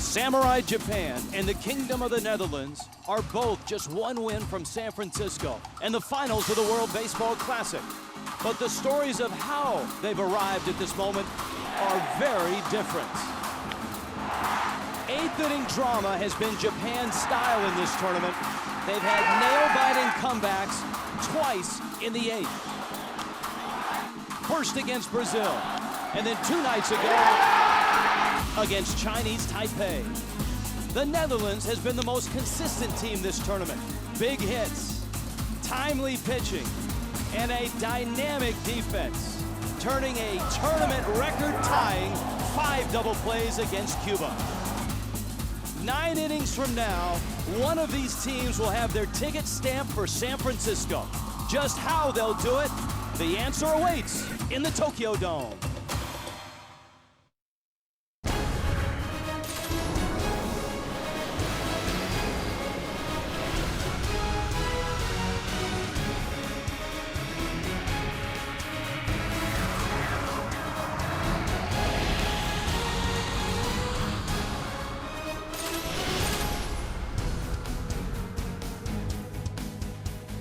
Samurai Japan and the Kingdom of the Netherlands are both just one win from San Francisco and the finals of the World Baseball Classic. But the stories of how they've arrived at this moment are very different. Eighth inning drama has been Japan's style in this tournament. They've had nail-biting comebacks twice in the eighth. First against Brazil, and then 2 nights ago against Chinese Taipei. The Netherlands has been the most consistent team this tournament. Big hits, timely pitching, and a dynamic defense, turning a tournament record-tying 5 double plays against Cuba. 9 innings from now, one of these teams will have their ticket stamped for San Francisco. Just how they'll do it, the answer awaits in the Tokyo Dome.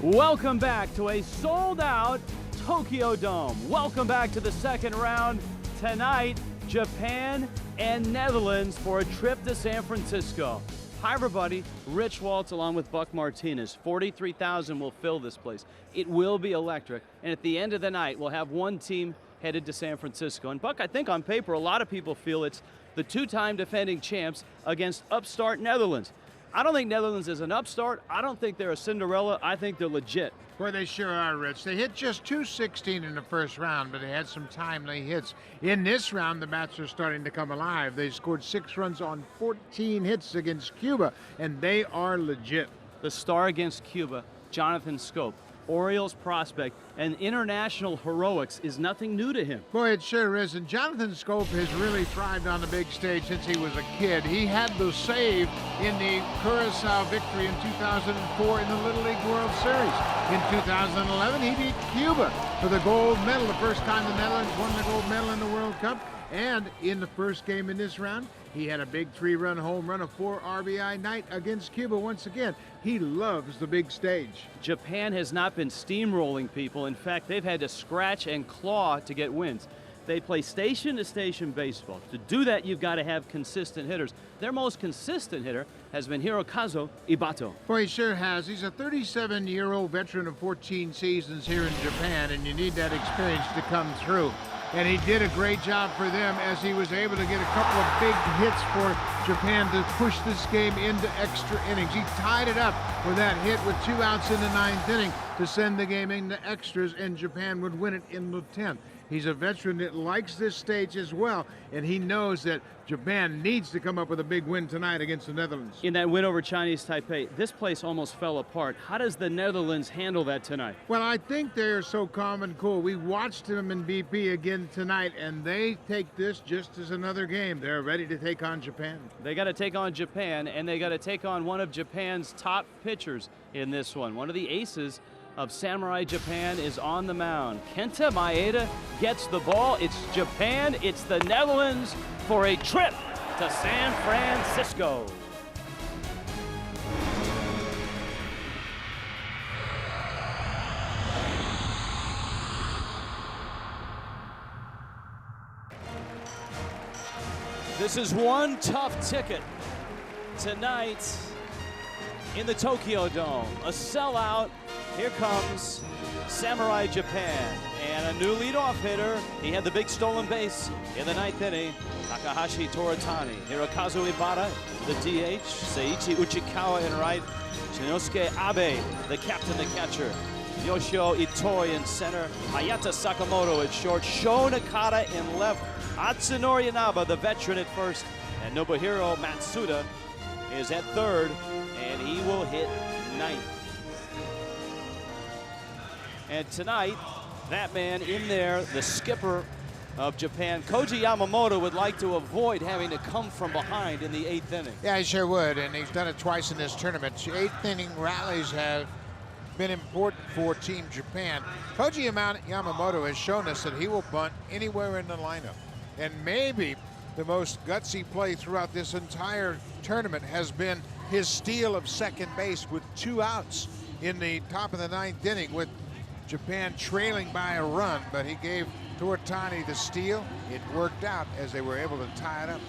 Welcome back to a sold-out Tokyo Dome. Welcome back to the second round. Tonight, Japan and Netherlands for a trip to San Francisco. Hi everybody, Rich Waltz along with Buck Martinez. 43,000 will fill this place. It will be electric, and at the end of the night, we'll have one team headed to San Francisco. And Buck, I think on paper, a lot of people feel it's the 2-time defending champs against upstart Netherlands. I don't think Netherlands is an upstart. I don't think they're a Cinderella. I think they're legit. Boy, they sure are, Rich. They hit just .216 in the first round, but they had some timely hits. In this round, the bats are starting to come alive. They scored 6 runs on 14 hits against Cuba, and they are legit. The star against Cuba, Jonathan Scope, Orioles prospect, and international heroics is nothing new to him. Boy, it sure is. And Jonathan Scope has really thrived on the big stage since he was a kid. He had the save in the Curacao victory in 2004 in the Little League World Series. In 2011, he beat Cuba for the gold medal, the first time the Netherlands won the gold medal in the World Cup. And in the first game in this round, he had a big 3-run home run, a 4 RBI night against Cuba once again. He loves the big stage. Japan has not been steamrolling people. In fact, they've had to scratch and claw to get wins. They play station-to-station baseball. To do that, you've got to have consistent hitters. Their most consistent hitter has been Hirokazu Ibato. Boy, he sure has. He's a 37-year-old veteran of 14 seasons here in Japan, and you need that experience to come through. And he did a great job for them as he was able to get a couple of big hits for Japan to push this game into extra innings. He tied it up with that hit with 2 outs in the 9th inning to send the game into extras, and Japan would win it in the 10th. He's a veteran that likes this stage as well, and he knows that Japan needs to come up with a big win tonight against the Netherlands. In that win over Chinese Taipei, this place almost fell apart. How does the Netherlands handle that tonight? Well, I think they're so calm and cool. We watched them in BP again tonight, and they take this just as another game. They're ready to take on Japan. They got to take on Japan, and they got to take on one of Japan's top pitchers in this one. One of the aces of Samurai Japan is on the mound. Kenta Maeda gets the ball. It's Japan, it's the Netherlands for a trip to San Francisco. This is one tough ticket tonight in the Tokyo Dome. A sellout. Here comes Samurai Japan, and a new leadoff hitter. He had the big stolen base in the 9th inning. Takahashi Toratani, Hirokazu Ibata, the DH, Seiichi Uchikawa in right, Shinosuke Abe, the captain, the catcher, Yoshio Itoi in center, Hayata Sakamoto at short, Sho Nakata in left, Atsunori Inaba, the veteran, at first, and Nobuhiro Matsuda is at third, and he will hit 9th. And tonight, that man in there, the skipper of Japan, Koji Yamamoto, would like to avoid having to come from behind in the 8th inning. Yeah, he sure would, and he's done it twice in this tournament. 8th inning rallies have been important for Team Japan. Koji Yamamoto has shown us that he will bunt anywhere in the lineup. And maybe the most gutsy play throughout this entire tournament has been his steal of second base with 2 outs in the top of the 9th inning with Japan trailing by a run, but he gave Tortani the steal. It worked out as they were able to tie it up.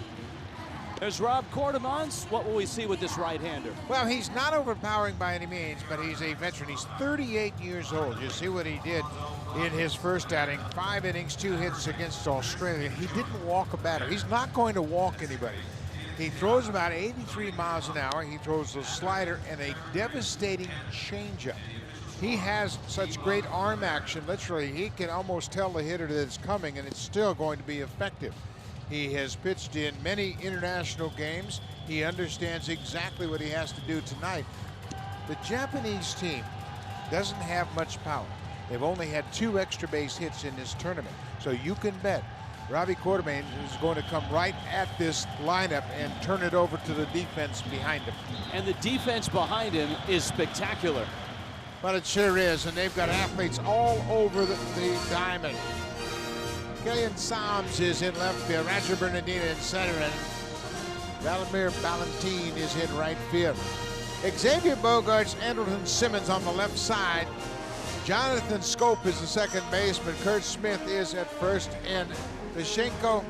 There's Rob Quartermans. What will we see with this right-hander? Well, he's not overpowering by any means, but he's a veteran. He's 38 years old. You see what he did in his first outing. 5 innings, 2 hits against Australia. He didn't walk a batter. He's not going to walk anybody. He throws about 83 miles an hour. He throws a slider and a devastating changeup. He has such great arm action. Literally, he can almost tell the hitter that it's coming, and it's still going to be effective. He has pitched in many international games. He understands exactly what he has to do tonight. The Japanese team doesn't have much power. They've only had 2 extra base hits in this tournament. So you can bet Robbie Quartermain is going to come right at this lineup and turn it over to the defense behind him. And the defense behind him is spectacular. Well, it sure is, and they've got athletes all over the diamond. Killian Psalms is in left field, Roger Bernardino in center, and Vladimir Valentin is in right field. Xavier Bogaerts, Andrelton Simmons on the left side. Jonathan Scope is the second baseman. Kurt Smith is at first, and Vishenko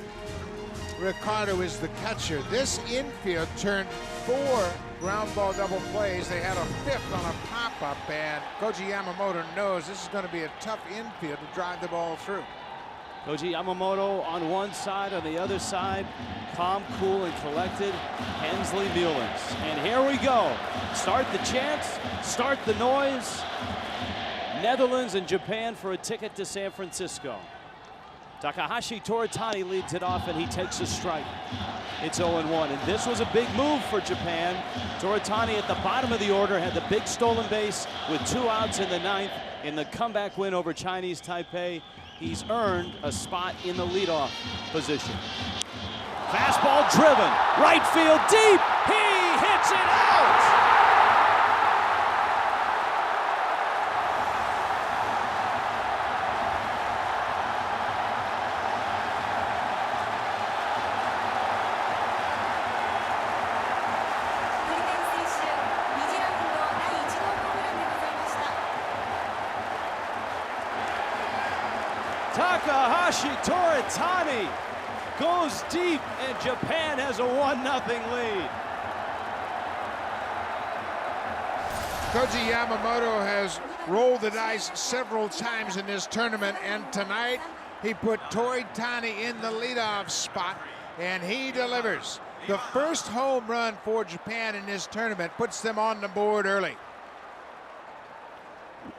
Ricardo is the catcher. This infield turned 4 ground ball double plays. They had a 5th on a pop-up, and Koji Yamamoto knows this is going to be a tough infield to drive the ball through. Koji Yamamoto on one side, on the other side, calm, cool, and collected, Hensley Mullins. And here we go. Start the chants, start the noise. Netherlands and Japan for a ticket to San Francisco. Takahashi Toritani leads it off, and he takes a strike. It's 0-1, and this was a big move for Japan. Toritani at the bottom of the order had the big stolen base with 2 outs in the 9th in the comeback win over Chinese Taipei. He's earned a spot in the leadoff position. Fastball driven, right field deep. He hits it out. Takahashi Toritani goes deep, and Japan has a 1-0 lead. Koji Yamamoto has rolled the dice several times in this tournament, and tonight he put Toritani in the leadoff spot, and he delivers. The first home run for Japan in this tournament puts them on the board early.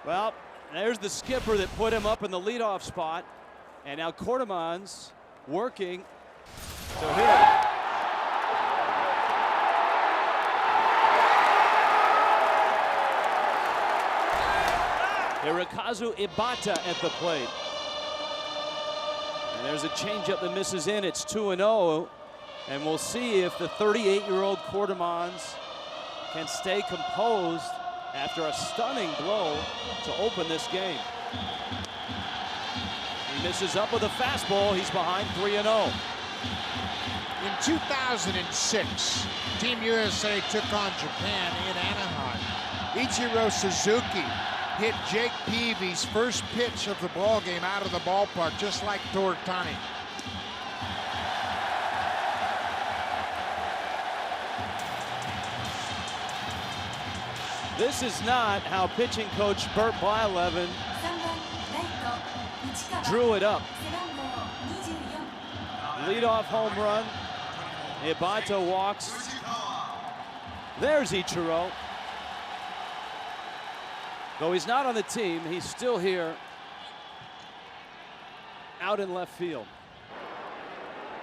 Well, there's the skipper that put him up in the leadoff spot, and now Quartermans working to hit. Hirokazu Ibata at the plate. And there's a changeup that misses in. It's 2-0, and we'll see if the 38-year-old Quartermans can stay composed after a stunning blow to open this game. He misses up with a fastball. He's behind 3-0. In 2006, Team USA took on Japan in Anaheim. Ichiro Suzuki hit Jake Peavy's first pitch of the ball game out of the ballpark, just like Toritani. This is not how pitching coach Bert Blyleven drew it up. Leadoff home run. Ibata walks. There's Ichiro. Though he's not on the team, he's still here out in left field.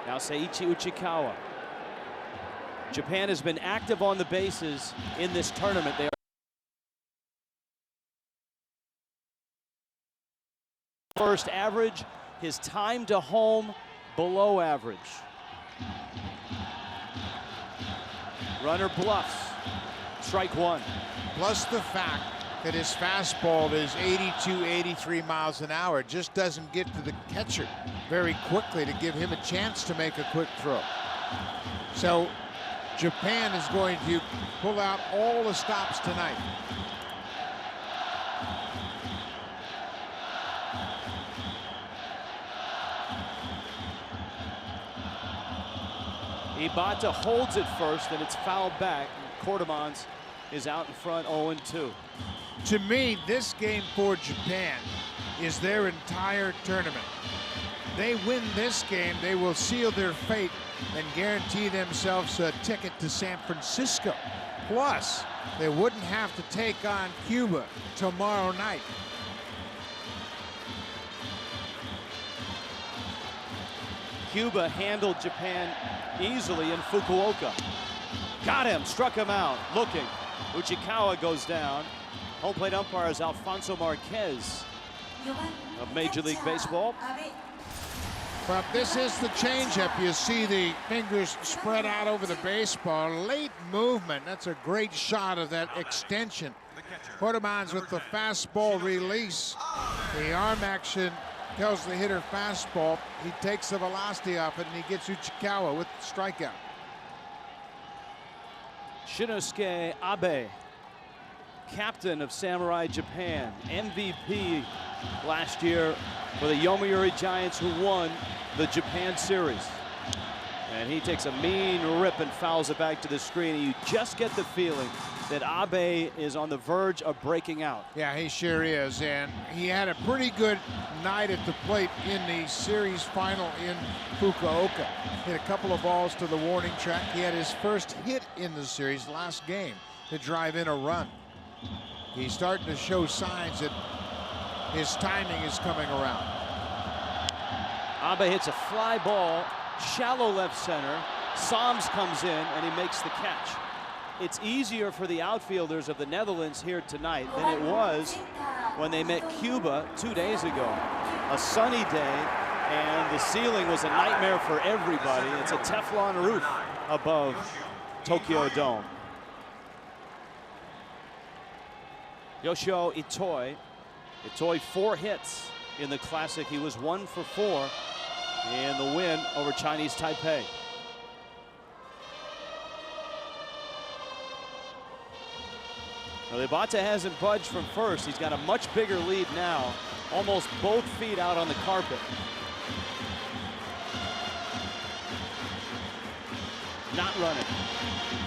Now Seiichi Uchikawa. Japan has been active on the bases in this tournament. They are first average, his time to home below average. Runner bluffs. Strike 1. Plus the fact that his fastball is 82, 83 miles an hour. It just doesn't get to the catcher very quickly to give him a chance to make a quick throw. So Japan is going to pull out all the stops tonight. Ibata holds it first, and it's fouled back. Cordemans is out in front, 0-2. To me, this game for Japan is their entire tournament. They win this game, they will seal their fate and guarantee themselves a ticket to San Francisco. Plus, they wouldn't have to take on Cuba tomorrow night. Cuba handled Japan easily in Fukuoka. Got him, struck him out, looking. Uchikawa goes down. Home plate umpire is Alfonso Marquez of Major League Baseball. But this is the changeup. You see the fingers spread out over the baseball. Late movement. That's a great shot of that extension. Cordemans with the fastball release. The arm action tells the hitter fastball. He takes the velocity off it, and he gets Uchikawa with the strikeout. Shinosuke Abe, captain of Samurai Japan, MVP last year for the Yomiuri Giants, who won the Japan series. And he takes a mean rip and fouls it back to the screen. You just get the feeling that Abe is on the verge of breaking out. Yeah, he sure is. And he had a pretty good night at the plate in the series final in Fukuoka. Hit a couple of balls to the warning track. He had his first hit in the series last game to drive in a run. He's starting to show signs that his timing is coming around. Abe hits a fly ball, shallow left center. Sams comes in and he makes the catch. It's easier for the outfielders of the Netherlands here tonight than it was when they met Cuba 2 days ago. A sunny day, and the ceiling was a nightmare for everybody. It's a Teflon roof above Tokyo Dome. Yoshio Itoi. Itoi 4 hits in the Classic. He was 1 for 4 in the win over Chinese Taipei. Well, Ibata hasn't budged from first. He's got a much bigger lead now. Almost both feet out on the carpet. Not running.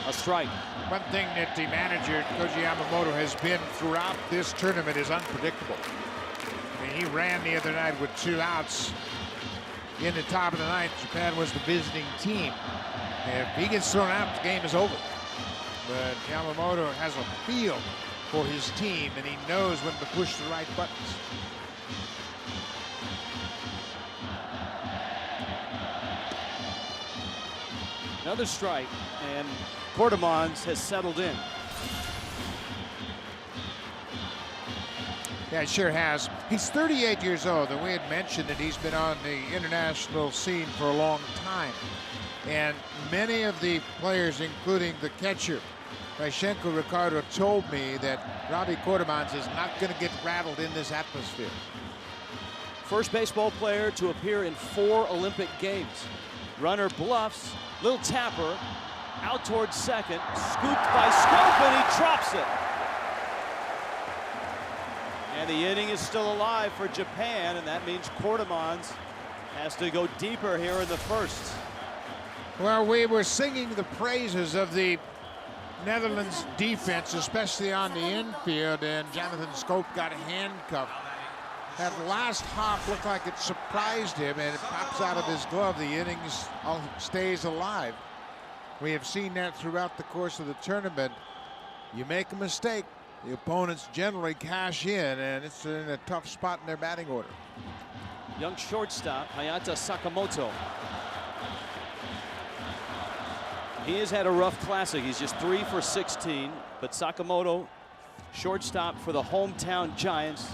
A strike. One thing that the manager, Koji Yamamoto, has been throughout this tournament is unpredictable. I mean, he ran the other night with 2 outs. In the top of the ninth, Japan was the visiting team. If he gets thrown out, the game is over. But Yamamoto has a feel for his team, and he knows when to push the right buttons. Another strike, and Cordemans has settled in. Yeah, it sure has. He's 38 years old, and we had mentioned that he's been on the international scene for a long time. And many of the players, including the catcher, Raishenko Ricardo, told me that Robbie Cordemans is not going to get rattled in this atmosphere. First baseball player to appear in 4 Olympic Games. Runner bluffs, little tapper, out towards second, scooped by Scope, and he drops it. And the inning is still alive for Japan, and that means Cordemans has to go deeper here in the first. Well, we were singing the praises of the Netherlands defense, especially on the infield, and Jonathan Scope got handcuffed. That last hop looked like it surprised him, and it pops out of his glove. The inning stays alive. We have seen that throughout the course of the tournament. You make a mistake, the opponents generally cash in, and it's in a tough spot in their batting order. Young shortstop, Hayata Sakamoto. He has had a rough Classic. He's just 3 for 16, but Sakamoto, shortstop for the hometown Giants.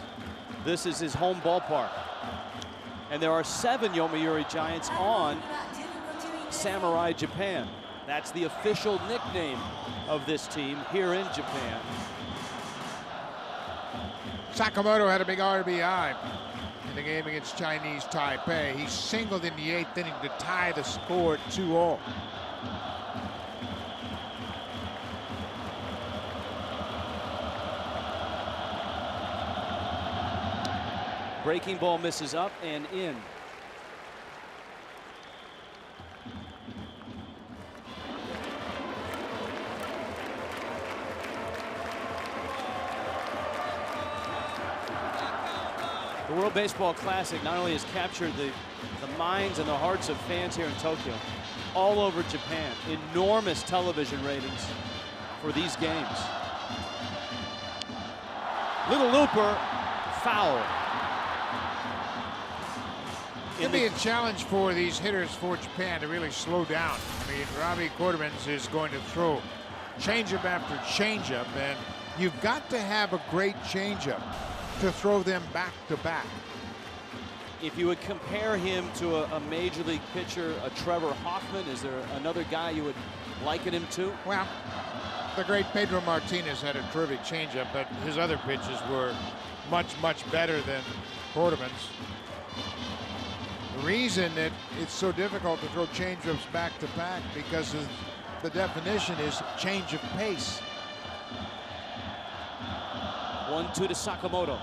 This is his home ballpark. And there are 7 Yomiuri Giants on Samurai Japan. That's the official nickname of this team here in Japan. Sakamoto had a big RBI in the game against Chinese Taipei. He singled in the 8th inning to tie the score at 2-all. Breaking ball misses up and in. The World Baseball Classic not only has captured the minds and the hearts of fans here in Tokyo, all over Japan. Enormous television ratings for these games. Little looper, foul. It'll be a challenge for these hitters for Japan to really slow down. I mean, Robbie Quartermans is going to throw changeup after changeup, and you've got to have a great changeup to throw them back to back. If you would compare him to a major league pitcher, a Trevor Hoffman, is there another guy you would liken him to? Well, the great Pedro Martinez had a terrific changeup, but his other pitches were much, much better than Quarterman's. The reason that it's so difficult to throw changeups back to back because of the definition is change of pace. 1-2 to Sakamoto.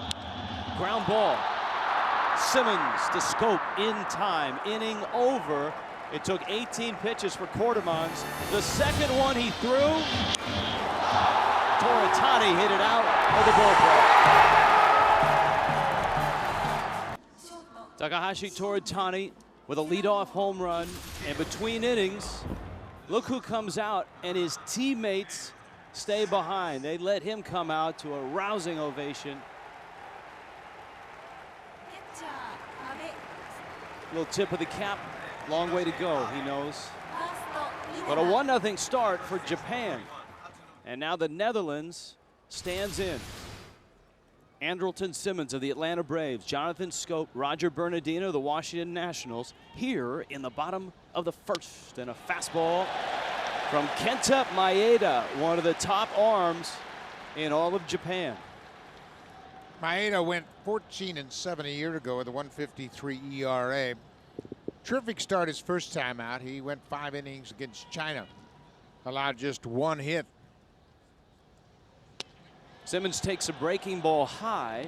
Ground ball. Simmons to Scope in time. Inning over. It took 18 pitches for Quartermans. The second one he threw. Toritani hit it out of the ballpark. Takahashi Toritani with a leadoff home run, and between innings, look who comes out, and his teammates stay behind. They let him come out to a rousing ovation. Little tip of the cap, long way to go, he knows. But a 1-0 start for Japan. And now the Netherlands stands in. Andrelton Simmons of the Atlanta Braves, Jonathan Scope, Roger Bernardino, the Washington Nationals, here in the bottom of the first. And a fastball from Kenta Maeda, one of the top arms in all of Japan. Maeda went 14-7 a year ago with a 1.53 ERA. Terrific start his first time out. He went 5 innings against China, allowed just 1 hit. Simmons takes a breaking ball high,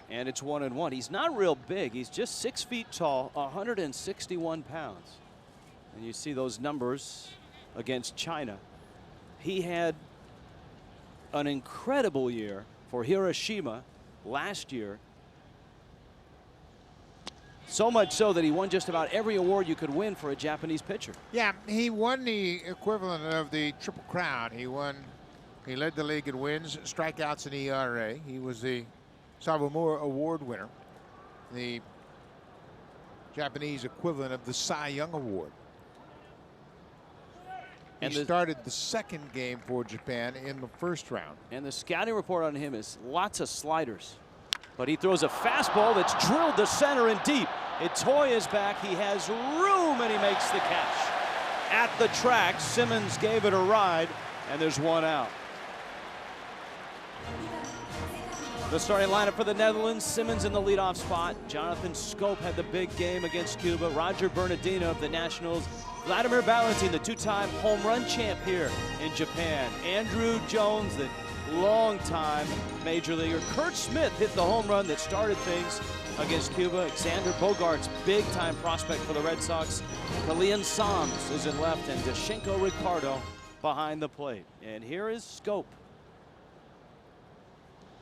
and it's 1-1. He's not real big. He's just 6 feet tall, 161 pounds. And you see those numbers against China. He had an incredible year for Hiroshima last year. So much so that he won just about every award you could win for a Japanese pitcher. Yeah, he won the equivalent of the Triple Crown. He led the league in wins, strikeouts, and ERA. He was the Sawamura Award winner, the Japanese equivalent of the Cy Young Award. And he started the second game for Japan in the first round. And the scouting report on him is lots of sliders. But he throws a fastball that's drilled to center and deep. Itoye is back. He has room, and he makes the catch. At the track, Simmons gave it a ride, and there's 1 out. The starting lineup for the Netherlands, Simmons in the leadoff spot. Jonathan Scope had the big game against Cuba. Roger Bernardino of the Nationals. Vladimir Valentin, the 2-time home run champ here in Japan. Andrew Jones, the longtime major leaguer. Kurt Smith hit the home run that started things against Cuba. Xander Bogaerts, big-time prospect for the Red Sox. Kalian Sams is in left, and Dashenko Ricardo behind the plate. And here is Scope.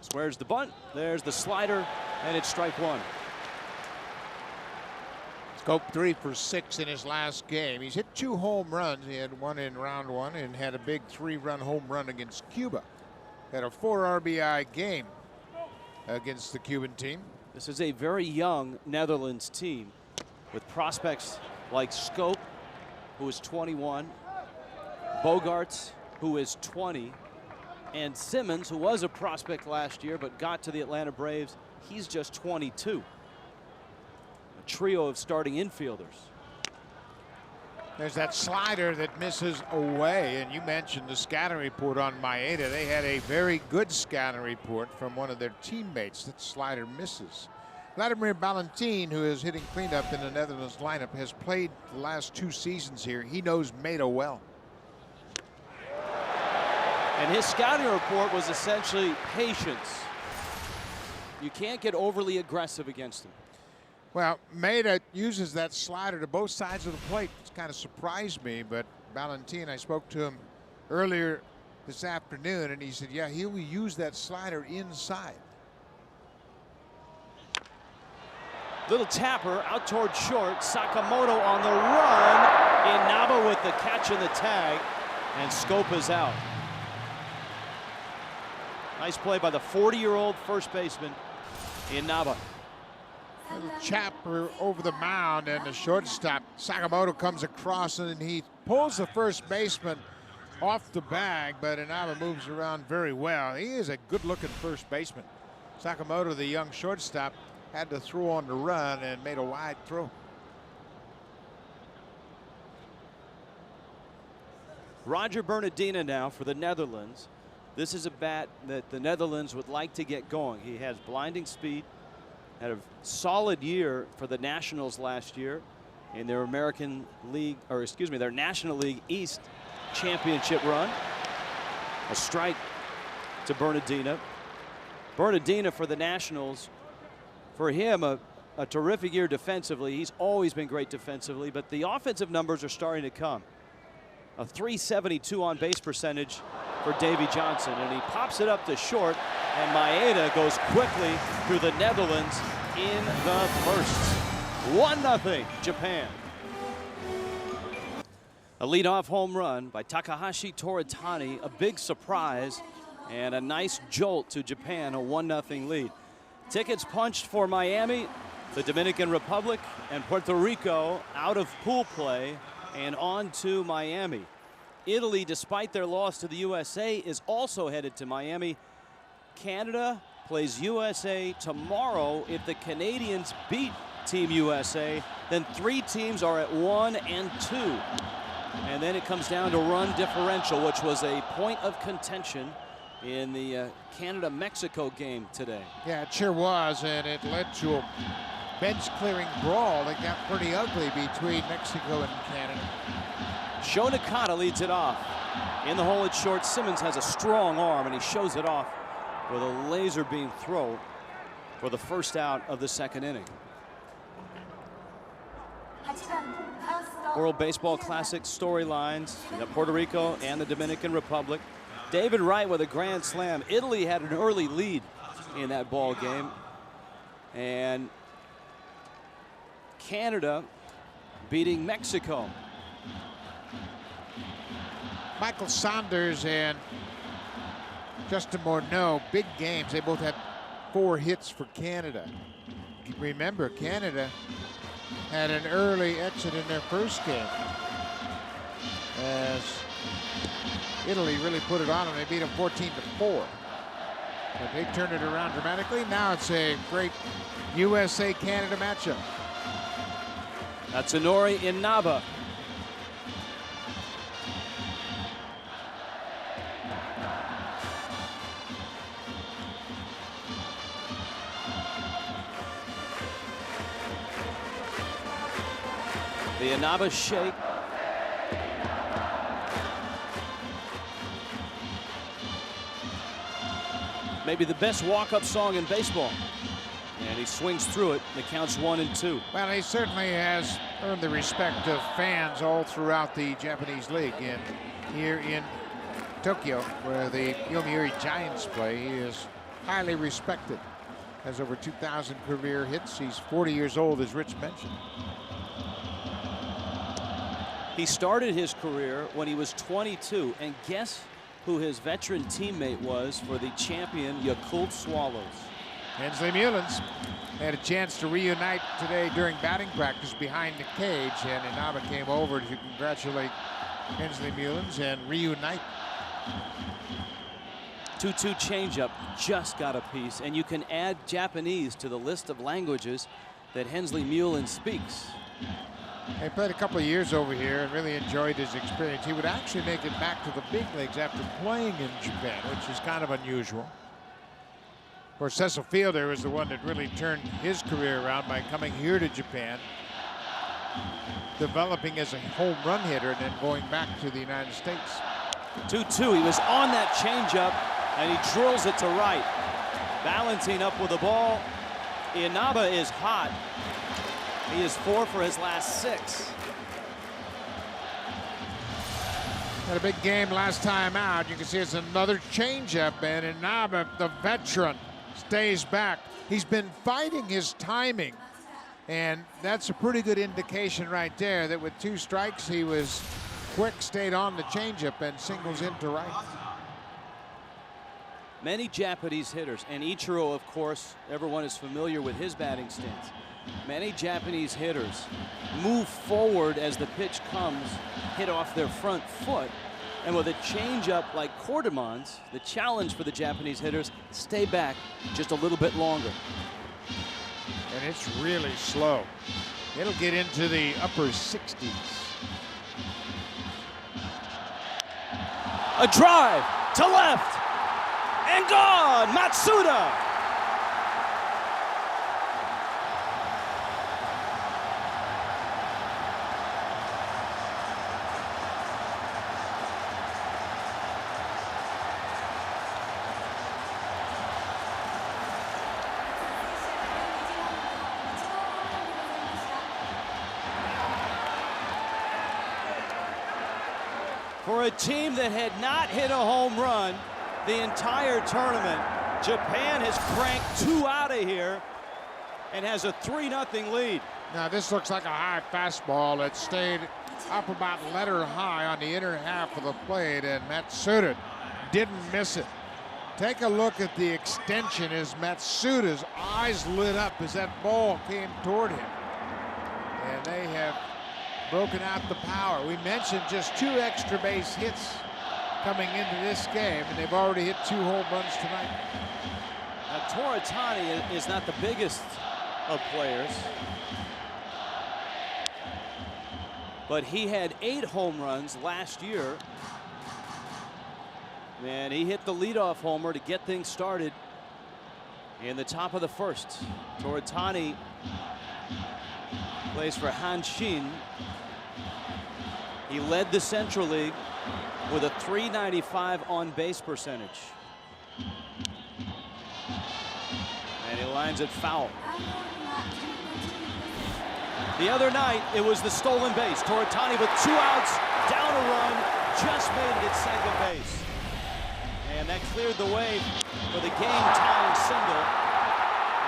Squares the bunt. There's the slider, and it's strike 1. Scope 3 for 6 in his last game. He's hit 2 home runs. He had 1 in round 1 and had a big 3-run home run against Cuba. Had a 4 RBI game against the Cuban team. This is a very young Netherlands team with prospects like Scope, who is 21, Bogaerts, who is 20, and Simmons, who was a prospect last year but got to the Atlanta Braves. He's just 22. A trio of starting infielders. There's that slider that misses away, and you mentioned the scouting report on Maeda. They had a very good scouting report from one of their teammates. That slider misses. Vladimir Valentin, who is hitting cleanup in the Netherlands lineup, has played the last 2 seasons here. He knows Maeda well. And his scouting report was essentially patience. You can't get overly aggressive against him. Well, Maeda uses that slider to both sides of the plate. It's kind of surprised me, but Valentin, I spoke to him earlier this afternoon, and he said, yeah, he will use that slider inside. Little tapper out toward short. Sakamoto on the run. Inaba with the catch and the tag, and Scope is out. Nice play by the 40-year-old first baseman, Inaba. Little chopper over the mound, and the shortstop Sakamoto comes across, and he pulls the first baseman off the bag, but Inaba moves around very well. He is a good-looking first baseman. Sakamoto, the young shortstop, had to throw on the run and made a wide throw. Roger Bernardina now for the Netherlands. This is a bat that the Netherlands would like to get going. He has blinding speed. Had a solid year for the Nationals last year in their American League, or excuse me, their National League East championship run. A strike to Bernardina. Bernardina for the Nationals, for him, a terrific year defensively. He's always been great defensively, but the offensive numbers are starting to come. A .372 on base percentage for Davy Johnson, and he pops it up to short, and Maeda goes quickly through the Netherlands in the first. 1-0 Japan. A leadoff home run by Takahashi Toritani, a big surprise and a nice jolt to Japan, a 1-0 lead. Tickets punched for Miami, the Dominican Republic, and Puerto Rico out of pool play and on to Miami. Italy, despite their loss to the USA, is also headed to Miami. Canada plays USA tomorrow. If the Canadians beat Team USA, then 3 teams are at 1 and 2. And then it comes down to run differential, which was a point of contention in the Canada-Mexico game today. Yeah, it sure was, and it led to a bench-clearing brawl that got pretty ugly between Mexico and Canada. Sho Nakata leads it off. In the hole at short, Simmons has a strong arm, and he shows it off with a laser beam throw for the first out of the second inning. World Baseball Classic storylines, Puerto Rico and the Dominican Republic. David Wright with a grand slam. Italy had an early lead in that ball game, and Canada beating Mexico. Michael Saunders and Justin Morneau, big games. They both had 4 hits for Canada. Remember, Canada had an early exit in their first game, as Italy really put it on them. They beat them 14-4. But they turned it around dramatically. Now it's a great USA-Canada matchup. Tatsunori Inaba. The Inaba shake. Maybe the best walk-up song in baseball. And he swings through it. The count's 1 and 2. Well, he certainly has earned the respect of fans all throughout the Japanese league. And here in Tokyo, where the Yomiuri Giants play, he is highly respected. Has over 2,000 career hits. He's 40 years old, as Rich mentioned. He started his career when he was 22, and guess who his veteran teammate was for the champion Yakult Swallows? Hensley Mullins had a chance to reunite today during batting practice behind the cage, and Inaba came over to congratulate Hensley Mullins and reunite. 2-2 changeup, just got a piece, and you can add Japanese to the list of languages that Hensley Mullins speaks. He played a couple of years over here and really enjoyed his experience. He would actually make it back to the big leagues after playing in Japan, which is kind of unusual. Of course, Cecil Fielder was the one that really turned his career around by coming here to Japan, developing as a home run hitter, and then going back to the United States. 2-2. He was on that changeup, and he drills it to right. Balancing up with the ball. Inaba is hot. He is 4 for his last 6. Had a big game last time out. You can see it's another changeup, and Inaba, the veteran, stays back. He's been fighting his timing, and that's a pretty good indication right there that with 2 strikes, he was quick, stayed on the changeup, and singles into right. Many Japanese hitters, and Ichiro, of course, everyone is familiar with his batting stance. Many Japanese hitters move forward as the pitch comes, hit off their front foot, and with a changeup like Cordemon's, the challenge for the Japanese hitters, stay back just a little bit longer. And it's really slow. It'll get into the upper 60s. A drive to left, and gone, Matsuda. For a team that had not hit a home run the entire tournament, Japan has cranked 2 out of here and has a 3-0 lead. Now this looks like a high fastball that stayed up about letter high on the inner half of the plate, and Matsuda didn't miss it. Take a look at the extension as Matsuda's eyes lit up as that ball came toward him. And they have broken out the power. We mentioned just 2 extra base hits coming into this game, and they've already hit 2 home runs tonight. Now, Toritani is not the biggest of players, but he had 8 home runs last year, and he hit the leadoff homer to get things started in the top of the first. Toritani plays for Hanshin. He led the Central League with a .395 on-base percentage. And he lines it foul. The other night, it was the stolen base. Toritani with 2 outs, down a run, just made it at second base. And that cleared the way for the game-tying single.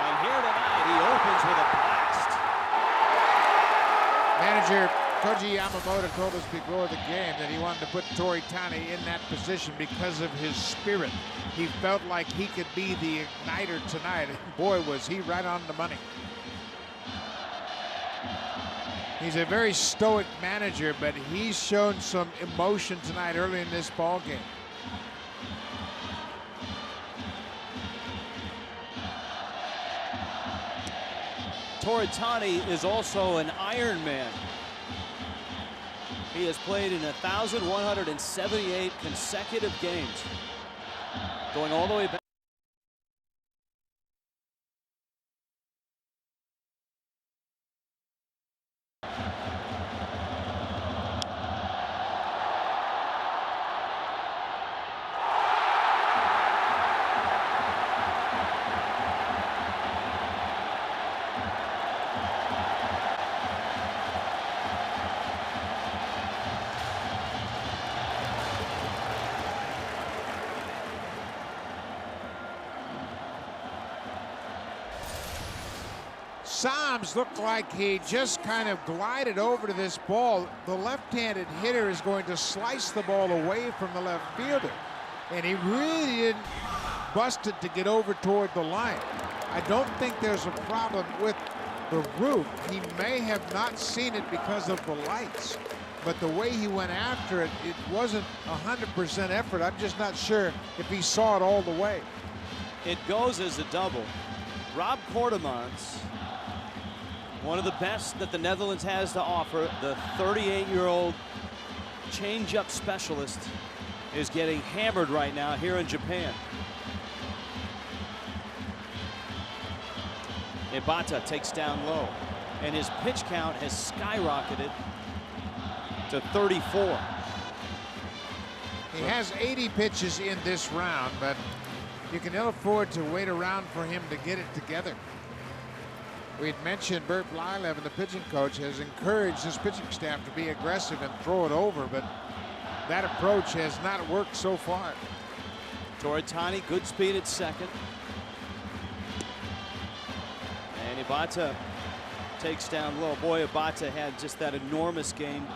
And here tonight, he opens with a blast. Manager Koji Yamamoto told us before the game that he wanted to put Toritani in that position because of his spirit. He felt like he could be the igniter tonight, and boy, was he right on the money. He's a very stoic manager, but he's shown some emotion tonight early in this ball game. Toritani is also an Iron Man. He has played in 1,178 consecutive games, going all the way back. Psalms looked like he just kind of glided over to this ball. The left-handed hitter is going to slice the ball away from the left fielder, and he really didn't bust it to get over toward the line. I don't think there's a problem with the roof. He may have not seen it because of the lights, but the way he went after it, it wasn't 100% effort. I'm just not sure if he saw it all the way. It goes as a double. Rob Cordemon's One of the best that the Netherlands has to offer, the 38-year-old change-up specialist, is getting hammered right now here in Japan. Ibata takes down low, and his pitch count has skyrocketed to 34. He has 80 pitches in this round, but you can ill afford to wait around for him to get it together. We'd mentioned Bert Blyleven, the pitching coach, has encouraged his pitching staff to be aggressive and throw it over, but that approach has not worked so far. Toritani, good speed at second. And Ibata takes down low. Boy, Ibata had just that enormous game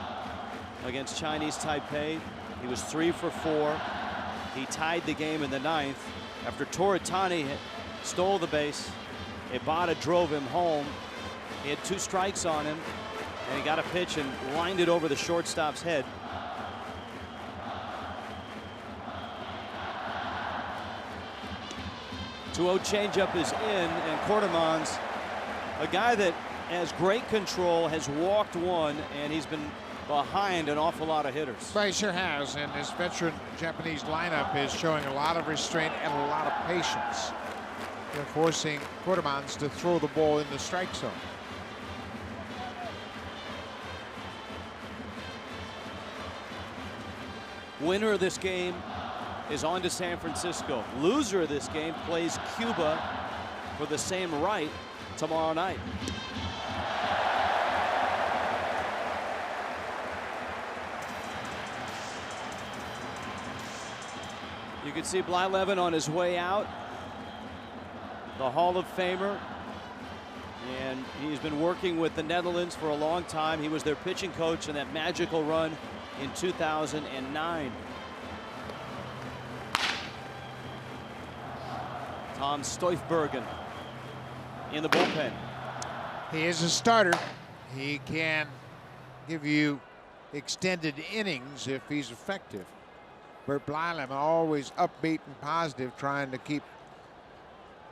against Chinese Taipei. He was 3 for 4. He tied the game in the 9th after Toritani stole the base. Ibata drove him home. He had 2 strikes on him, and he got a pitch and lined it over the shortstop's head. Two-0 changeup is in, and Quartermans, a guy that has great control, has walked one, and he's been behind an awful lot of hitters. Well, he sure has, and this veteran Japanese lineup is showing a lot of restraint and a lot of patience. They're forcing Quartermans to throw the ball in the strike zone. Winner of this game is on to San Francisco. Loser of this game plays Cuba for the same right tomorrow night. You can see Blyleven on his way out, the Hall of Famer, and he's been working with the Netherlands for a long time. He was their pitching coach in that magical run in 2009. Tom Stoifbergen in the bullpen. He is a starter. He can give you extended innings if he's effective. Bert Blyleven always upbeat and positive, trying to keep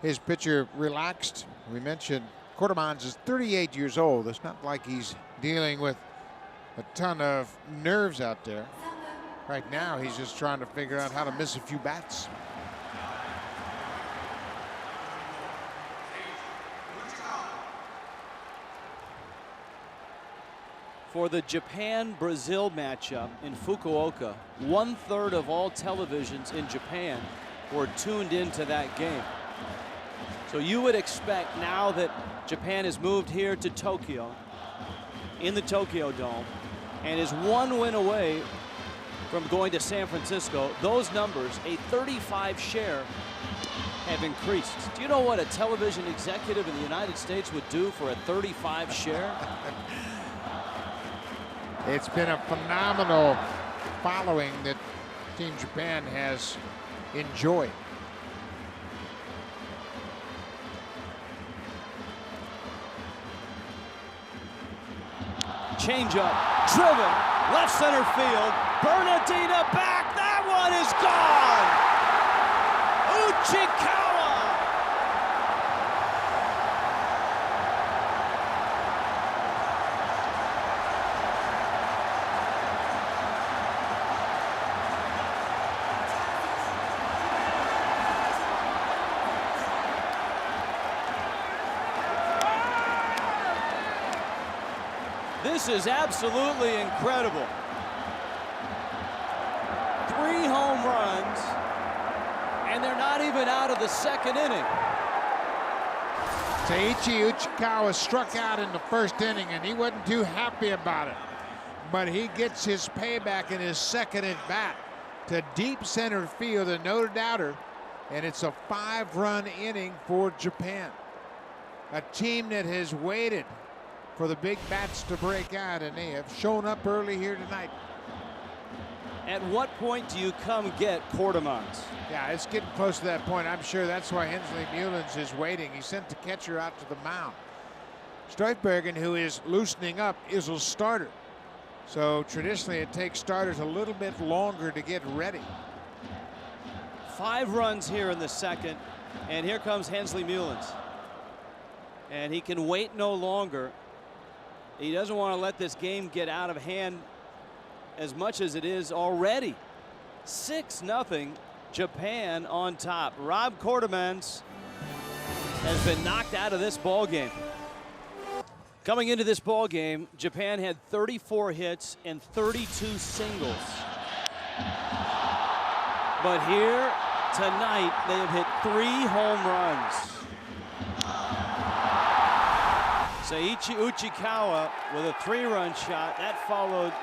his pitcher relaxed. We mentioned Quartermans is 38 years old. It's not like he's dealing with a ton of nerves out there. Right now, he's just trying to figure out how to miss a few bats. For the Japan-Brazil matchup in Fukuoka, 1/3 of all televisions in Japan were tuned into that game. So you would expect, now that Japan has moved here to Tokyo, in the Tokyo Dome, and is 1 win away from going to San Francisco, those numbers, a 35 share, have increased. Do you know what a television executive in the United States would do for a 35 share? It's been a phenomenal following that Team Japan has enjoyed. Changeup, driven, left center field. Bernardina back, that one is gone! Uchikawa! This is absolutely incredible. 3 home runs, and they're not even out of the 2nd inning. Taiichi Uchikawa struck out in the 1st inning, and he wasn't too happy about it. But he gets his payback in his 2nd at bat to deep center field, a no doubter, and it's a 5-run inning for Japan. A team that has waited for the big bats to break out, and they have shown up early here tonight. At what point do you come get Quartermans? Yeah, it's getting close to that point. I'm sure that's why Hensley Mullins is waiting. He sent the catcher out to the mound. Stoifbergen, who is loosening up, is a starter. So traditionally it takes starters a little bit longer to get ready. 5 runs here in the 2nd, and here comes Hensley Mullins. And he can wait no longer. He doesn't want to let this game get out of hand as much as it is already. 6-0, Japan on top. Rob Quartermans has been knocked out of this ball game. Coming into this ball game, Japan had 34 hits and 32 singles. But here tonight, they have hit 3 home runs. Seiichi Uchikawa with a 3-run shot. That followed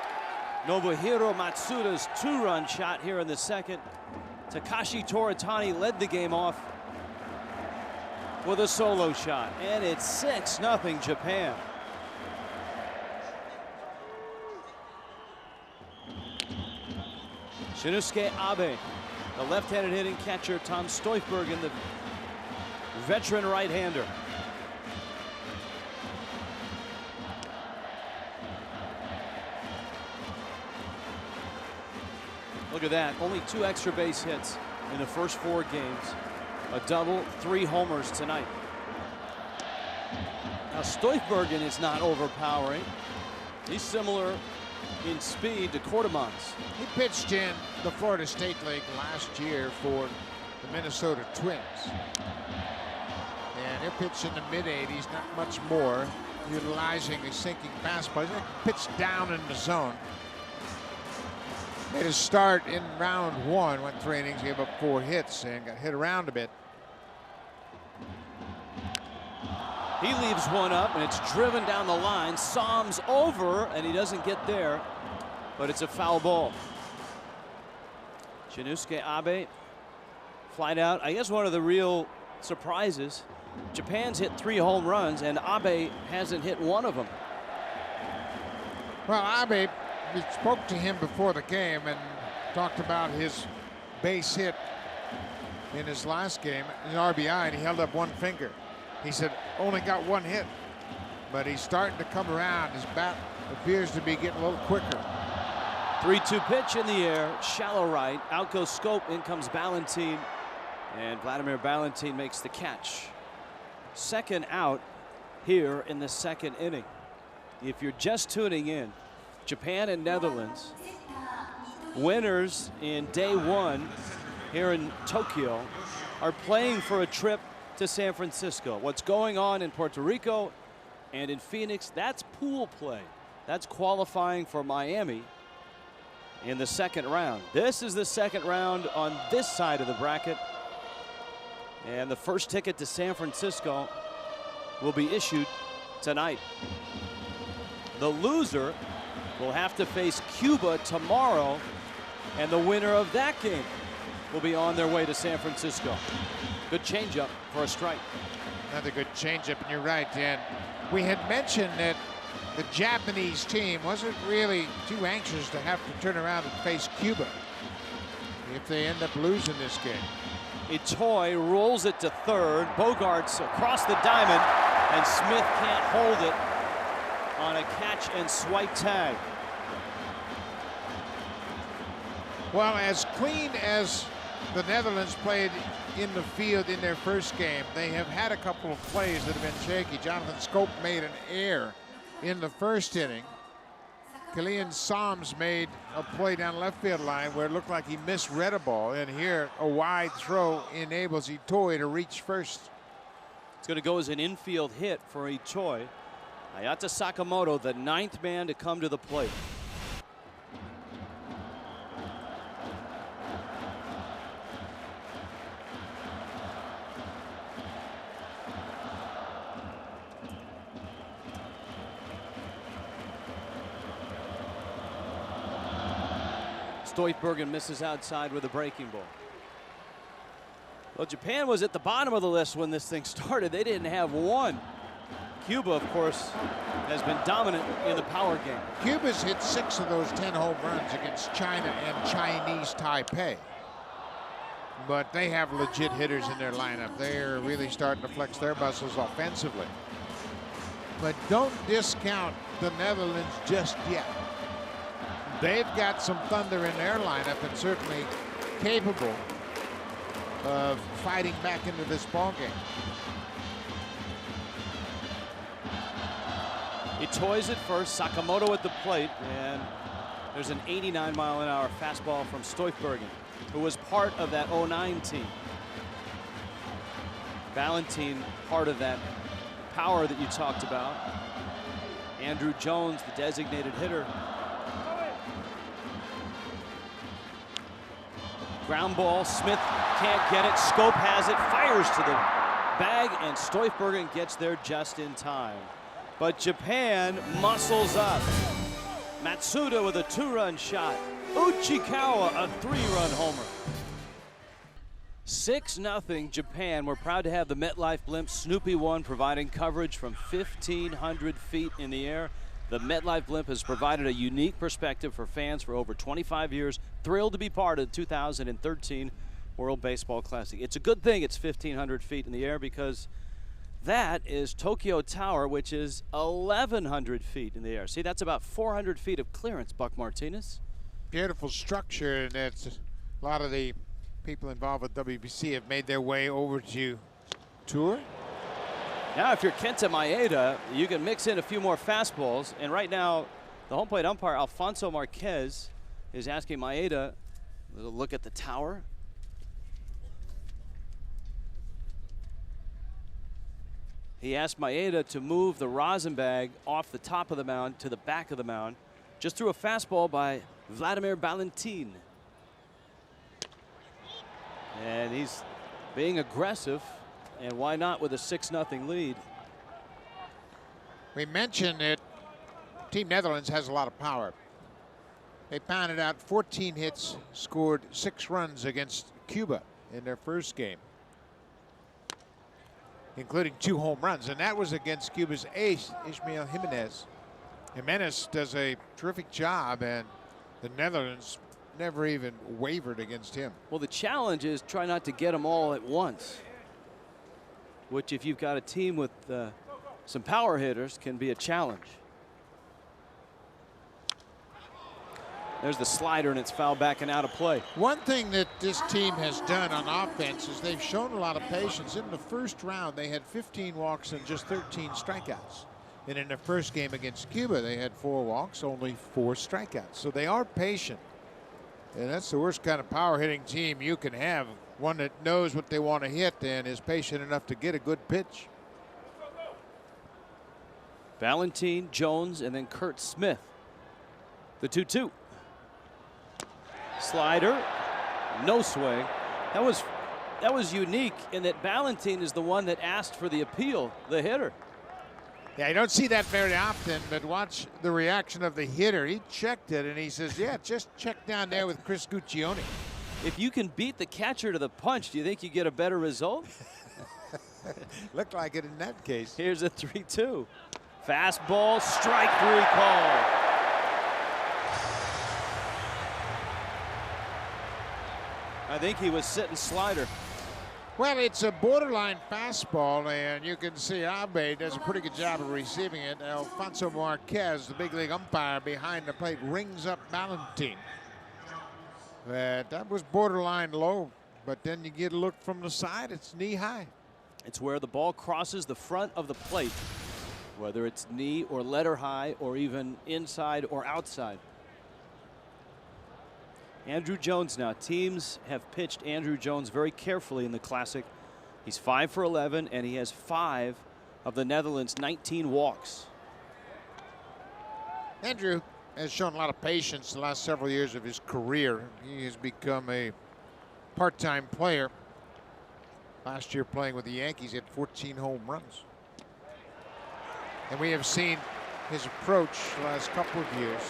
Nobuhiro Matsuda's 2-run shot here in the second. Takashi Toritani led the game off with a solo shot. And it's 6-0 Japan. Shinosuke Abe, the left-handed hitting catcher. Tom Stoifbergen, the veteran right-hander. Look at that, only 2 extra base hits in the first 4 games. A double, 3 homers tonight. Now Stoifbergen is not overpowering. He's similar in speed to Quartermans. He pitched in the Florida State League last year for the Minnesota Twins. And he'll pitch in the mid-80s, not much more, utilizing a sinking fastball. He pitched down in the zone. Made his start in round 1, went 3 innings, gave up 4 hits, and got hit around a bit. He leaves one up, and it's driven down the line. Psalms over, and he doesn't get there, but it's a foul ball. Shinosuke Abe flied out. I guess one of the real surprises, Japan's hit 3 home runs, and Abe hasn't hit one of them. Well, Abe, we spoke to him before the game and talked about his base hit in his last game, an RBI, and he held up 1 finger. He said, only got 1 hit, but he's starting to come around. His bat appears to be getting a little quicker. 3-2 pitch in the air, shallow right. Out goes Scope, in comes Ballantine, and Vladimir Ballantine makes the catch. Second out here in the second inning. If you're just tuning in, Japan and Netherlands, winners in day 1 here in Tokyo, are playing for a trip to San Francisco. What's going on in Puerto Rico and in Phoenix, that's pool play. That's qualifying for Miami in the second round. This is the second round on this side of the bracket. And the first ticket to San Francisco will be issued tonight. The loser will have to face Cuba tomorrow, and the winner of that game will be on their way to San Francisco. Good changeup for a strike. Another good changeup, and you're right, Dan. We had mentioned that the Japanese team wasn't really too anxious to have to turn around and face Cuba if they end up losing this game. Itoi rolls it to third. Bogarts across the diamond, and Smith can't hold it on a catch and swipe tag. Well, as clean as the Netherlands played in the field in their first game, they have had a couple of plays that have been shaky. Jonathan Scope made an error in the first inning. Kilian Psalms made a play down left field line where it looked like he misread a ball, and here a wide throw enables Itoi to reach first. It's going to go as an infield hit for Itoi. Hayata Sakamoto, the 9th man to come to the plate. Stoifbergen misses outside with a breaking ball. Well, Japan was at the bottom of the list when this thing started. They didn't have one. Cuba, of course, has been dominant in the power game. Cuba's hit 6 of those 10 home runs against China and Chinese Taipei. But they have legit hitters in their lineup. They're really starting to flex their muscles offensively. But don't discount the Netherlands just yet. They've got some thunder in their lineup and certainly capable of fighting back into this ball game. He toys it first. Sakamoto at the plate, and there's an 89-mile-an-hour fastball from Stoifbergen, who was part of that 09 team. Valentine, part of that power that you talked about. Andrew Jones, the designated hitter. Ground ball, Smith can't get it. Scope has it, fires to the bag, and Stoifbergen gets there just in time. But Japan muscles up. Matsuda with a 2-run shot. Uchikawa a 3-run homer. 6-0 Japan. We're proud to have the MetLife blimp Snoopy 1 providing coverage from 1,500 feet in the air. The MetLife blimp has provided a unique perspective for fans for over 25 years. Thrilled to be part of the 2013 World Baseball Classic. It's a good thing it's 1,500 feet in the air, because that is Tokyo Tower, which is 1,100 feet in the air. See, that's about 400 feet of clearance, Buck Martinez. Beautiful structure, and that's a lot of the people involved with WBC have made their way over to tour. Now, if you're Kenta Maeda, you can mix in a few more fastballs. And right now, the home plate umpire, Alfonso Marquez, is asking Maeda to look at the tower. He asked Maeda to move the rosin bag off the top of the mound to the back of the mound. Just threw a fastball by Vladimir Valentin. And he's being aggressive, and why not with a 6-0 lead? We mentioned that Team Netherlands has a lot of power. They pounded out 14 hits, scored 6 runs against Cuba in their first game, including 2 home runs, and that was against Cuba's ace, Ismael Jimenez. Jimenez does a terrific job, and the Netherlands never even wavered against him. Well, the challenge is try not to get them all at once, which, if you've got a team with some power hitters, can be a challenge. There's the slider, and it's fouled back and out of play. One thing that this team has done on offense is they've shown a lot of patience. In the first round, they had 15 walks and just 13 strikeouts. And in the first game against Cuba, they had 4 walks, only 4 strikeouts. So they are patient. And that's the worst kind of power hitting team you can have. One that knows what they want to hit and is patient enough to get a good pitch. Valentin, Jones, and then Kurt Smith. The 2-2. Slider, no swing. That was unique in that Valentin is the one that asked for the appeal, the hitter. Yeah, you don't see that very often, but watch the reaction of the hitter. He checked it, and he says, yeah, just check down there with Chris Guccione. If you can beat the catcher to the punch, do you think you get a better result? Looked like it in that case. Here's a 3-2. Fastball, strike 3 call. I think he was sitting slider. Well, it's a borderline fastball, and you can see Abe does a pretty good job of receiving it. Alfonso Marquez, the big league umpire behind the plate, rings up Valentin. That was borderline low, but then you get a look from the side, it's knee high. It's where the ball crosses the front of the plate, whether it's knee or letter high or even inside or outside. Andrew Jones now. Teams have pitched Andrew Jones very carefully in the Classic. He's 5 for 11, and he has 5 of the Netherlands' 19 walks. Andrew has shown a lot of patience the last several years of his career. He has become a part-time player. Last year playing with the Yankees, he had 14 home runs. And we have seen his approach the last couple of years.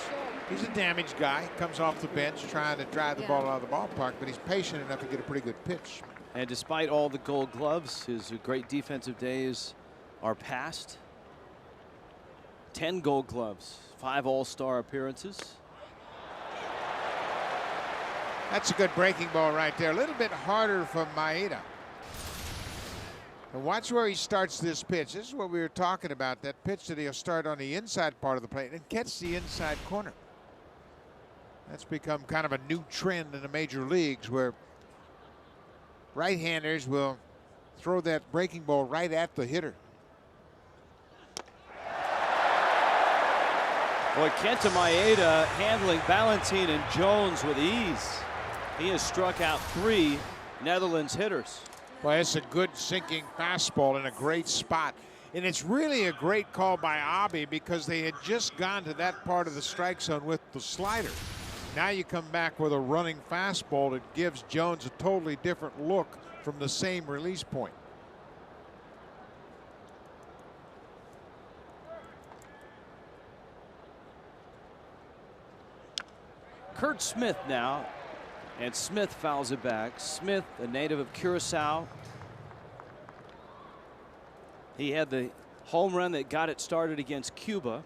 He's a damaged guy, comes off the bench trying to drive the ball out of the ballpark, but he's patient enough to get a pretty good pitch. And despite all the gold gloves, his great defensive days are past. 10 gold gloves, 5 all-star appearances. That's a good breaking ball right there. A little bit harder for Maeda. And watch where he starts this pitch. This is what we were talking about, that pitch that he'll start on the inside part of the plate and catch the inside corner. That's become kind of a new trend in the major leagues, where right-handers will throw that breaking ball right at the hitter. Boy, Kenta Maeda handling Ballantine and Jones with ease. He has struck out 3 Netherlands hitters. Well, it's a good sinking fastball in a great spot. And it's really a great call by Abe because they had just gone to that part of the strike zone with the slider. Now you come back with a running fastball that gives Jones a totally different look from the same release point. Kurt Smith now, and Smith fouls it back. Smith, a native of Curacao. He had the home run that got it started against Cuba.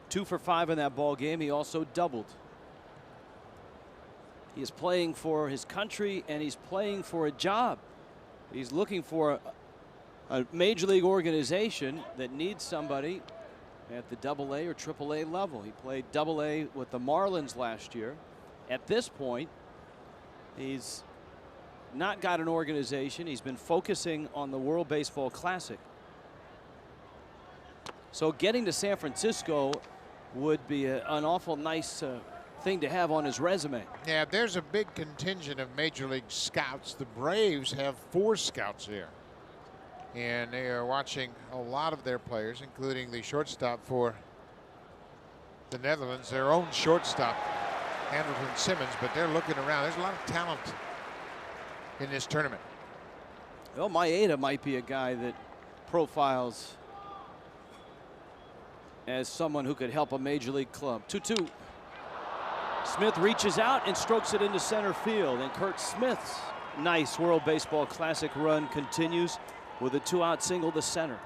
2 for 5 in that ball game. He also doubled. He is playing for his country and he's playing for a job. He's looking for a major league organization that needs somebody at the AA or AAA level. He played AA with the Marlins last year. At this point, he's not got an organization. He's been focusing on the World Baseball Classic. So getting to San Francisco would be an awful nice thing to have on his resume. Yeah, there's a big contingent of Major League scouts. The Braves have 4 scouts here. And they are watching a lot of their players, including the shortstop for the Netherlands, their own shortstop, Andrelton Simmons, but they're looking around. There's a lot of talent in this tournament. Well, Maeda might be a guy that profiles as someone who could help a major league club. 2-2. Smith reaches out and strokes it into center field, and Kurt Smith's nice World Baseball Classic run continues with a 2-out single to center.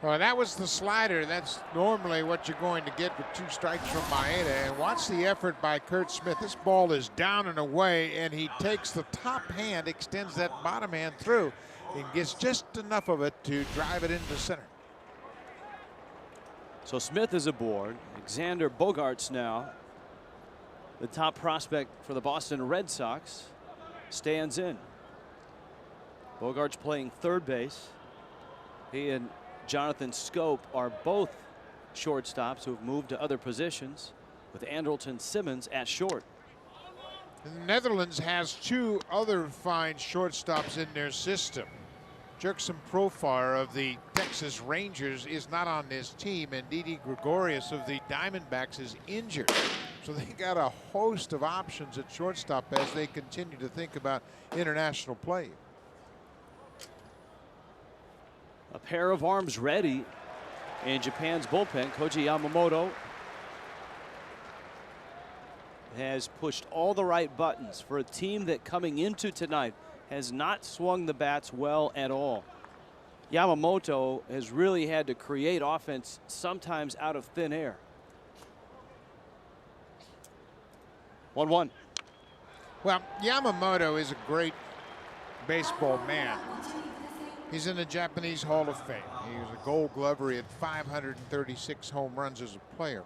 Well, that was the slider. That's normally what you're going to get with 2 strikes from Maeda. And watch the effort by Kurt Smith. This ball is down and away, and he takes the top hand, extends that bottom hand through, and gets just enough of it to drive it into center. So Smith is aboard. Xander Bogaerts now, the top prospect for the Boston Red Sox, stands in. Bogaerts playing third base. He and Jonathan Scope are both shortstops who have moved to other positions, with Andrelton Simmons at short. The Netherlands has 2 other fine shortstops in their system. Jerkson Profar of the Texas Rangers is not on this team, and Didi Gregorius of the Diamondbacks is injured. So they got a host of options at shortstop as they continue to think about international play. A pair of arms ready in Japan's bullpen. Koji Yamamoto has pushed all the right buttons for a team that coming into tonight has not swung the bats well at all. Yamamoto has really had to create offense sometimes out of thin air. 1-1. Well, Yamamoto is a great baseball man. He's in the Japanese Hall of Fame. He was a Gold Glover. He had 536 home runs as a player.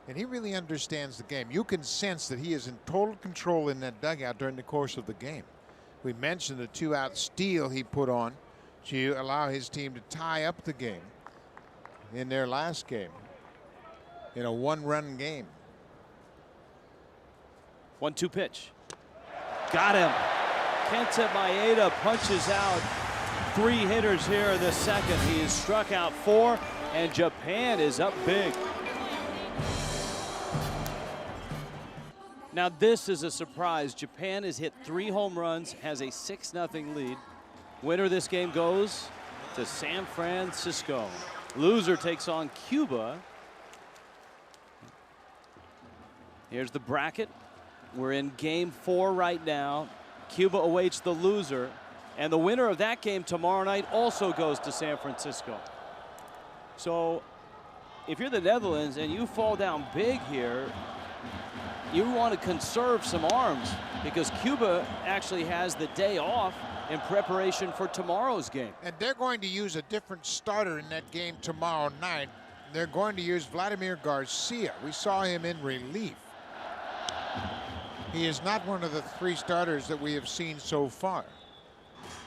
And he really understands the game. You can sense that he is in total control in that dugout during the course of the game. We mentioned the 2-out steal he put on to allow his team to tie up the game in their last game in a 1-run game. 1-2 pitch. Got him. Kenta Maeda punches out 3 hitters here in the second. He has struck out 4, and Japan is up big. Now this is a surprise. Japan has hit 3 home runs, has a 6-0 lead. Winner of this game goes to San Francisco. Loser takes on Cuba. Here's the bracket. We're in game 4 right now. Cuba awaits the loser, and the winner of that game tomorrow night also goes to San Francisco. So if you're the Netherlands and you fall down big here, you want to conserve some arms, because Cuba actually has the day off in preparation for tomorrow's game. And they're going to use a different starter in that game tomorrow night. They're going to use Vladimir Garcia. We saw him in relief. He is not one of the 3 starters that we have seen so far.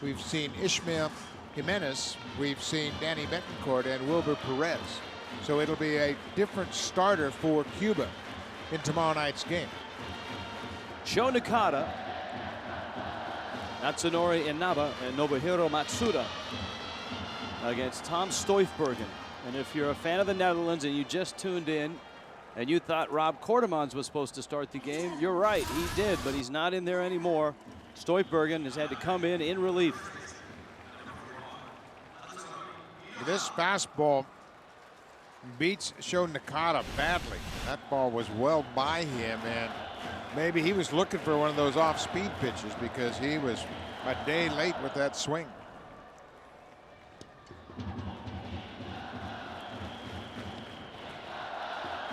We've seen Ishmael Jimenez, we've seen Danny Betancourt, and Wilber Perez. So it'll be a different starter for Cuba in tomorrow night's game. Sho Nakata, Natsunori Inaba, and Nobuhiro Matsuda against Tom Stoifbergen. And if you're a fan of the Netherlands and you just tuned in and you thought Rob Kortemans was supposed to start the game, you're right, he did, but he's not in there anymore. Stoifbergen has had to come in relief. This fastball beats Sho Nakata badly. That ball was well by him, and maybe he was looking for one of those off-speed pitches because he was a day late with that swing.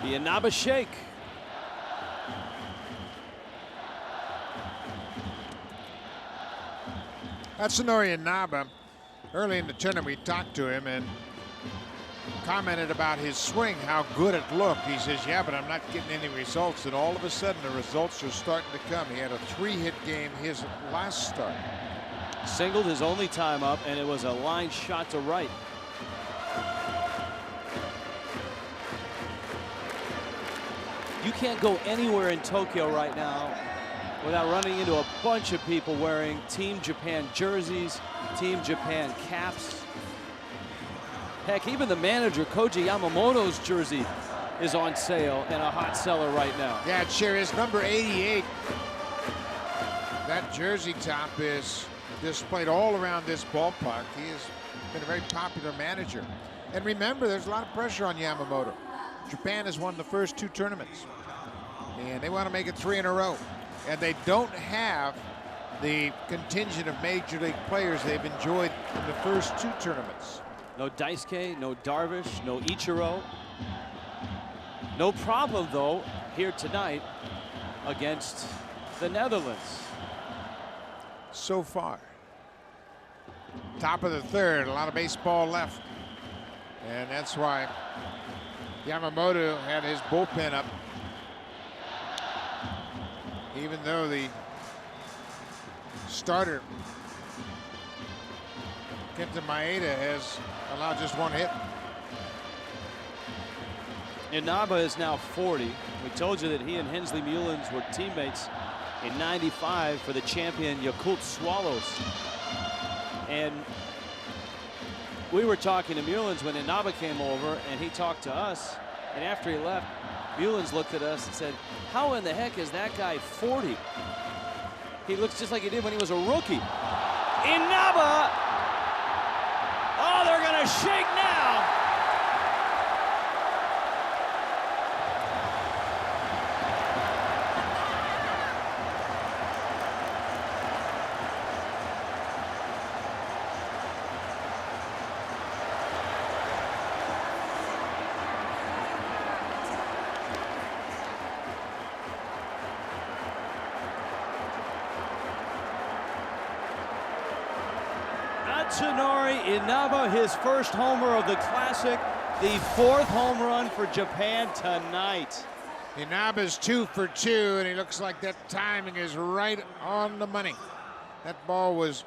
The Inaba shake. Natsunori Inaba, early in the tournament, we talked to him and commented about his swing, how good it looked. He says, yeah, but I'm not getting any results. And all of a sudden, the results are starting to come. He had a 3-hit game his last start. Singled his only time up, and it was a line shot to right. You can't go anywhere in Tokyo right now without running into a bunch of people wearing Team Japan jerseys, Team Japan caps. Heck, even the manager, Koji Yamamoto's jersey is on sale and a hot seller right now. Yeah, it sure is. Number 88. That jersey top is displayed all around this ballpark. He has been a very popular manager. And remember, there's a lot of pressure on Yamamoto. Japan has won the first 2 tournaments, and they want to make it 3 in a row. And they don't have the contingent of major league players they've enjoyed in the first 2 tournaments. No Daisuke, no Darvish, no Ichiro. No problem, though, here tonight against the Netherlands. So far. Top of the 3rd, a lot of baseball left. And that's why Yamamoto had his bullpen up. Even though the starter, Kenta Maeda, has allowed just 1 hit. Inaba is now 40. We told you that he and Hensley Mullins were teammates in '95 for the champion Yakult Swallows. And we were talking to Mullins when Inaba came over, and he talked to us. And after he left, Mullins looked at us and said, how in the heck is that guy 40? He looks just like he did when he was a rookie. Inaba! Oh, they're going to shake now. Natsunori Inaba, his first homer of the Classic, the 4th home run for Japan tonight. Inaba's 2 for 2, and he looks like that timing is right on the money. That ball was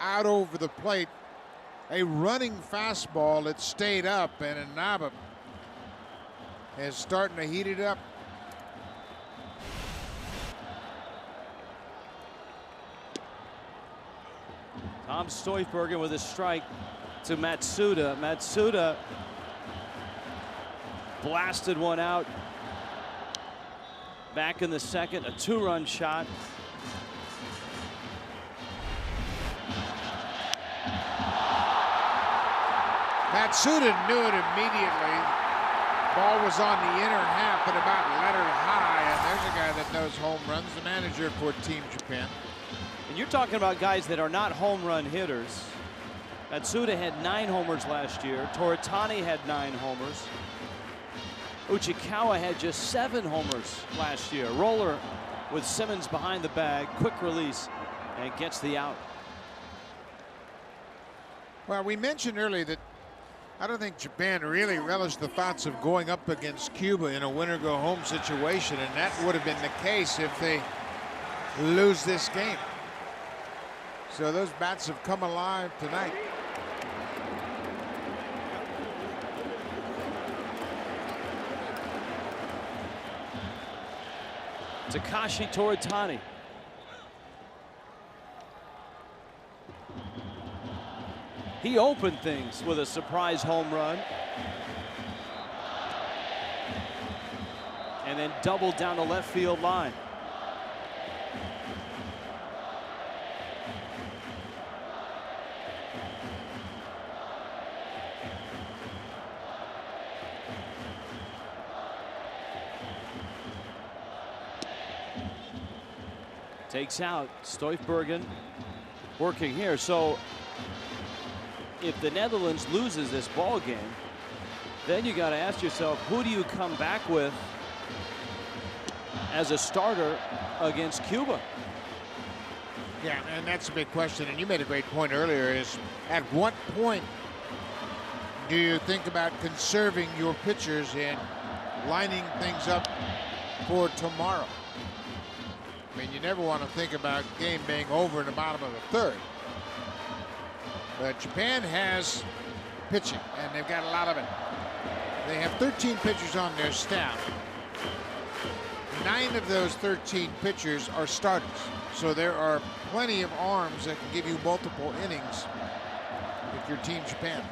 out over the plate. A running fastball that stayed up, and Inaba is starting to heat it up. Tom Stoifbergen with a strike to Matsuda. Matsuda blasted one out back in the 2nd, a 2-run shot. Matsuda knew it immediately. Ball was on the inner half, but about lettered high, and there's a guy that knows home runs, the manager for Team Japan. And you're talking about guys that are not home run hitters. Matsuda had 9 homers last year. Toritani had 9 homers. Uchikawa had just 7 homers last year. Roller with Simmons behind the bag, quick release, and gets the out. Well, we mentioned earlier that I don't think Japan really relished the thoughts of going up against Cuba in a winner-go-home situation, and that would have been the case if they lose this game. So those bats have come alive tonight. Takashi Toritani. He opened things with a surprise home run. And then doubled down the left field line. Takes out Stoifbergen working here. So if the Netherlands loses this ball game, then you got to ask yourself, who do you come back with as a starter against Cuba? Yeah, and that's a big question. And you made a great point earlier, is at what point do you think about conserving your pitchers and lining things up for tomorrow? I mean, you never want to think about game being over in the bottom of the third. But Japan has pitching, and they've got a lot of it. They have 13 pitchers on their staff. 9 of those 13 pitchers are starters. So there are plenty of arms that can give you multiple innings if you're Team Japan.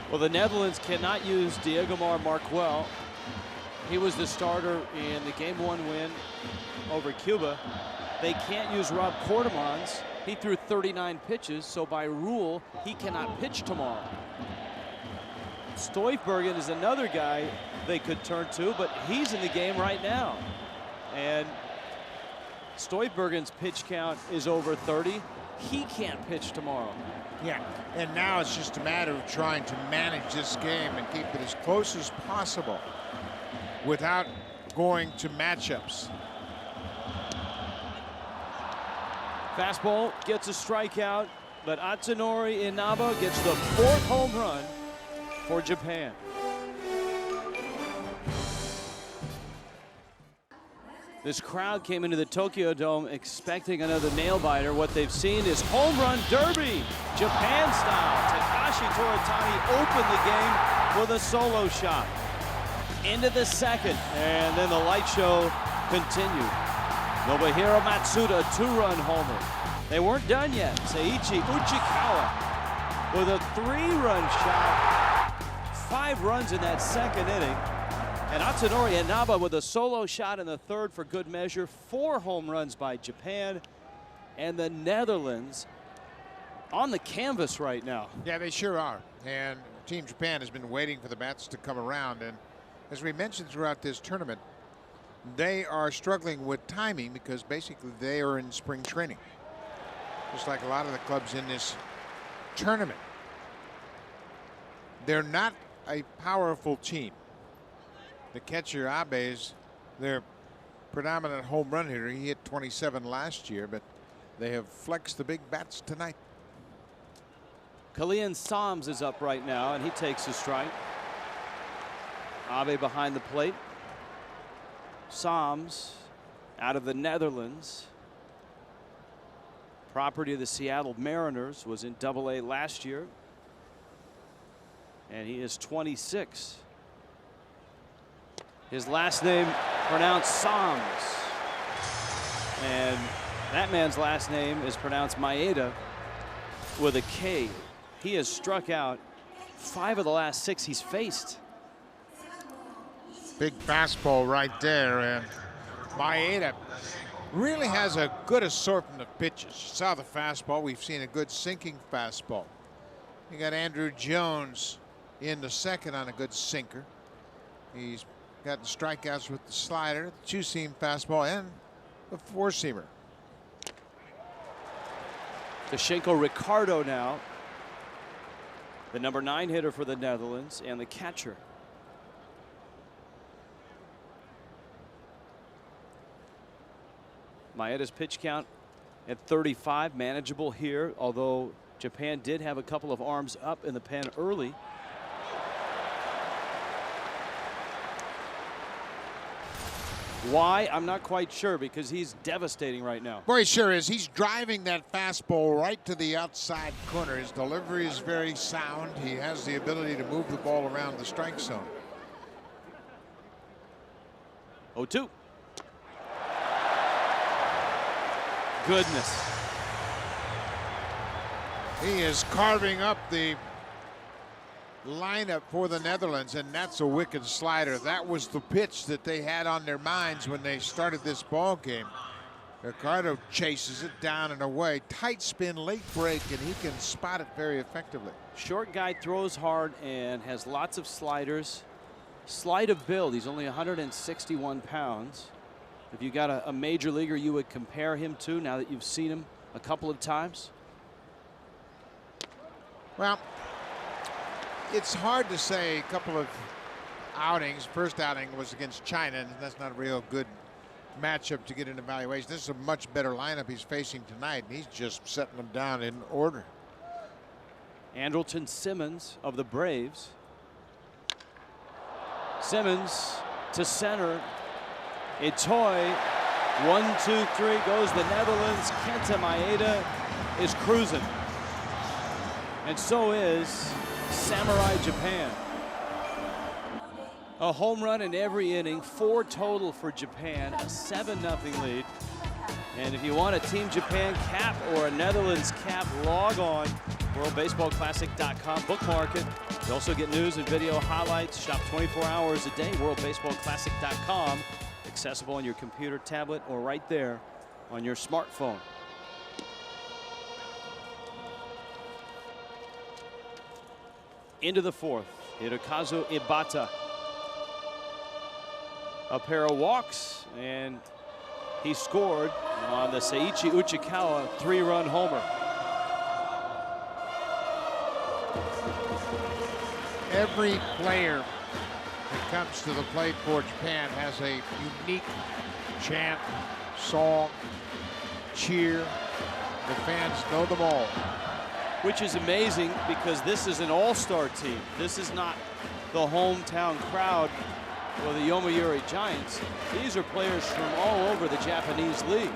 Well, the Netherlands cannot use Diegomar Marquel. He was the starter in the Game 1 win over Cuba. They can't use Rob Quartermans. He threw 39 pitches, so by rule, he cannot pitch tomorrow. Stoifbergen is another guy they could turn to, but he's in the game right now. And Stoifbergen's pitch count is over 30. He can't pitch tomorrow. Yeah, and now it's just a matter of trying to manage this game and keep it as close as possible without going to matchups. Fastball gets a strikeout, but Atsunori Inaba gets the 4th home run for Japan. This crowd came into the Tokyo Dome expecting another nail-biter. What they've seen is home run derby, Japan style. Takashi Toritani opened the game with a solo shot. Into the second, and then the light show continued. Nobuhiro Matsuda, 2-run homer. They weren't done yet. Seiichi Uchikawa with a 3-run shot. 5 runs in that second inning. And Atsunori Inaba with a solo shot in the third for good measure. 4 home runs by Japan. And the Netherlands on the canvas right now. Yeah, they sure are. And Team Japan has been waiting for the bats to come around. And as we mentioned throughout this tournament, they are struggling with timing because basically they are in spring training, just like a lot of the clubs in this tournament. They're not a powerful team. The catcher Abe is their predominant home run hitter. He hit 27 last year, but they have flexed the big bats tonight. Kalian Sams is up right now, and he takes a strike. Abe behind the plate. Sams out of the Netherlands. Property of the Seattle Mariners, was in Double-A last year. And he is 26. His last name pronounced Sams. And that man's last name is pronounced Maeda with a K. He has struck out 5 of the last 6 he's faced. Big fastball right there, and Maeda really has a good assortment of pitches. You saw the fastball. We've seen a good sinking fastball. You got Andrew Jones in the second on a good sinker. He's gotten strikeouts with the slider, the 2-seam fastball, and the 4-seamer. Dashenko Ricardo now, the number 9 hitter for the Netherlands and the catcher. Maeda's pitch count at 35, manageable here, although Japan did have a couple of arms up in the pen early. Why? I'm not quite sure, because he's devastating right now. Boy, he sure is. He's driving that fastball right to the outside corner. His delivery is very sound. He has the ability to move the ball around the strike zone. 0-2. goodness. He is carving up the lineup for the Netherlands, and that's a wicked slider. That was the pitch that they had on their minds when they started this ball game. Ricardo chases it down and away. Tight spin, late break, and he can spot it very effectively. Short guy throws hard and has lots of sliders. Slight of build. He's only 161 pounds. If you got a major leaguer you would compare him to now that you've seen him a couple of times? Well, it's hard to say. A couple of outings. First outing was against China, and that's not a real good matchup to get an evaluation. This is a much better lineup he's facing tonight, and he's just setting them down in order. Andrelton Simmons of the Braves. Simmons to center. Itoy, 1-2-3 goes the Netherlands. Kenta Maeda is cruising. And so is Samurai Japan. A home run in every inning, 4 total for Japan, a 7-0 lead. And if you want a Team Japan cap or a Netherlands cap, log on WorldBaseballClassic.com, bookmark it. You also get news and video highlights. Shop 24 hours a day, WorldBaseballClassic.com. Accessible on your computer, tablet, or right there on your smartphone. Into the fourth, Hirokazu Ibata. A pair of walks, and he scored on the Seiichi Uchikawa 3-run homer. Every player that comes to the plate for Japan has a unique chant, song, cheer. The fans know them all. Which is amazing because this is an all-star team. This is not the hometown crowd for the Yomiuri Giants. These are players from all over the Japanese league.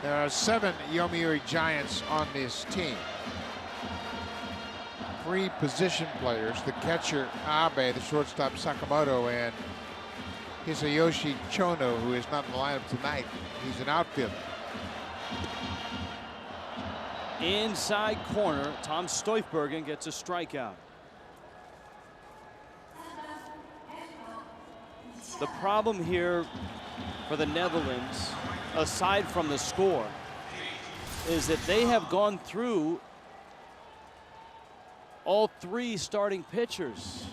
There are 7 Yomiuri Giants on this team. 3 position players, the catcher Abe, the shortstop Sakamoto, and Hisayoshi Chono, who is not in the lineup tonight. He's an outfielder. Inside corner, Tom Stoifbergen gets a strikeout. The problem here for the Netherlands, aside from the score, is that they have gone through all 3 starting pitchers,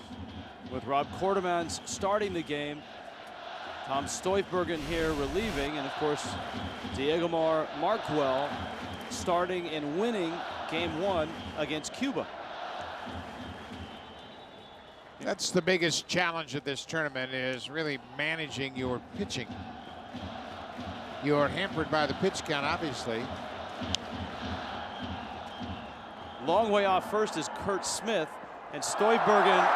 with Rob Quartermans starting the game, Tom Stoifbergen here relieving, and of course Diegomar Markwell starting and winning game 1 against Cuba. That's the biggest challenge of this tournament, is really managing your pitching. You're hampered by the pitch count, obviously. Long way off first is Kurt Smith, and Stoifbergen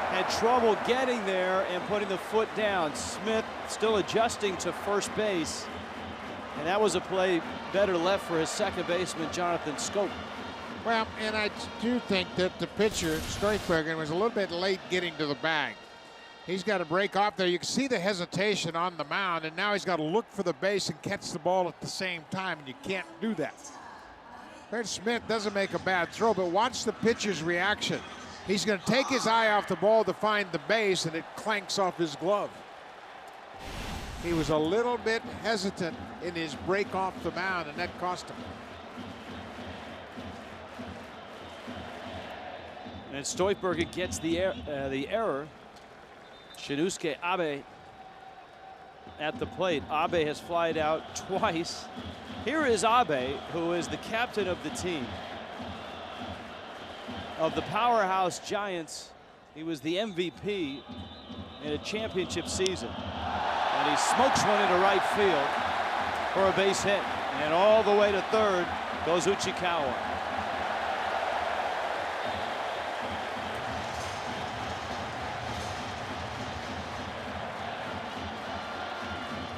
had trouble getting there and putting the foot down. Smith still adjusting to first base, and that was a play better left for his second baseman, Jonathan Scope. Well, and I do think that the pitcher, Stoifbergen, was a little bit late getting to the bag. He's got to break off there. You can see the hesitation on the mound, and now he's got to look for the base and catch the ball at the same time, and you can't do that. Kurt Smith doesn't make a bad throw, but watch the pitcher's reaction. He's going to take his eye off the ball to find the base, and it clanks off his glove. He was a little bit hesitant in his break off the mound, and that cost him. And Stoifbergen gets the error. Shinsuke Abe at the plate. Abe has flied out twice. Here is Abe, who is the captain of the team. Of the powerhouse Giants, he was the MVP in a championship season. And he smokes one into right field for a base hit. And all the way to third goes Uchikawa.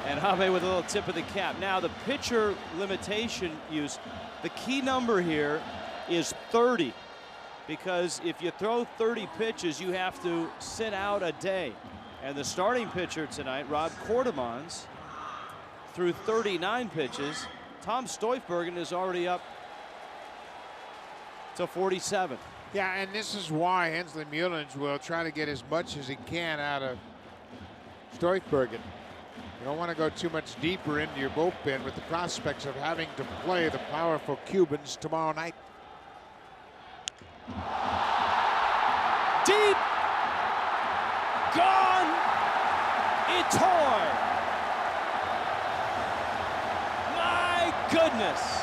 And Abe with a little tip of the cap. Now the pitcher limitation use, the key number here is 30. because if you throw 30 pitches, you have to sit out a day. And the starting pitcher tonight, Rob Quartermans, threw 39 pitches. Tom Stoifbergen is already up to 47. Yeah, and this is why Hensley Mullins will try to get as much as he can out of Stoifbergen. You don't want to go too much deeper into your bullpen with the prospects of having to play the powerful Cubans tomorrow night. Deep. Gone. Etoy. My goodness.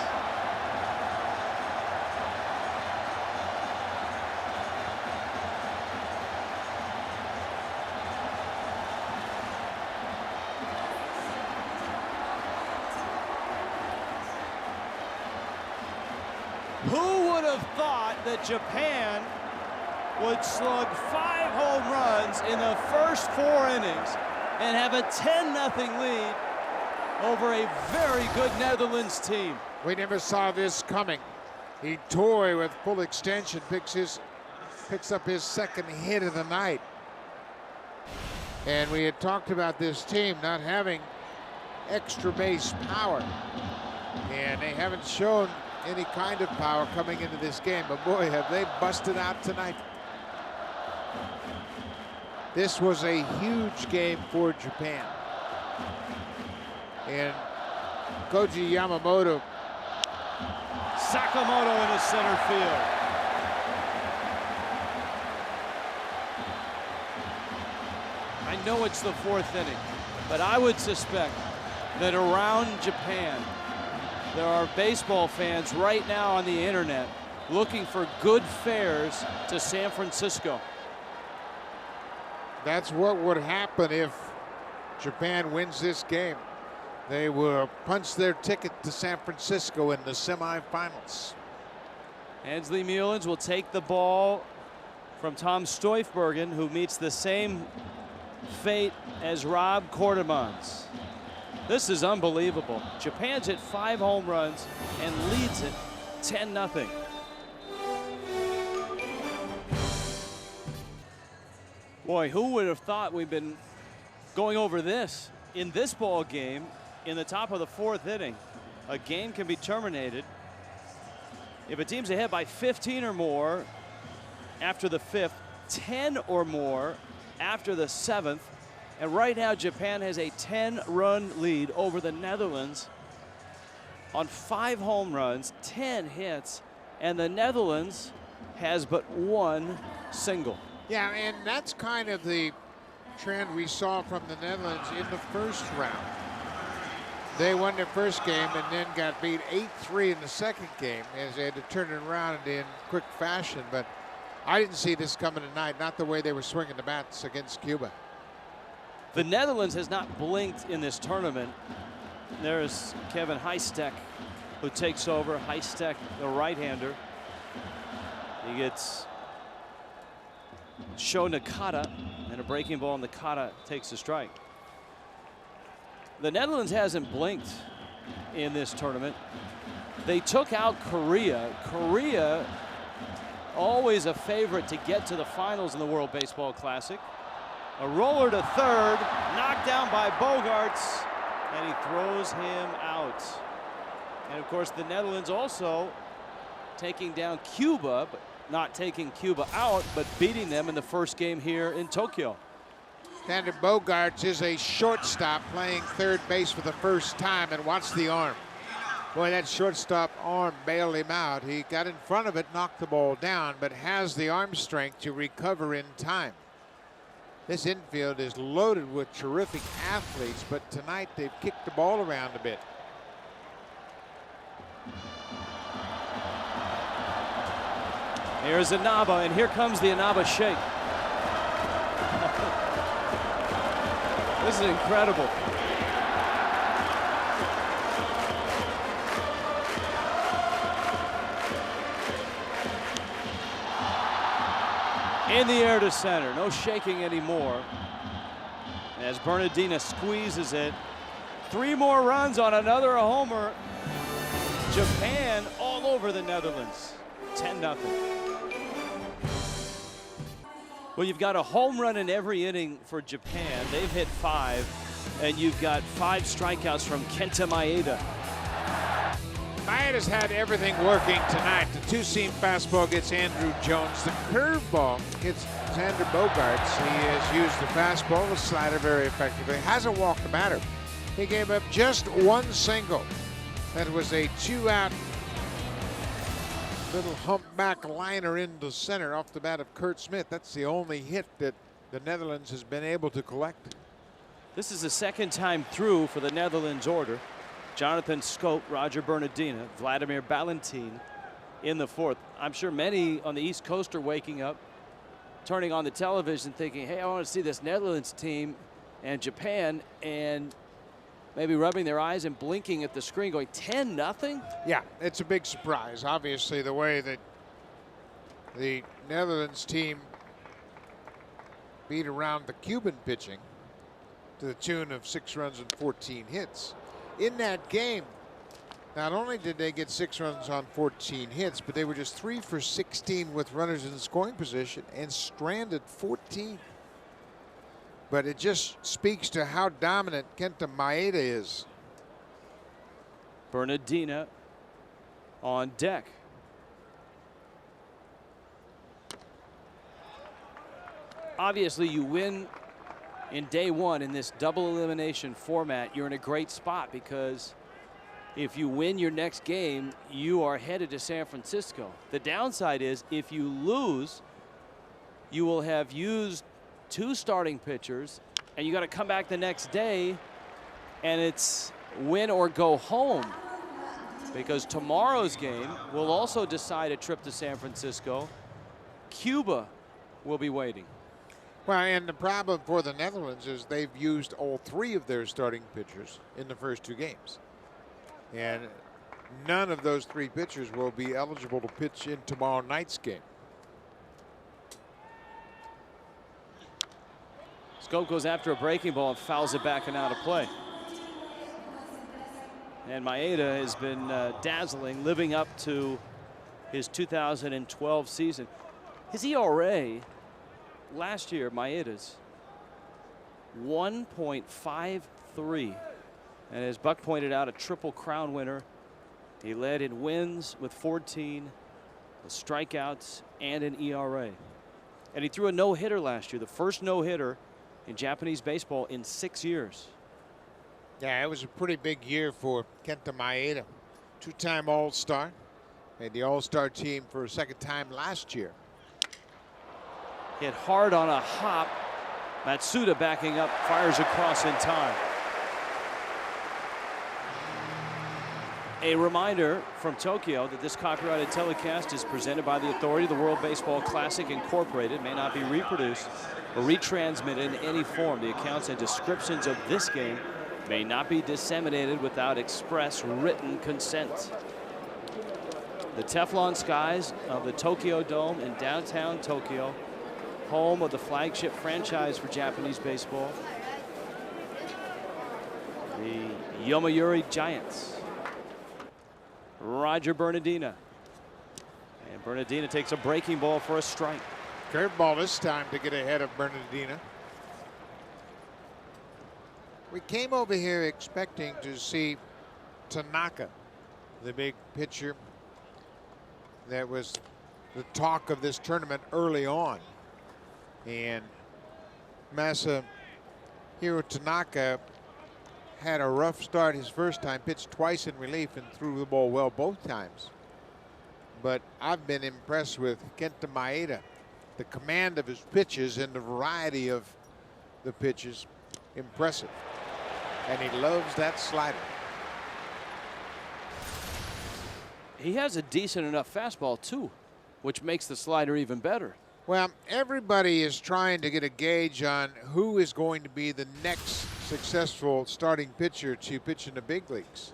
Who would have thought that Japan would slug 5 home runs in the first 4 innings and have a 10-0 lead over a very good Netherlands team? We never saw this coming. Etoy with full extension picks up his second hit of the night. And we had talked about this team not having extra base power, and they haven't shown any kind of power coming into this game, but boy, have they busted out tonight. This was a huge game for Japan. And Koji Yamamoto. Sakamoto in the center field. I know it's the 4th inning, but I would suspect that around Japan, there are baseball fans right now on the internet looking for good fares to San Francisco. That's what would happen if Japan wins this game. They will punch their ticket to San Francisco in the semifinals. Hensley Mullins will take the ball from Tom Stoifbergen, who meets the same fate as Rob Quartermans. This is unbelievable. Japan's hit 5 home runs and leads it 10-0. Boy, who would have thought we've been going over this in this ball game in the top of the 4th inning. A game can be terminated if a team's ahead by 15 or more after the 5th, 10 or more after the 7th. And right now, Japan has a 10-run lead over the Netherlands on 5 home runs, 10 hits, and the Netherlands has but 1 single. Yeah, and that's kind of the trend we saw from the Netherlands in the first round. They won their first game and then got beat 8-3 in the second game as they had to turn it around in quick fashion. But I didn't see this coming tonight, not the way they were swinging the bats against Cuba. The Netherlands has not blinked in this tournament. There's Kevin Heistek, who takes over. Heistek, the right-hander. He gets Sho Nakata, and a breaking ball, and Nakata takes the strike. The Netherlands hasn't blinked in this tournament. They took out Korea. Korea, always a favorite to get to the finals in the World Baseball Classic. A roller to third, knocked down by Bogarts, and he throws him out. And of course, the Netherlands also taking down Cuba, but not taking Cuba out, but beating them in the first game here in Tokyo. Xander Bogaerts is a shortstop playing third base for the first time, and watch the arm. Boy, that shortstop arm bailed him out. He got in front of it, knocked the ball down, but has the arm strength to recover in time. This infield is loaded with terrific athletes, but tonight they've kicked the ball around a bit. Here's Inaba, and here comes the Inaba shake. This is incredible. In the air to center, no shaking anymore. As Bernardina squeezes it. 3 more runs on another homer. Japan all over the Netherlands. 10-0. Well, you've got a home run in every inning for Japan. They've hit 5, and you've got 5 strikeouts from Kenta Maeda. Maeda's had everything working tonight. The two-seam fastball gets Andrew Jones. The curveball gets Xander Bogaerts. He has used the fastball, the slider very effectively. Hasn't walked the batter. He gave up just 1 single. That was a 2-out little humpback liner into center off the bat of Kurt Smith. That's the only hit that the Netherlands has been able to collect. This is the second time through for the Netherlands order. Jonathan Scope, Roger Bernardina, Vladimir Valentin in the 4th. I'm sure many on the East Coast are waking up, turning on the television thinking, hey, I want to see this Netherlands team and Japan, and maybe rubbing their eyes and blinking at the screen going 10-0? Yeah, it's a big surprise. Obviously, the way that the Netherlands team beat around the Cuban pitching to the tune of 6 runs and 14 hits. In that game, not only did they get 6 runs on 14 hits, but they were just 3 for 16 with runners in scoring position and stranded 14. But it just speaks to how dominant Kenta Maeda is. Bernardina on deck. Obviously, you win in day 1 in this double elimination format. You're in a great spot because if you win your next game, you are headed to San Francisco. The downside is if you lose, you will have used 2 starting pitchers, and you got to come back the next day, and it's win or go home, because tomorrow's game will also decide a trip to San Francisco. Cuba will be waiting. Well, and the problem for the Netherlands is they've used all 3 of their starting pitchers in the first 2 games. And none of those 3 pitchers will be eligible to pitch in tomorrow night's game. Scope goes after a breaking ball and fouls it back and out of play. And Maeda has been dazzling, living up to his 2012 season. His ERA last year, Maeda's 1.53. And as Buck pointed out, a Triple Crown winner. He led in wins with 14, with strikeouts, and an ERA. And he threw a no-hitter last year, the first no-hitter in Japanese baseball in 6 years. Yeah, it was a pretty big year for Kenta Maeda. 2-time All-Star. Made the All-Star team for a 2nd time last year. Hit hard on a hop. Matsuda backing up, fires across in time. A reminder from Tokyo that this copyrighted telecast is presented by the authority of the World Baseball Classic Incorporated. May not be reproduced or retransmitted in any form. The accounts and descriptions of this game may not be disseminated without express written consent. The Teflon skies of the Tokyo Dome in downtown Tokyo, home of the flagship franchise for Japanese baseball, the Yomiuri Giants. Roger Bernardina. And Bernardina takes a breaking ball for a strike. Curveball this time to get ahead of Bernardina. We came over here expecting to see Tanaka, the big pitcher that was the talk of this tournament early on. And Masahiro Tanaka had a rough start his first time, pitched twice in relief and threw the ball well both times. But I've been impressed with Kenta Maeda. The command of his pitches and the variety of the pitches, impressive. And he loves that slider. He has a decent enough fastball too, which makes the slider even better. Well, everybody is trying to get a gauge on who is going to be the next successful starting pitcher to pitch in the big leagues.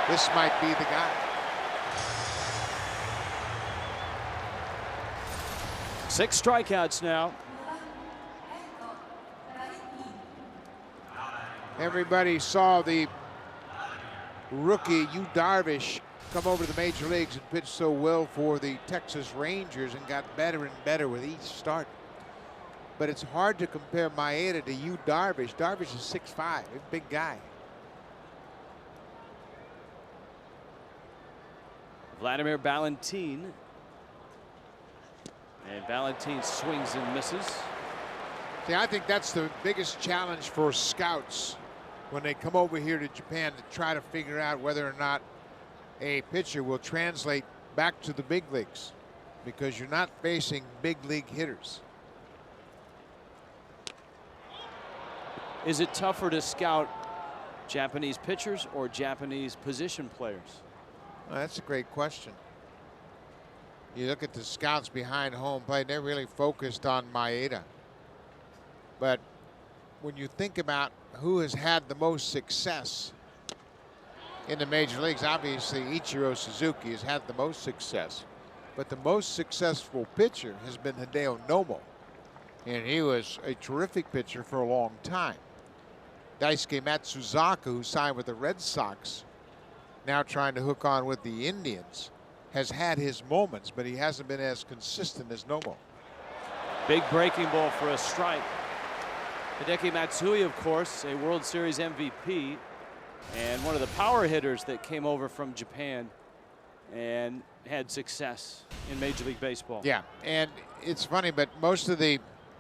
This might be the guy. Six strikeouts now. Everybody saw the rookie Yu Darvish come over to the major leagues and pitched so well for the Texas Rangers and got better and better with each start. But it's hard to compare Maeda to Yu Darvish. Darvish is 6'5", a big guy. Vladimir Valentin. And Valentin swings and misses. See, I think that's the biggest challenge for scouts when they come over here to Japan to try to figure out whether or not a pitcher will translate back to the big leagues, because you're not facing big league hitters. Is it tougher to scout Japanese pitchers or Japanese position players? Well, that's a great question. You look at the scouts behind home plate, they're really focused on Maeda. But when you think about who has had the most success in the major leagues, obviously Ichiro Suzuki has had the most success. But the most successful pitcher has been Hideo Nomo. And he was a terrific pitcher for a long time. Daisuke Matsuzaka, who signed with the Red Sox, now trying to hook on with the Indians, has had his moments, but he hasn't been as consistent as Nomo. Big breaking ball for a strike. Hideki Matsui, of course, a World Series MVP and one of the power hitters that came over from Japan and had success in Major League Baseball. Yeah, and it's funny, but most of the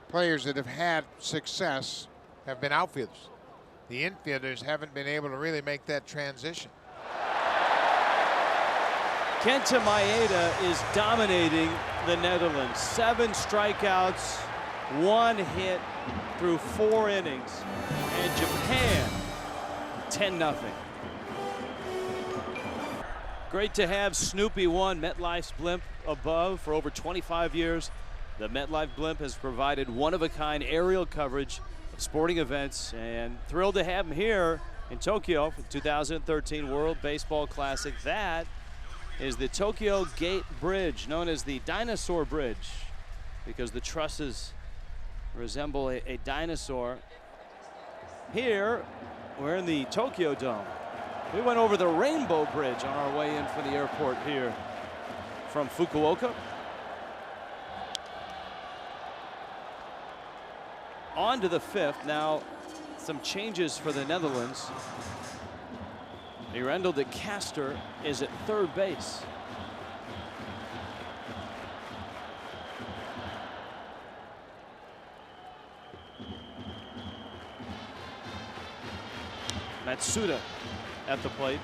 players that have had success have been outfielders. The infielders haven't been able to really make that transition. Kenta Maeda is dominating the Netherlands. 7 strikeouts, 1 hit through 4 innings. And Japan, 10-0. Great to have Snoopy 1, MetLife's blimp above for over 25 years. The MetLife blimp has provided one-of-a-kind aerial coverage of sporting events, and thrilled to have him here in Tokyo for the 2013 World Baseball Classic. That is the Tokyo Gate Bridge, known as the Dinosaur Bridge, because the trusses resemble a dinosaur. Here, we're in the Tokyo Dome. We went over the Rainbow Bridge on our way in from the airport here from Fukuoka. On to the 5th. Now, some changes for the Netherlands. Mirandel de Caster is at 3rd base. Matsuda at the plate.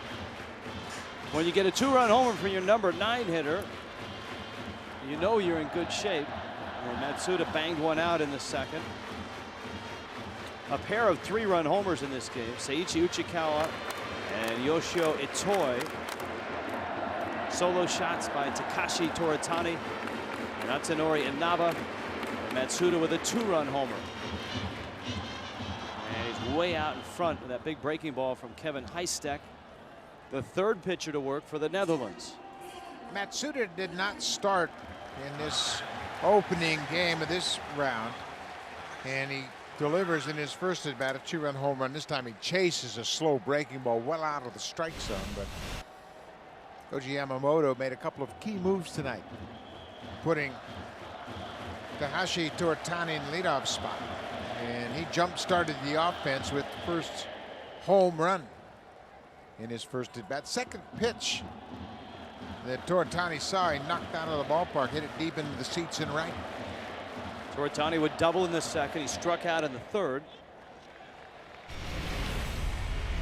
When you get a 2-run homer from your number 9 hitter, you know you're in good shape. And Matsuda banged one out in the 2nd. A pair of 3-run homers in this game. Seiichi Uchikawa and Yoshio Itoi. Solo shots by Takashi Toritani and Atanori Inaba. And Matsuda with a 2-run homer. And he's way out in front with that big breaking ball from Kevin Heistek, the 3rd pitcher to work for the Netherlands. Matsuda did not start in this opening game of this round, and he delivers in his first at bat a 2-run home run. This time he chases a slow breaking ball well out of the strike zone, but Koji Yamamoto made a couple of key moves tonight, putting Takashi Toritani in leadoff spot, and he jump-started the offense with the first home run in his first at bat. 2nd pitch that Toritani saw, he knocked out of the ballpark, hit it deep into the seats in right. Toritani would double in the 2nd. He struck out in the 3rd.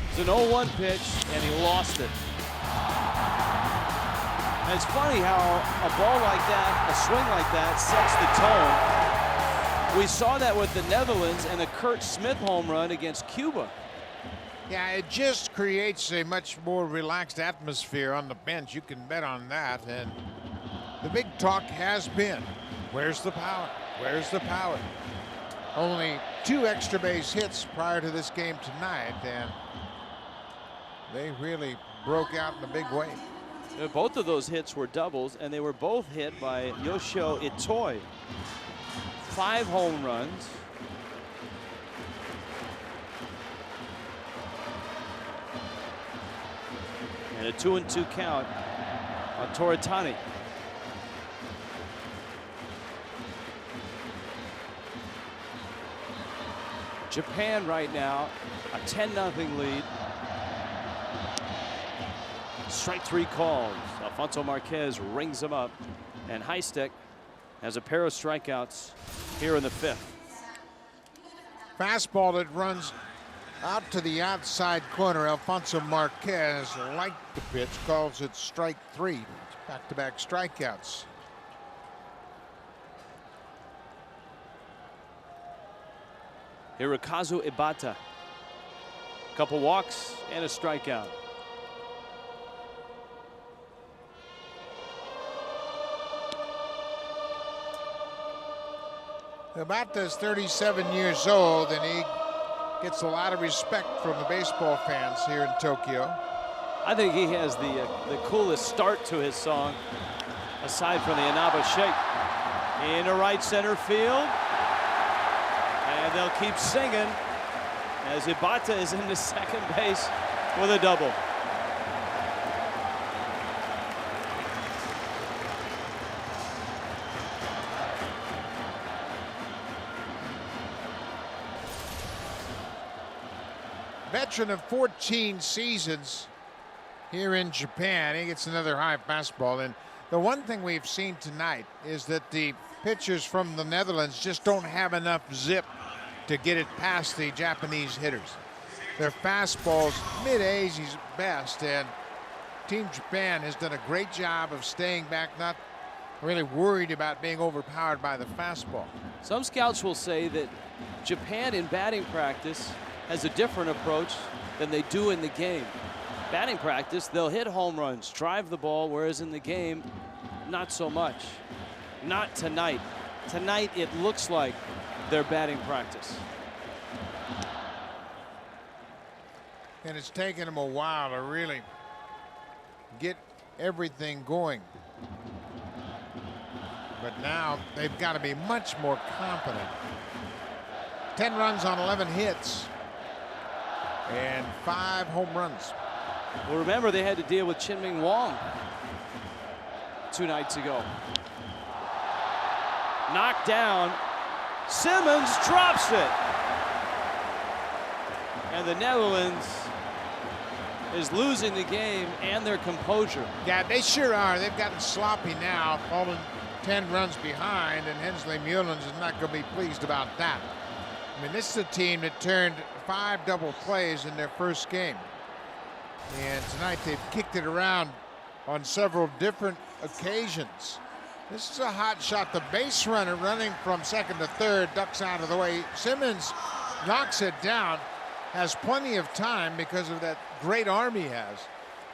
It's an 0-1 pitch, and he lost it. And it's funny how a ball like that, a swing like that, sets the tone. We saw that with the Netherlands and the Kurt Smith home run against Cuba. Yeah, it just creates a much more relaxed atmosphere on the bench. You can bet on that. And the big talk has been, where's the power? Where's the power? Only 2 extra base hits prior to this game tonight, and they really broke out in a big way. Both of those hits were doubles, and they were both hit by Yoshio Itoi. 5 home runs. And a 2-2 count Toritani. Japan right now, a 10-0 lead. Strike 3 calls. Alfonso Marquez rings him up, and Heistek has a pair of strikeouts here in the 5th. Fastball that runs out to the outside corner. Alfonso Marquez liked the pitch, calls it strike 3. It's back-to-back strikeouts. Hirokazu Ibata. Couple walks and a strikeout. Ibata's 37 years old, and he gets a lot of respect from the baseball fans here in Tokyo. I think he has the coolest start to his song, aside from the Inaba Shake. Into right center field. And they'll keep singing as Ibata is into second base with a double. Veteran of 14 seasons here in Japan. He gets another high fastball. And the one thing we've seen tonight is that the pitchers from the Netherlands just don't have enough zip to get it past the Japanese hitters. Their fastballs mid-80s best, and Team Japan has done a great job of staying back, not really worried about being overpowered by the fastball. Some scouts will say that Japan in batting practice has a different approach than they do in the game. Batting practice, they'll hit home runs, drive the ball, whereas in the game, not so much. Not tonight. Tonight, it looks like their batting practice. And it's taken them a while to really get everything going. But now they've got to be much more confident. 10 runs on 11 hits and 5 home runs. Well, remember, they had to deal with Chin-Ming Wong 2 nights ago. Knocked down. Simmons drops it. And the Netherlands is losing the game and their composure. Yeah, they sure are. They've gotten sloppy now, falling 10 runs behind, and Hensley Mullins is not going to be pleased about that. I mean, this is a team that turned 5 double plays in their first game. And tonight they've kicked it around on several different occasions. This is a hot shot. The base runner running from second to third ducks out of the way. Simmons knocks it down, has plenty of time because of that great arm he has.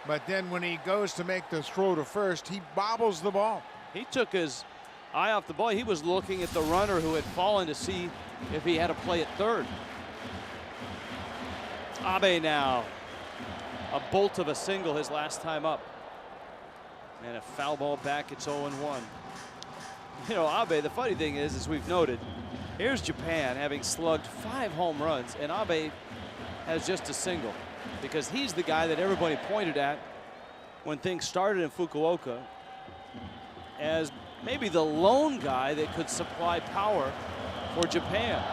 But then when he goes to make the throw to first, he bobbles the ball. He took his eye off the ball. He was looking at the runner who had fallen to see if he had a play at third. Abe now. A bolt of a single his last time up. And a foul ball back. It's 0-1. You know, Abe, the funny thing is, as we've noted, here's Japan having slugged 5 home runs, and Abe has just a single, because he's the guy that everybody pointed at when things started in Fukuoka as maybe the lone guy that could supply power for Japan.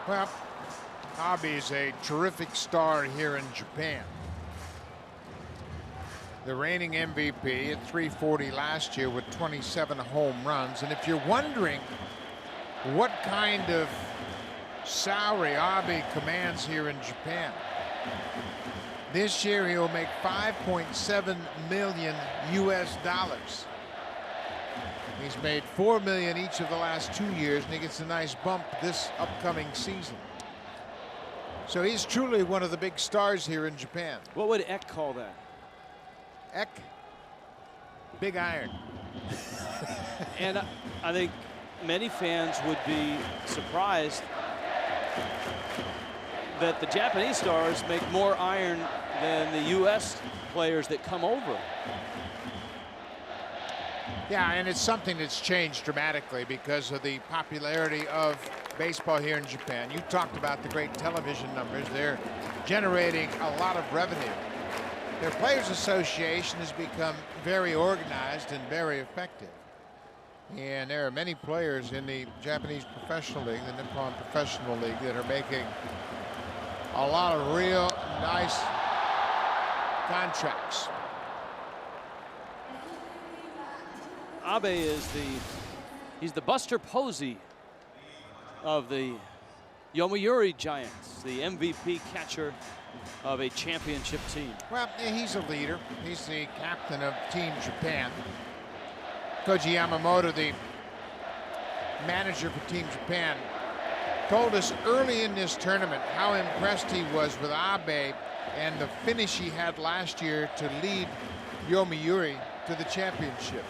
Well, Abe's a terrific star here in Japan. The reigning MVP at 340 last year with 27 home runs. And if you're wondering what kind of salary Abe commands here in Japan, this year he'll make $5.7 million US. He's made $4 million each of the last 2 years, and he gets a nice bump this upcoming season. So he's truly one of the big stars here in Japan. What would Eck call that? Eck, big iron. And I think many fans would be surprised that the Japanese stars make more iron than the U.S. players that come over. Yeah, and it's something that's changed dramatically because of the popularity of baseball here in Japan. You talked about the great television numbers. They're generating a lot of revenue. Their Players Association has become very organized and very effective. And there are many players in the Japanese Professional League, the Nippon Professional League, that are making a lot of real nice contracts. Abe is he's the Buster Posey of the Yomiuri Giants, the MVP catcher of a championship team. Well, he's a leader. He's the captain of Team Japan. Koji Yamamoto, the manager for Team Japan, told us early in this tournament how impressed he was with Abe and the finish he had last year to lead Yomiuri to the championship.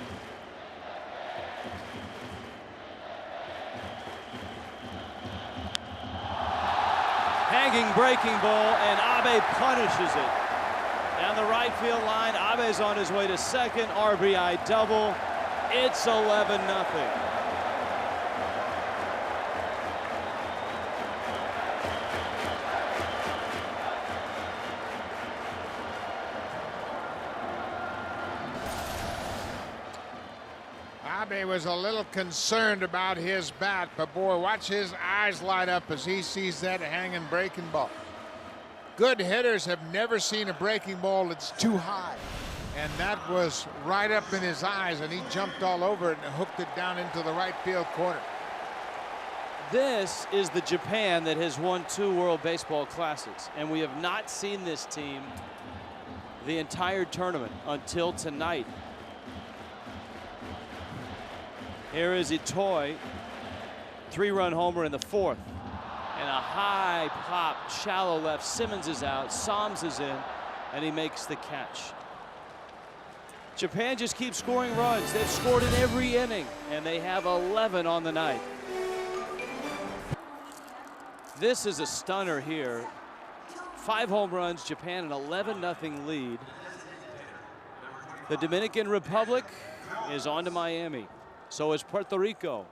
Hanging breaking ball, and Abe punishes it. Down the right field line, Abe's on his way to second, RBI double. It's 11-0. Abe was a little concerned about his bat, but boy, watch his eyes light up as he sees that hanging breaking ball. Good hitters have never seen a breaking ball that's too high. And that was right up in his eyes, and he jumped all over it and hooked it down into the right field corner. This is the Japan that has won 2 World Baseball Classics, and we have not seen this team the entire tournament until tonight. Here is Itoi, 3-run homer in the 4th, and a high pop, shallow left. Simmons is out, Psalms is in, and he makes the catch. Japan just keeps scoring runs. They've scored in every inning, and they have 11 on the night. This is a stunner here. 5 home runs, Japan an 11-0 lead. The Dominican Republic is on to Miami. So is Puerto Rico.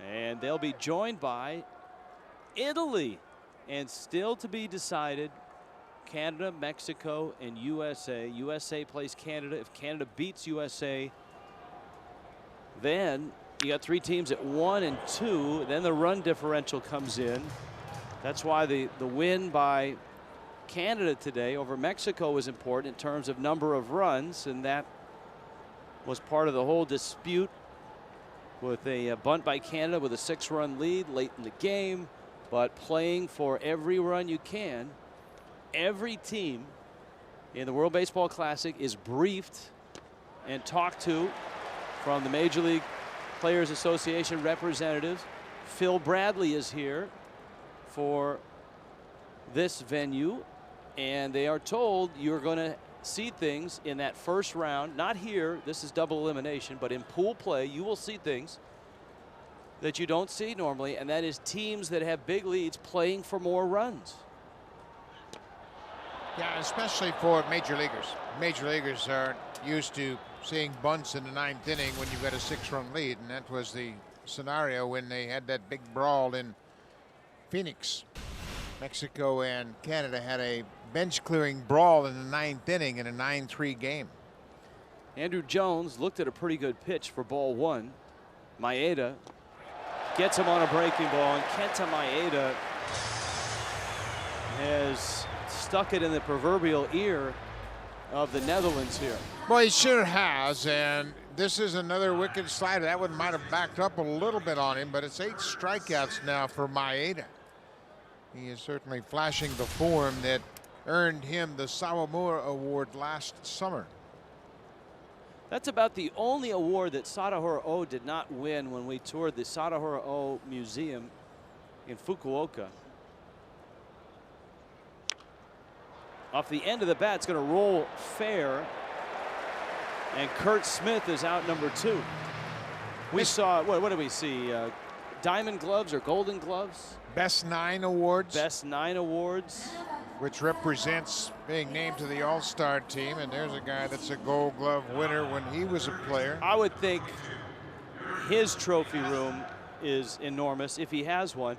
And they'll be joined by Italy. And still to be decided, Canada, Mexico, and USA. USA plays Canada. If Canada beats USA, then you got 3 teams at 1 and 2. Then the run differential comes in. That's why the win by Canada today over Mexico was important in terms of number of runs, and that was part of the whole dispute with a bunt by Canada with a 6-run lead late in the game, but playing for every run you can. Every team in the World Baseball Classic is briefed and talked to from the Major League Players Association representatives. Phil Bradley is here for this venue, and they are told you're going to see things in that first round. Not here, this is double elimination, but in pool play you will see things that you don't see normally, and that is teams that have big leads playing for more runs. Yeah, especially for major leaguers. Major leaguers are used to seeing bunts in the 9th inning when you've got a 6-run lead, and that was the scenario when they had that big brawl in Phoenix. Mexico and Canada had a bench-clearing brawl in the 9th inning in a 9-3 game. Andrew Jones looked at a pretty good pitch for ball 1. Maeda gets him on a breaking ball, and Kenta Maeda has stuck it in the proverbial ear of the Netherlands here. Well, he sure has, and this is another wicked slider. That one might have backed up a little bit on him, but it's 8 strikeouts now for Maeda. He is certainly flashing the form that earned him the Sawamura Award last summer. That's about the only award that Sadahara O did not win when we toured the Sadahara O Museum in Fukuoka. Off the end of the bat, it's going to roll fair, and Kurt Smith is out number 2. We saw, what did we see? Diamond gloves or golden gloves? Best 9 awards. Best 9 awards. Which represents being named to the All-Star team, and there's a guy that's a Gold Glove winner when he was a player. I would think his trophy room is enormous if he has one.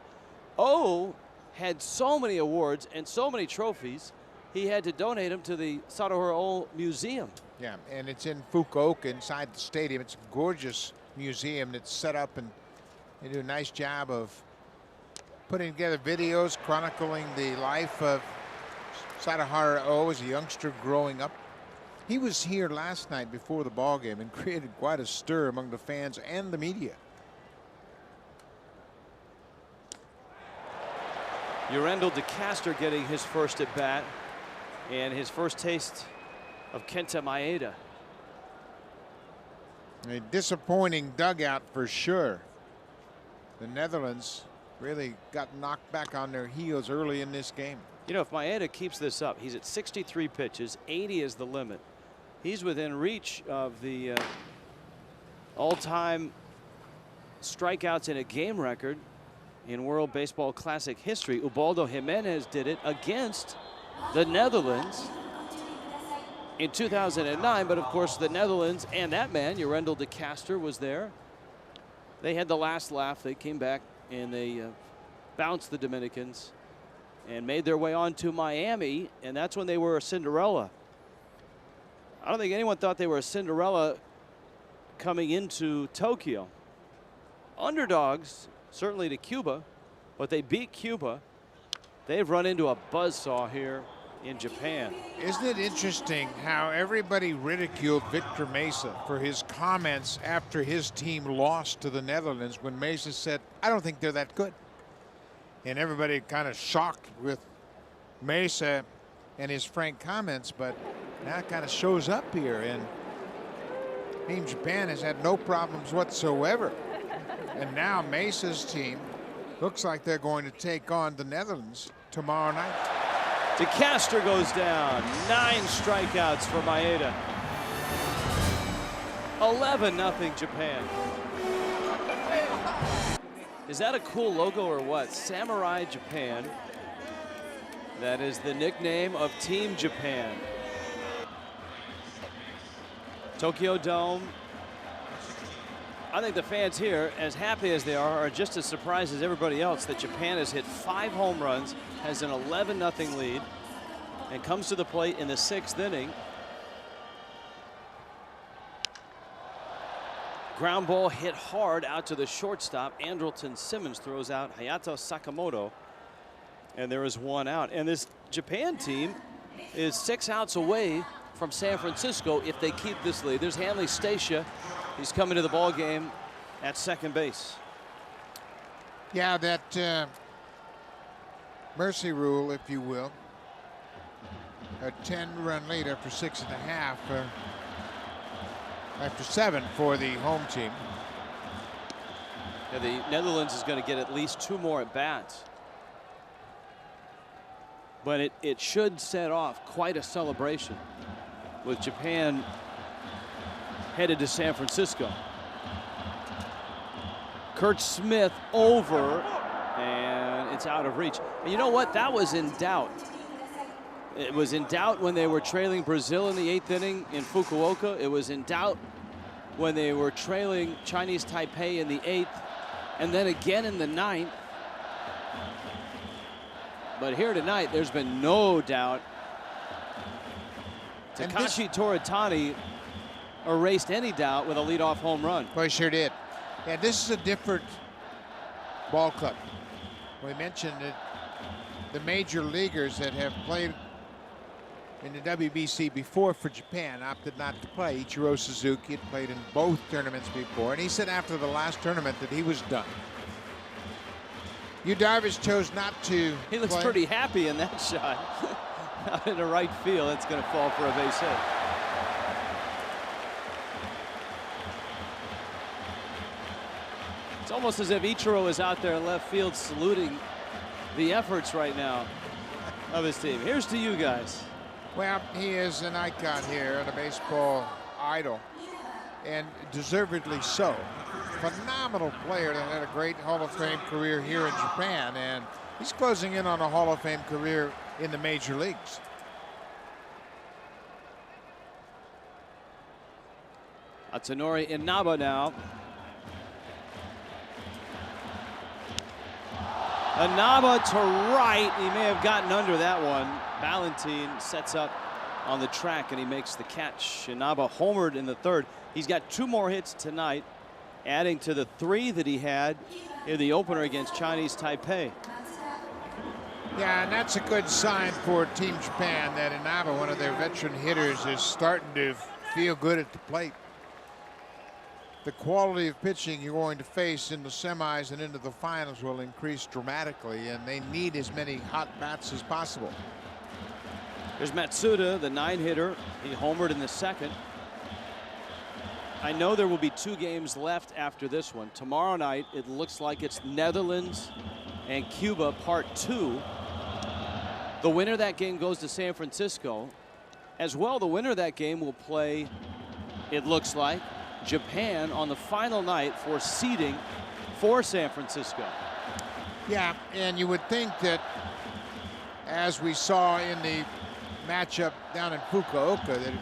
O had so many awards and so many trophies he had to donate them to the Saruhara Museum. Yeah, and it's in Fukuoka inside the stadium. It's a gorgeous museum that's set up, and they do a nice job of putting together videos chronicling the life of Saruhara O as a youngster growing up. He was here last night before the ball game and created quite a stir among the fans and the media. Yurendo DeCaster getting his first at bat and his first taste of Kenta Maeda. A disappointing dugout for sure. The Netherlands really got knocked back on their heels early in this game. You know, if Maeda keeps this up, he's at 63 pitches, 80 is the limit. He's within reach of the all-time strikeouts in a game record in World Baseball Classic history. Ubaldo Jimenez did it against the Netherlands in 2009, but of course the Netherlands and that man, Yurendo DeCaster, was there. They had the last laugh. They came back and they bounced the Dominicans and made their way on to Miami, and that's when they were a Cinderella. I don't think anyone thought they were a Cinderella coming into Tokyo. Underdogs, certainly to Cuba, but they beat Cuba. They've run into a buzzsaw here in Japan. Isn't it interesting how everybody ridiculed Victor Mesa for his comments after his team lost to the Netherlands when Mesa said, "I don't think they're that good." And everybody kind of shocked with Mesa and his frank comments, but now it kind of shows up here, and Team Japan has had no problems whatsoever. And now Mesa's team looks like they're going to take on the Netherlands tomorrow night. DeCaster goes down. 9 strikeouts for Maeda. 11-0 Japan. Is that a cool logo or what? Samurai Japan. That is the nickname of Team Japan. Tokyo Dome. I think the fans here, as happy as they are just as surprised as everybody else that Japan has hit 5 home runs, has an 11-0 lead, and comes to the plate in the 6th inning. Ground ball hit hard out to the shortstop. Andrelton Simmons throws out Hayato Sakamoto, and there is 1 out. And this Japan team is 6 outs away from San Francisco if they keep this lead. There's Hanley Stacia. He's coming to the ball game at second base. Yeah, that mercy rule, if you will. A 10-run lead after 6.5, after 7 for the home team. Yeah, the Netherlands is going to get at least 2 more at bats. But it should set off quite a celebration with Japan headed to San Francisco. Kurt Smith over, and it's out of reach. And you know what? That was in doubt. It was in doubt when they were trailing Brazil in the 8th inning in Fukuoka. It was in doubt when they were trailing Chinese Taipei in the 8th, and then again in the 9th. But here tonight, there's been no doubt. Takashi Toritani erased any doubt with a leadoff home run. Well, he sure did. Yeah, this is a different ball club. We mentioned that the major leaguers that have played in the WBC before for Japan opted not to play. Ichiro Suzuki had played in both tournaments before, and he said after the last tournament that he was done. Yu Darvish chose not to He looks play. pretty happy in that shot. Out in the right field, it's going to fall for a base hit. It's almost as if Ichiro is out there in left field saluting the efforts right now of his team. Here's to you guys. Well, he is an icon here and a baseball idol, and deservedly so. Phenomenal player that had a great Hall of Fame career here in Japan, and he's closing in on a Hall of Fame career in the major leagues. Atsunori Inaba now. Inaba to right. He may have gotten under that one. Valentin sets up on the track and he makes the catch. Inaba homered in the third. He's got 2 more hits tonight, adding to the 3 that he had in the opener against Chinese Taipei. Yeah, and that's a good sign for Team Japan that Inaba, one of their veteran hitters, is starting to feel good at the plate. The quality of pitching you're going to face in the semis and into the finals will increase dramatically, and they need as many hot bats as possible. There's Matsuda, the 9-hitter. He homered in the second. I know there will be 2 games left after this one. Tomorrow night, it looks like it's Netherlands and Cuba, part 2. The winner of that game goes to San Francisco. As well, the winner of that game will play, it looks like, Japan on the final night for seeding for San Francisco. Yeah, and you would think that, as we saw in the matchup down in Fukuoka, that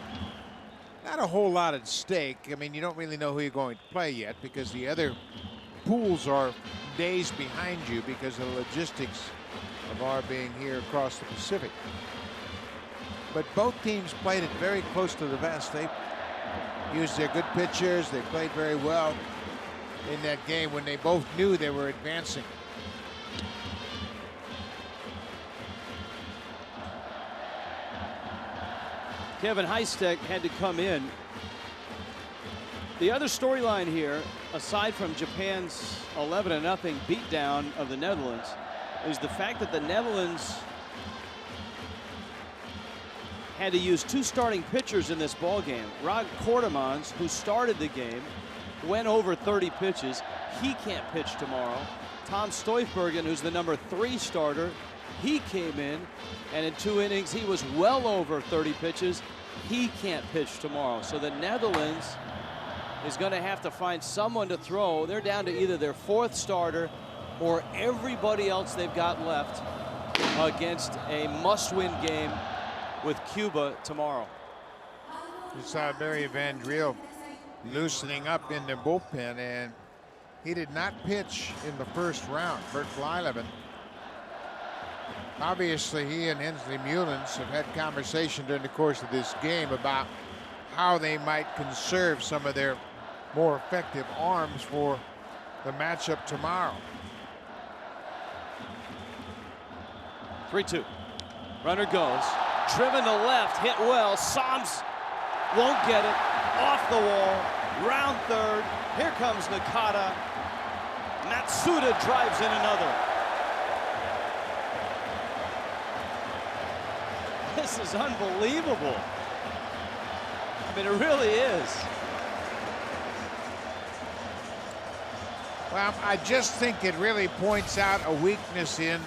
not a whole lot at stake. I mean, you don't really know who you're going to play yet because the other pools are days behind you because of the logistics of our being here across the Pacific. But both teams played it very close to the vest. They used their good pitchers. They played very well in that game when they both knew they were advancing. Kevin Heistek had to come in. The other storyline here, aside from Japan's 11-0 beatdown of the Netherlands, is the fact that the Netherlands had to use 2 starting pitchers in this ball game. Rod Kortemans, who started the game, went over 30 pitches. He can't pitch tomorrow. Tom Stoifbergen, who's the number 3 starter, he came in, and in 2 innings, he was well over 30 pitches. He can't pitch tomorrow. So the Netherlands is going to have to find someone to throw. They're down to either their 4th starter or everybody else they've got left against a must-win game with Cuba tomorrow. You saw Barry Van Driel loosening up in the bullpen, and he did not pitch in the first round. Bert Blyleven, obviously he and Hensley Mullins have had conversation during the course of this game about how they might conserve some of their more effective arms for the matchup tomorrow. 3-2. Runner goes. Driven to left, hit well. Soms won't get it. Off the wall. Round third. Here comes Nakata. Matsuda drives in another. This is unbelievable. I mean, it really is. Well, I just think it really points out a weakness in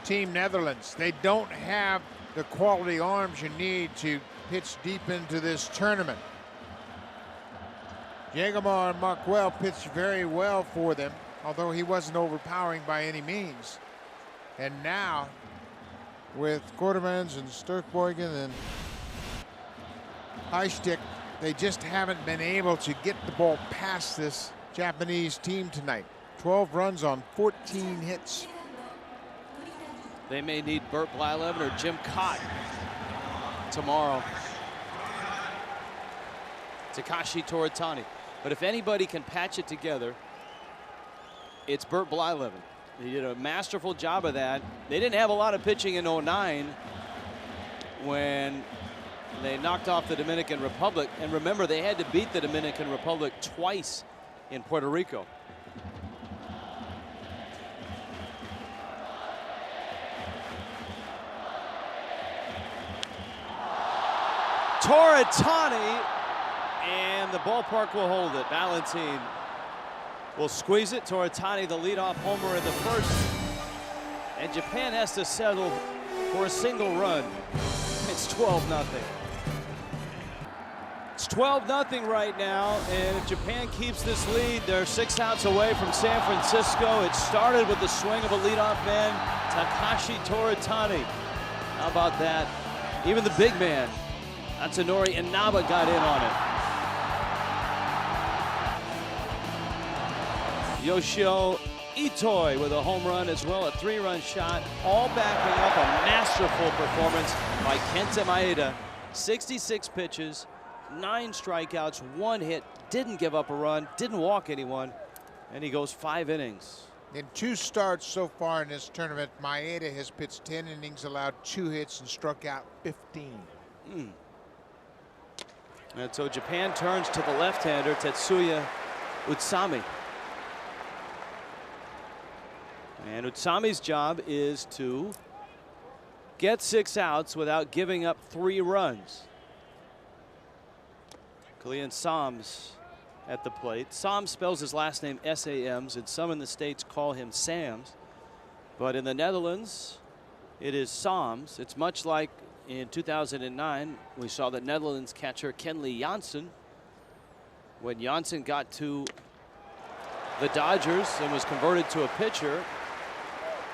Team Netherlands. They don't have the quality arms you need to pitch deep into this tournament. Jägermar and Markwell pitched very well for them, although he wasn't overpowering by any means. And now, with Kortemans and Stoifbergen and Heistek, they just haven't been able to get the ball past this Japanese team tonight. 12 runs on 14 hits. They may need Bert Blyleven or Jim Cott tomorrow. Takashi Toritani. But if anybody can patch it together, it's Bert Blyleven. He did a masterful job of that. They didn't have a lot of pitching in '09 when they knocked off the Dominican Republic. And remember, they had to beat the Dominican Republic twice in Puerto Rico. Toritani, and the ballpark will hold it. Valentin will squeeze it. Toritani, the leadoff homer in the first. And Japan has to settle for a single run. It's 12-0. It's 12-0 right now, and if Japan keeps this lead, they're 6 outs away from San Francisco. It started with the swing of a leadoff man, Takashi Toritani. How about that? Even the big man, Atsunori Inaba, got in on it. Yoshio Itoi with a home run as well, a 3-run shot, all backing up a masterful performance by Kenta Maeda. 66 pitches, 9 strikeouts, 1 hit, didn't give up a run, didn't walk anyone, and he goes 5 innings. In 2 starts so far in this tournament, Maeda has pitched 10 innings, allowed 2 hits, and struck out 15. And so Japan turns to the left-hander, Tetsuya Utsami. And Utsami's job is to get 6 outs without giving up 3 runs. Kilian Sams at the plate. Sams spells his last name S-A-M-S, and some in the States call him Sams. But in the Netherlands, it is Sams. It's much like in 2009, we saw the Netherlands catcher Kenley Jansen. When Jansen got to the Dodgers and was converted to a pitcher,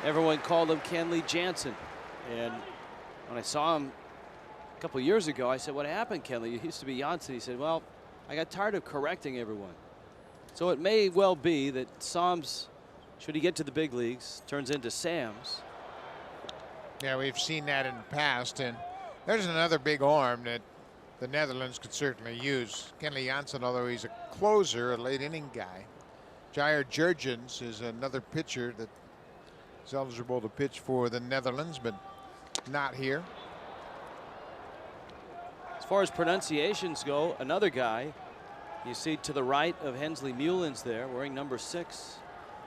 everyone called him Kenley Jansen. And when I saw him a couple years ago, I said, "What happened, Kenley? You used to be Jansen." He said, "Well, I got tired of correcting everyone." So it may well be that Sams, should he get to the big leagues, turns into Sams. Yeah, we've seen that in the past, and there's another big arm that the Netherlands could certainly use. Kenley Jansen, although he's a closer, a late inning guy. Jair Jurgens is another pitcher that is eligible to pitch for the Netherlands, but not here. As far as pronunciations go, another guy you see to the right of Hensley Mullins there, wearing number 6.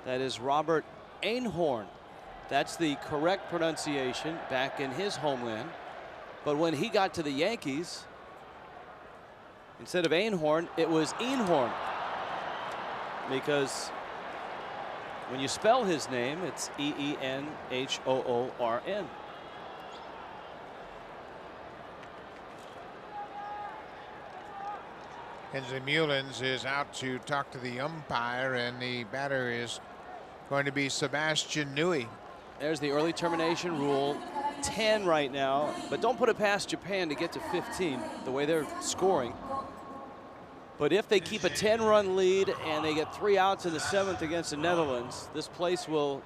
That is Robert Einhorn. That's the correct pronunciation back in his homeland. But when he got to the Yankees, instead of Einhorn, it was Einhorn. Because when you spell his name, it's E-E-N-H-O-O-R-N. Hensley Mullins is out to talk to the umpire, and the batter is going to be Sebastian Nui. There's the early termination rule. 10 right now, but don't put it past Japan to get to 15 the way they're scoring. But if they keep a 10-run lead and they get 3 outs in the 7th against the Netherlands, this place will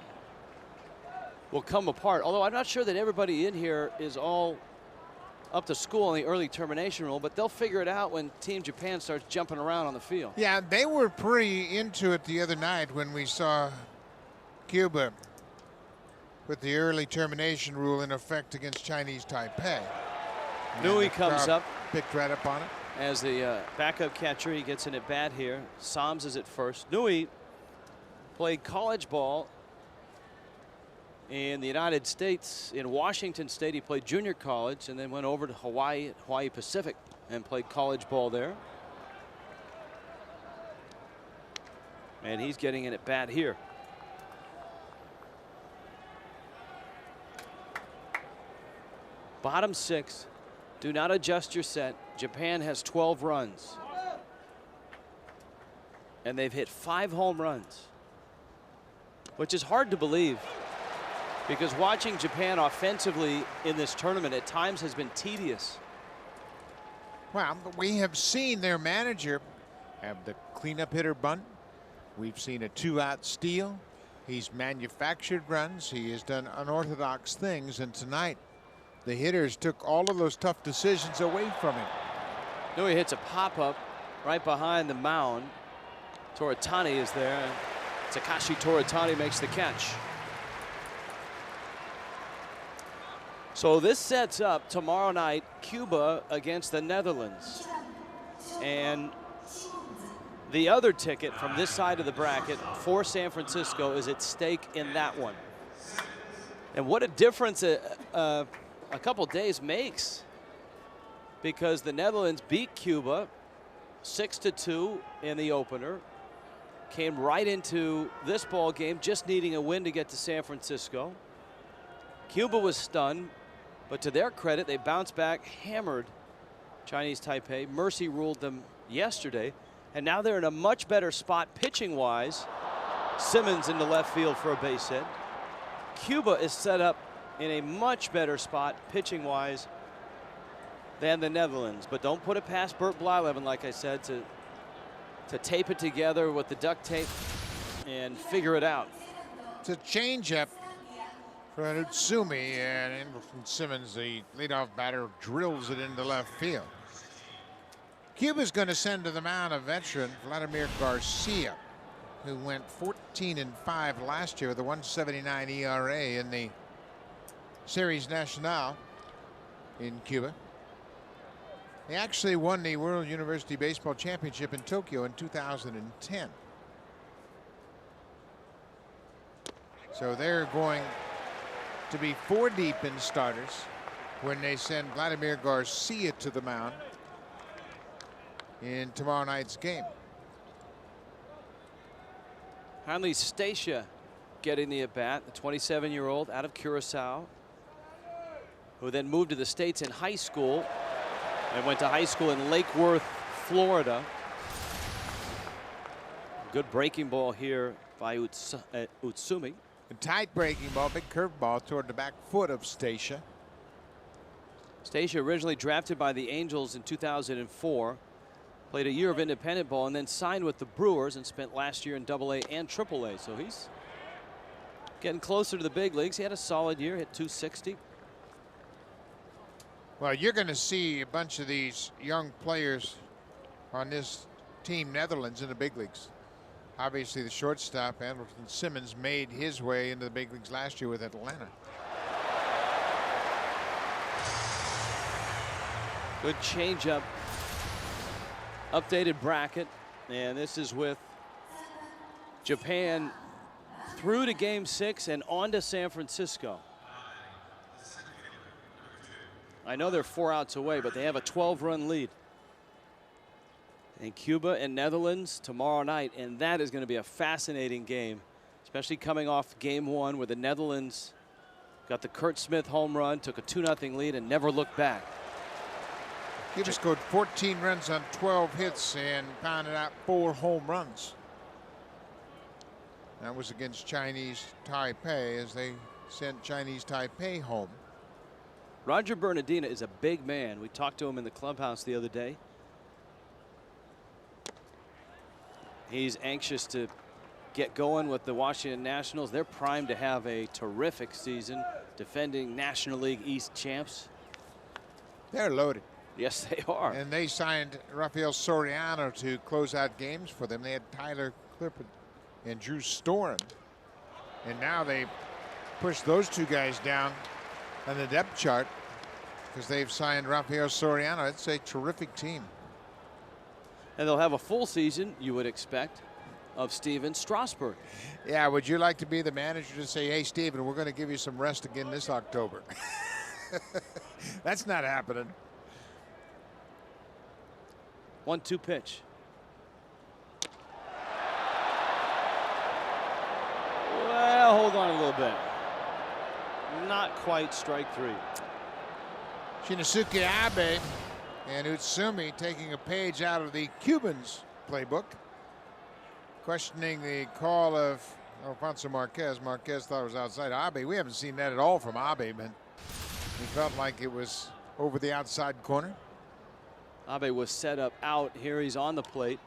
come apart. Although I'm not sure that everybody in here is all up to school on the early termination rule, but they'll figure it out when Team Japan starts jumping around on the field. Yeah, they were pretty into it the other night when we saw Cuba with the early termination rule in effect against Chinese Taipei. Nui comes up. Picked right up on it. As the backup catcher, he gets an at bat here. Sams is at first. Nui played college ball in the United States. In Washington State, he played junior college and then went over to Hawaii at Hawaii Pacific and played college ball there. And he's getting an at bat here. Bottom 6. Do not adjust your set. Japan has 12 runs. And they've hit 5 home runs, which is hard to believe because watching Japan offensively in this tournament at times has been tedious. Well, we have seen their manager have the cleanup hitter bunt. We've seen a 2-out steal. He's manufactured runs. He has done unorthodox things, and tonight the hitters took all of those tough decisions away from him. Nui hits a pop-up right behind the mound. Toritani is there, and Takashi Toritani makes the catch. So this sets up tomorrow night Cuba against the Netherlands. And the other ticket from this side of the bracket for San Francisco is at stake in that one. And what a difference a couple days makes, because the Netherlands beat Cuba 6-2 in the opener, came right into this ball game just needing a win to get to San Francisco. Cuba was stunned, but to their credit, they bounced back, hammered Chinese Taipei. Mercy ruled them yesterday, and now they're in a much better spot pitching-wise. Simmons into left field for a base hit. Cuba is set up in a much better spot pitching-wise than the Netherlands, but don't put it past Bert Blyleven, like I said, to tape it together with the duct tape and figure it out. It's a changeup for Utsumi, and Andrelton Simmons, the leadoff batter, drills it into left field. Cuba's going to send to the mound a veteran, Vladimir Garcia, who went 14-5 last year with a 1.79 ERA in the Series Nacional in Cuba. He actually won the World University Baseball Championship in Tokyo in 2010. So they're going to be 4 deep in starters when they send Vladimir Garcia to the mound in tomorrow night's game. Hanley Stacia getting the at-bat, the 27-year-old out of Curacao, who then moved to the States in high school and went to high school in Lake Worth, Florida. Good breaking ball here by Utsumi. A tight breaking ball, big curveball toward the back foot of Stacia. Stacia originally drafted by the Angels in 2004. Played a year of independent ball and then signed with the Brewers and spent last year in AA and AAA. So he's getting closer to the big leagues. He had a solid year, hit .260. Well, you're going to see a bunch of these young players on this team, Netherlands, in the big leagues. Obviously, the shortstop, Andrelton Simmons, made his way into the big leagues last year with Atlanta. Good changeup. Updated bracket, and this is with Japan through to Game 6 and on to San Francisco. I know they're 4 outs away, but they have a 12-run lead. And Cuba and Netherlands tomorrow night, and that is going to be a fascinating game, especially coming off Game 1 where the Netherlands got the Kurt Smith home run, took a 2-0 lead, and never looked back. Cuba scored 14 runs on 12 hits and pounded out 4 home runs. That was against Chinese Taipei as they sent Chinese Taipei home. Roger Bernardina is a big man. We talked to him in the clubhouse the other day. He's anxious to get going with the Washington Nationals. They're primed to have a terrific season, defending National League East champs. They're loaded. Yes, they are. And they signed Rafael Soriano to close out games for them. They had Tyler Clippard and Drew Storen. And now they pushed those 2 guys down on the depth chart because they've signed Rafael Soriano. It's a terrific team. And they'll have a full season, you would expect, of Steven Strasburg. Yeah, would you like to be the manager to say, hey, Steven, we're going to give you some rest again this October? That's not happening. 1-2 pitch. Well, hold on a little bit. Not quite strike 3. Shinosuke Abe and Utsumi taking a page out of the Cubans' playbook, questioning the call of Alfonso Marquez. Marquez thought it was outside Abe. We haven't seen that at all from Abe, but he felt like it was over the outside corner. Abe was set up out. Here he's on the plate,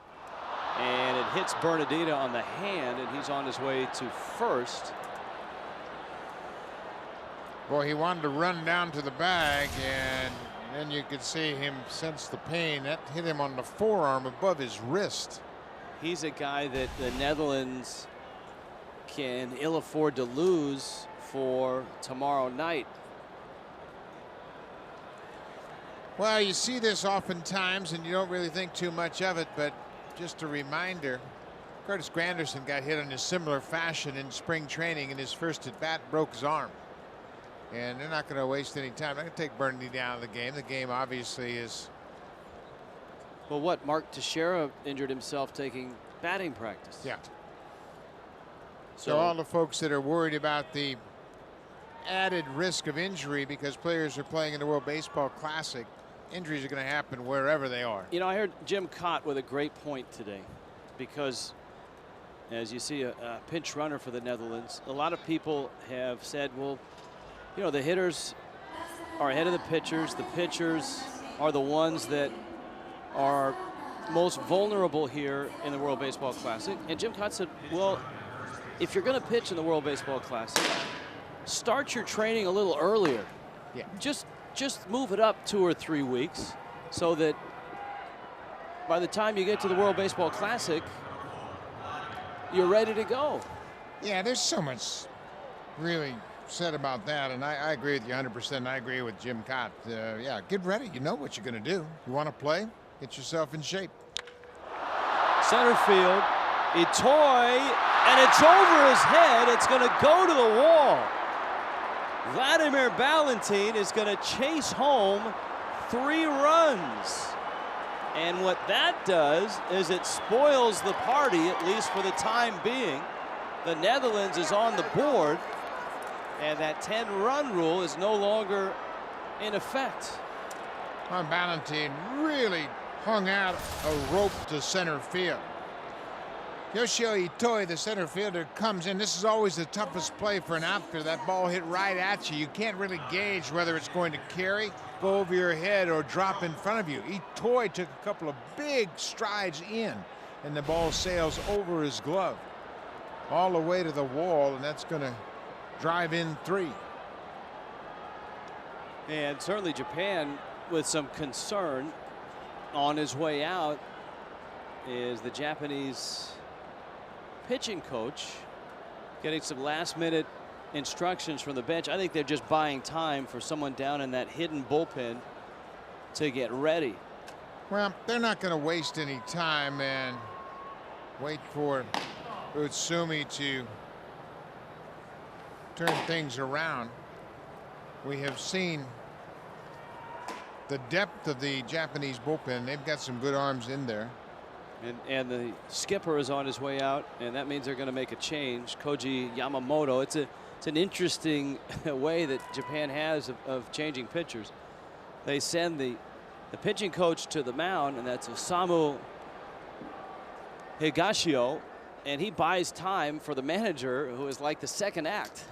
and it hits Bernardina on the hand, and he's on his way to first. Boy, he wanted to run down to the bag, and then you could see him sense the pain. That hit him on the forearm above his wrist. He's a guy that the Netherlands can ill afford to lose for tomorrow night. Well, you see this oftentimes, and you don't really think too much of it, but just a reminder, Curtis Granderson got hit in a similar fashion in spring training. In his first at-bat, broke his arm. And they're not going to waste any time. They're going to take Bernardino out of the game. The game obviously is. Well, what? Mark Teixeira injured himself taking batting practice. Yeah. So all the folks that are worried about the added risk of injury because players are playing in the World Baseball Classic, injuries are going to happen wherever they are. You know, I heard Jim Cott with a great point today, because as you see a pinch runner for the Netherlands, a lot of people have said, well, you know, the hitters are ahead of the pitchers. The pitchers are the ones that are most vulnerable here in the World Baseball Classic. And Jim Cott said, well, if you're going to pitch in the World Baseball Classic, start your training a little earlier. Yeah. Just move it up 2 or 3 weeks so that by the time you get to the World Baseball Classic, you're ready to go. Yeah, there's so much really said about that, and I agree with you 100%. I agree with Jim Cott. Yeah, get ready. You know what you're going to do. You want to play? Get yourself in shape. Center field, Itoy, and it's over his head. It's going to go to the wall. Vladimir Ballantyne is going to chase home 3 runs. And what that does is it spoils the party, at least for the time being. The Netherlands is on the board, and that 10-run rule is no longer in effect. Well, Ballantyne really hung out a rope to center field. Yoshio Itoy, the center fielder, comes in. This is always the toughest play for an outfielder. That ball hit right at you. You can't really gauge whether it's going to carry, go over your head, or drop in front of you. Itoy took a couple of big strides in, and the ball sails over his glove all the way to the wall, and that's going to drive in 3. And certainly Japan with some concern on his way out is the Japanese pitching coach getting some last-minute instructions from the bench. I think they're just buying time for someone down in that hidden bullpen to get ready. Well, they're not going to waste any time and wait for Utsumi to turn things around. We have seen the depth of the Japanese bullpen. They've got some good arms in there. And the skipper is on his way out, and that means they're going to make a change. Koji Yamamoto. It's an interesting way that Japan has of changing pitchers. They send the pitching coach to the mound, and that's Osamu Higashio, and he buys time for the manager, who is like the second act.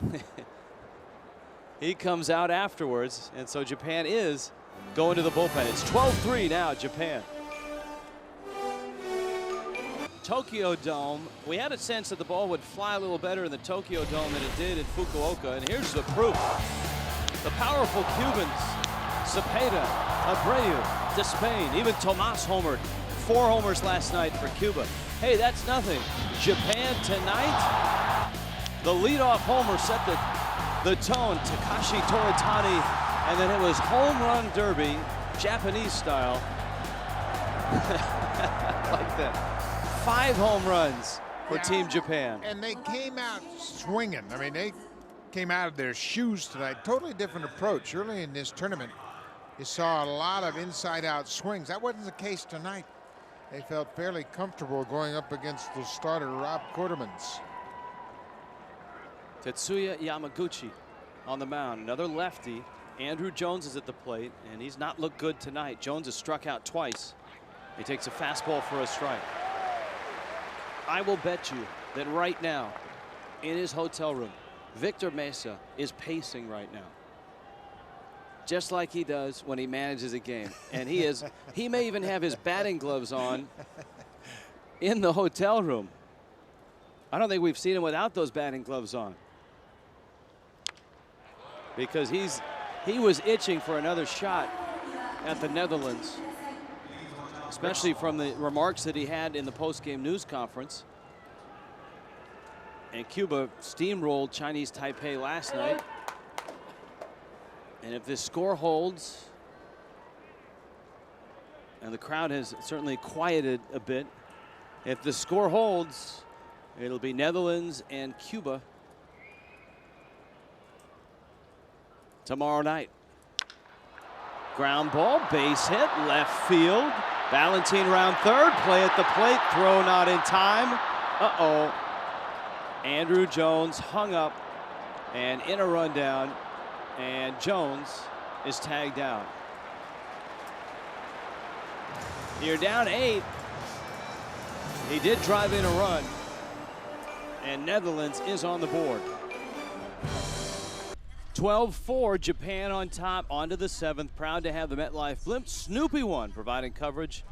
He comes out afterwards, and so Japan is going to the bullpen. It's 12-3 now, Japan. Tokyo Dome, we had a sense that the ball would fly a little better in the Tokyo Dome than it did in Fukuoka, and here's the proof. The powerful Cubans, Cepeda, Abreu, Despain, even Tomas homered. 4 homers last night for Cuba. Hey, that's nothing. Japan tonight, the leadoff homer set the tone. Takashi Toritani, and then it was home run derby, Japanese style. Like that. 5 home runs for Team Japan. And they came out swinging. I mean, they came out of their shoes tonight. Totally different approach. Early in this tournament, you saw a lot of inside-out swings. That wasn't the case tonight. They felt fairly comfortable going up against the starter, Rob Quartermans. Tetsuya Yamaguchi on the mound. Another lefty. Andrew Jones is at the plate, and he's not looked good tonight. Jones has struck out twice. He takes a fastball for a strike. I will bet you that right now, in his hotel room, Victor Mesa is pacing right now. Just like he does when he manages a game. And he may even have his batting gloves on in the hotel room. I don't think we've seen him without those batting gloves on. Because he was itching for another shot at the Netherlands, especially from the remarks that he had in the post-game news conference. And Cuba steamrolled Chinese Taipei last night. And if this score holds, and the crowd has certainly quieted a bit, if the score holds, it'll be Netherlands and Cuba tomorrow night. Ground ball, base hit, left field. Ballantyne round third, play at the plate, throw not in time. Uh-oh. Andrew Jones hung up and in a rundown, and Jones is tagged out. You're down 8. He did drive in a run, and Netherlands is on the board. 12-4, Japan on top, onto the 7th. Proud to have the MetLife Blimp. Snoopy one providing coverage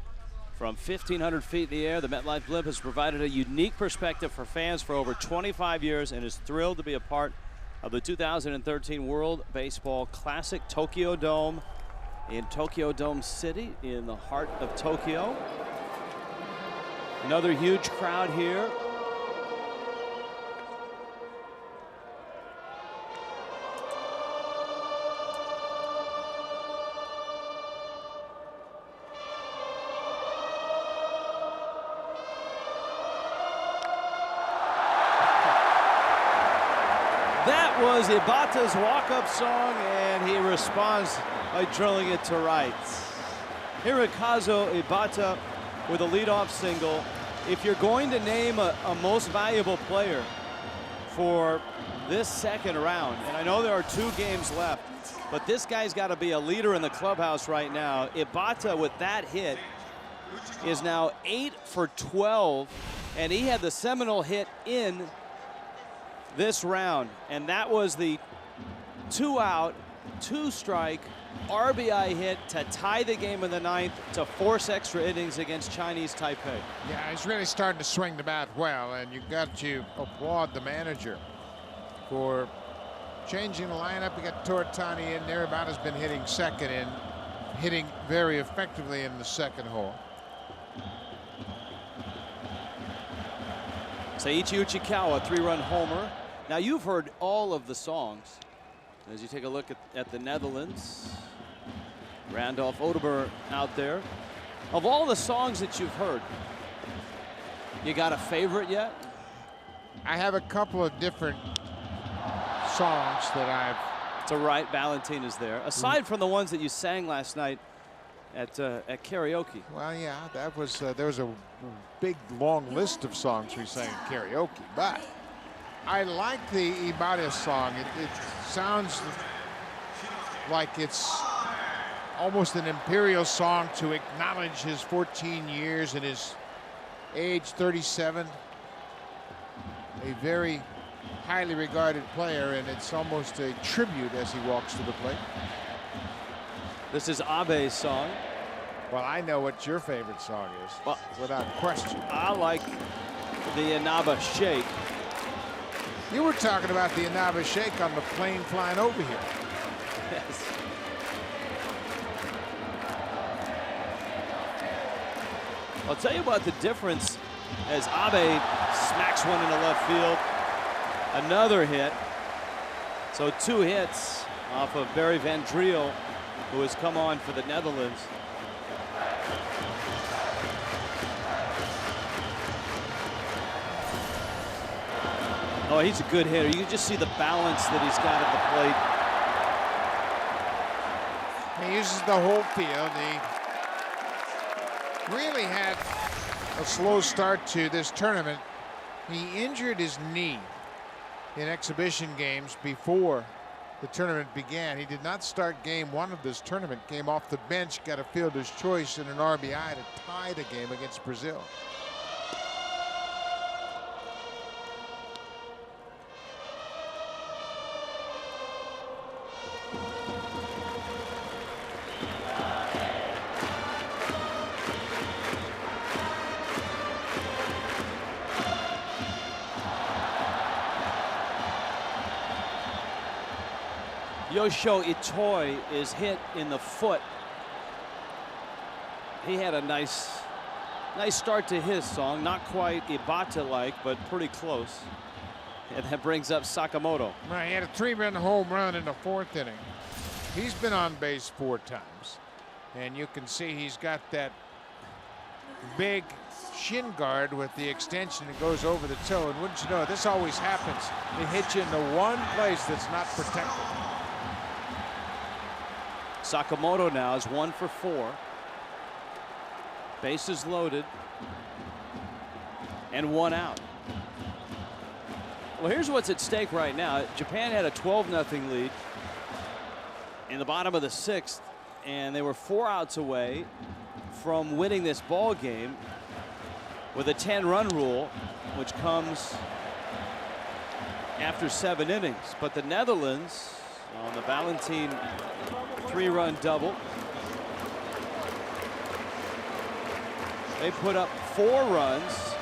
From 1,500 feet in the air, the MetLife blimp has provided a unique perspective for fans for over 25 years and is thrilled to be a part of the 2013 World Baseball Classic Tokyo Dome in Tokyo Dome City in the heart of Tokyo. Another huge crowd here. That was Ibata's walk-up song, and he responds by drilling it to right. Hirokazu Ibata with a leadoff single. If you're going to name a most valuable player for this second round, and I know there are 2 games left, but this guy's got to be a leader in the clubhouse right now. Ibata with that hit is now 8 for 12, and he had the seminal hit in this round, and that was the 2-out, 2-strike RBI hit to tie the game in the 9th to force extra innings against Chinese Taipei. Yeah, he's really starting to swing the bat well, and you've got to applaud the manager for changing the lineup. You got Tortani in there. Ibata's been hitting second and hitting very effectively in the second hole. Seiichi Uchikawa, 3-run homer. Now you've heard all of the songs as you take a look at the Netherlands. Randolph Odeber out there. Of all the songs that you've heard, you got a favorite yet? I have a couple of different songs that I've... To right, Valentine is there. Aside from the ones that you sang last night at karaoke. Well, yeah, that was there was a big long list of songs we sang at karaoke, but I like the Ibata song. It sounds like it's almost an imperial song to acknowledge his 14 years and his age 37. A very highly regarded player, and it's almost a tribute as he walks to the plate. This is Abe's song. Well, I know what your favorite song is, well, without question. I like the Inaba Shake. You were talking about the Inaba Shake on the plane flying over here. Yes. I'll tell you about the difference as Abe smacks one into left field. Another hit. So 2 hits off of Barry Van Driel, who has come on for the Netherlands. Oh, he's a good hitter. You can just see the balance that he's got at the plate. He uses the whole field. He really had a slow start to this tournament. He injured his knee in exhibition games before the tournament began. He did not start game 1 of this tournament. Came off the bench, got a fielder's choice and an RBI to tie the game against Brazil. Yoshio Itoi is hit in the foot. He had a nice start to his song. Not quite Ibata-like, but pretty close. And that brings up Sakamoto. Right, he had a 3-run home run in the 4th inning. He's been on base 4 times. And you can see he's got that big shin guard with the extension that goes over the toe. And wouldn't you know, this always happens. They hit you in the one place that's not protected. Sakamoto now is 1 for 4. Bases loaded. And 1 out. Well, here's what's at stake right now. Japan had a 12-0 lead in the bottom of the 6th, and they were 4 outs away from winning this ball game with a 10-run rule, which comes after 7 innings. But the Netherlands on the Valentine 3-run double They put up 4 runs,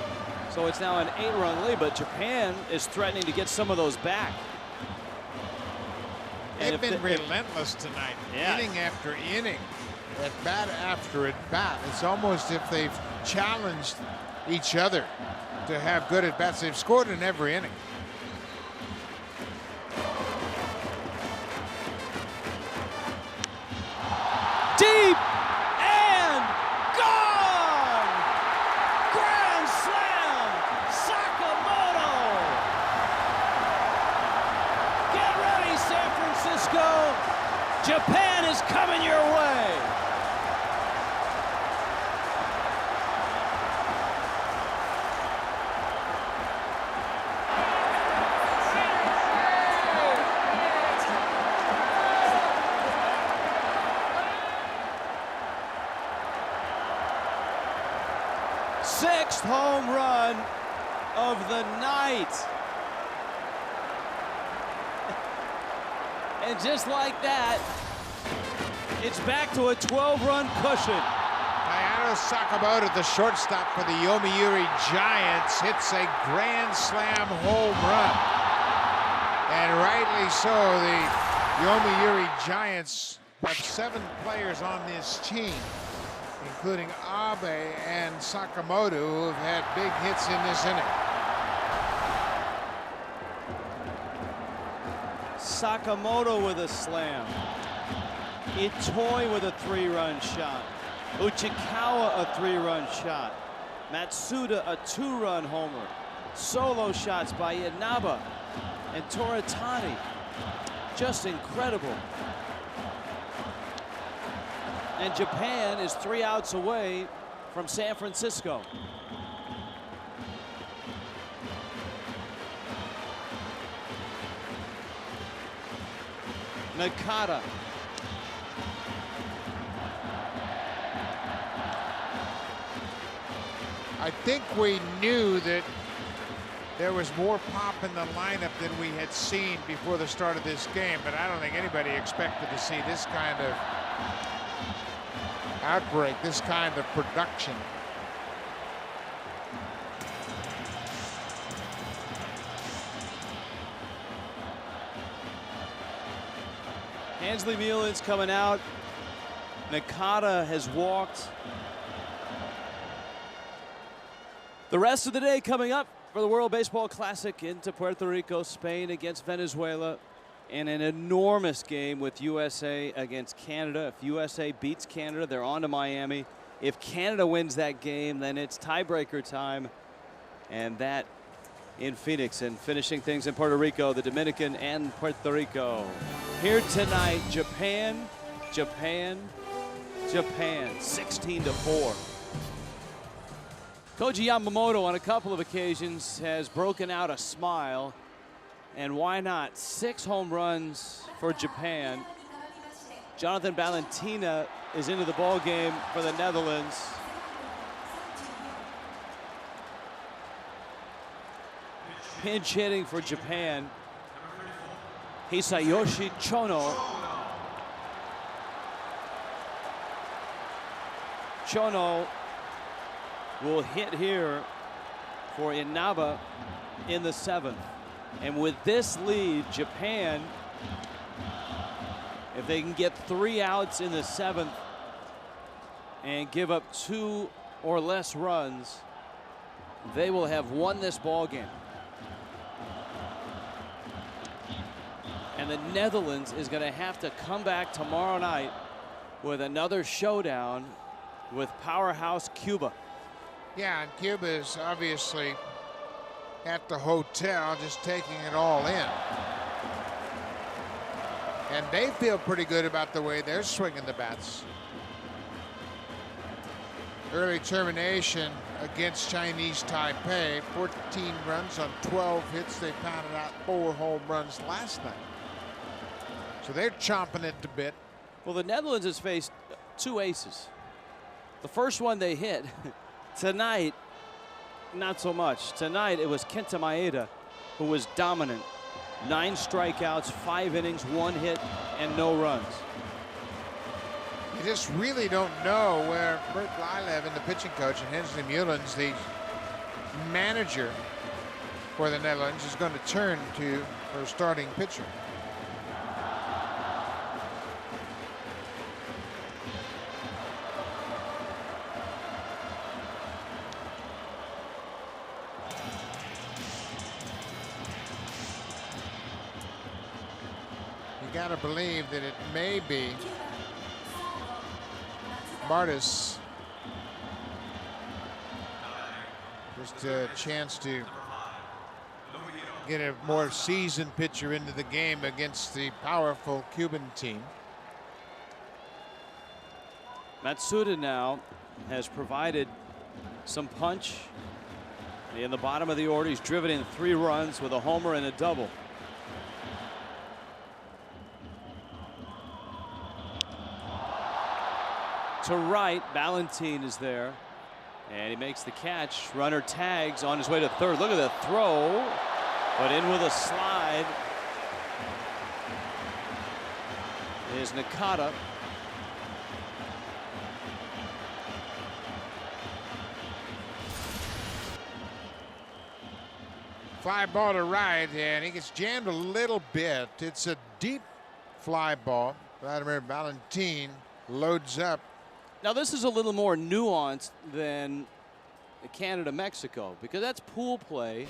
so it's now an 8-run lead, but Japan is threatening to get some of those back. They've been relentless tonight, inning after inning, at bat after at bat. It's almost if they've challenged each other to have good at bats. They've scored in every inning. Deep and gone! Grand slam! Sakamoto! Get ready, San Francisco! Japan is coming your way! Sixth home run of the night. And just like that, it's back to a 12-run cushion. Ayano Sakamoto, the shortstop for the Yomiuri Giants, hits a grand slam home run. And rightly so, the Yomiuri Giants have 7 players on this team, including Abe and Sakamoto, who have had big hits in this inning. Sakamoto with a slam. Itoi with a 3-run shot. Uchikawa a 3-run shot. Matsuda a 2-run homer. Solo shots by Inaba and Toritani. Just incredible. And Japan is 3 outs away from San Francisco. Nakata. I think we knew that there was more pop in the lineup than we had seen before the start of this game, but I don't think anybody expected to see this kind of outbreak, this kind of production. Ansley Muellen's coming out. Nakata has walked. The rest of the day coming up for the World Baseball Classic into Puerto Rico, Spain against Venezuela, and an enormous game with USA against Canada. If USA beats Canada, they're on to Miami. If Canada wins that game, then it's tiebreaker time, and that in Phoenix. And finishing things in Puerto Rico, the Dominican and Puerto Rico. Here tonight, Japan, 16-4. Koji Yamamoto on a couple of occasions has broken out a smile, and why not? 6 home runs for Japan. Jonathan Valentina is into the ball game for the Netherlands. Pinch hitting for Japan, Hisayoshi Chono. Chono will hit here for Inaba in the 7th. And with this lead, Japan, if they can get 3 outs in the 7th and give up 2 or less runs, they will have won this ball game. And the Netherlands is going to have to come back tomorrow night with another showdown with powerhouse Cuba. Yeah, and Cuba is obviously at the hotel just taking it all in. And they feel pretty good about the way they're swinging the bats. Early termination against Chinese Taipei, 14 runs on 12 hits. They pounded out 4 home runs last night. So they're chomping at the bit. Well, the Netherlands has faced 2 aces. The first one they hit. Tonight, not so much. Tonight, it was Kenta Maeda who was dominant. 9 strikeouts, 5 innings, 1 hit, and no runs. You just really don't know where Bert Blyleven, the pitching coach, and Hensley Mullins, the manager for the Netherlands, is going to turn to for a starting pitcher. You got to believe that it may be Martis. Just a chance to get a more seasoned pitcher into the game against the powerful Cuban team. Matsuda now has provided some punch in the bottom of the order. He's driven in 3 runs with a homer and a double. To right, Ballantine is there, and he makes the catch. Runner tags on his way to third. Look at the throw, but in with a slide is Nakata. Fly ball to right, and he gets jammed a little bit. It's a deep fly ball. Vladimir Ballantine loads up. Now this is a little more nuanced than Canada-Mexico, because that's pool play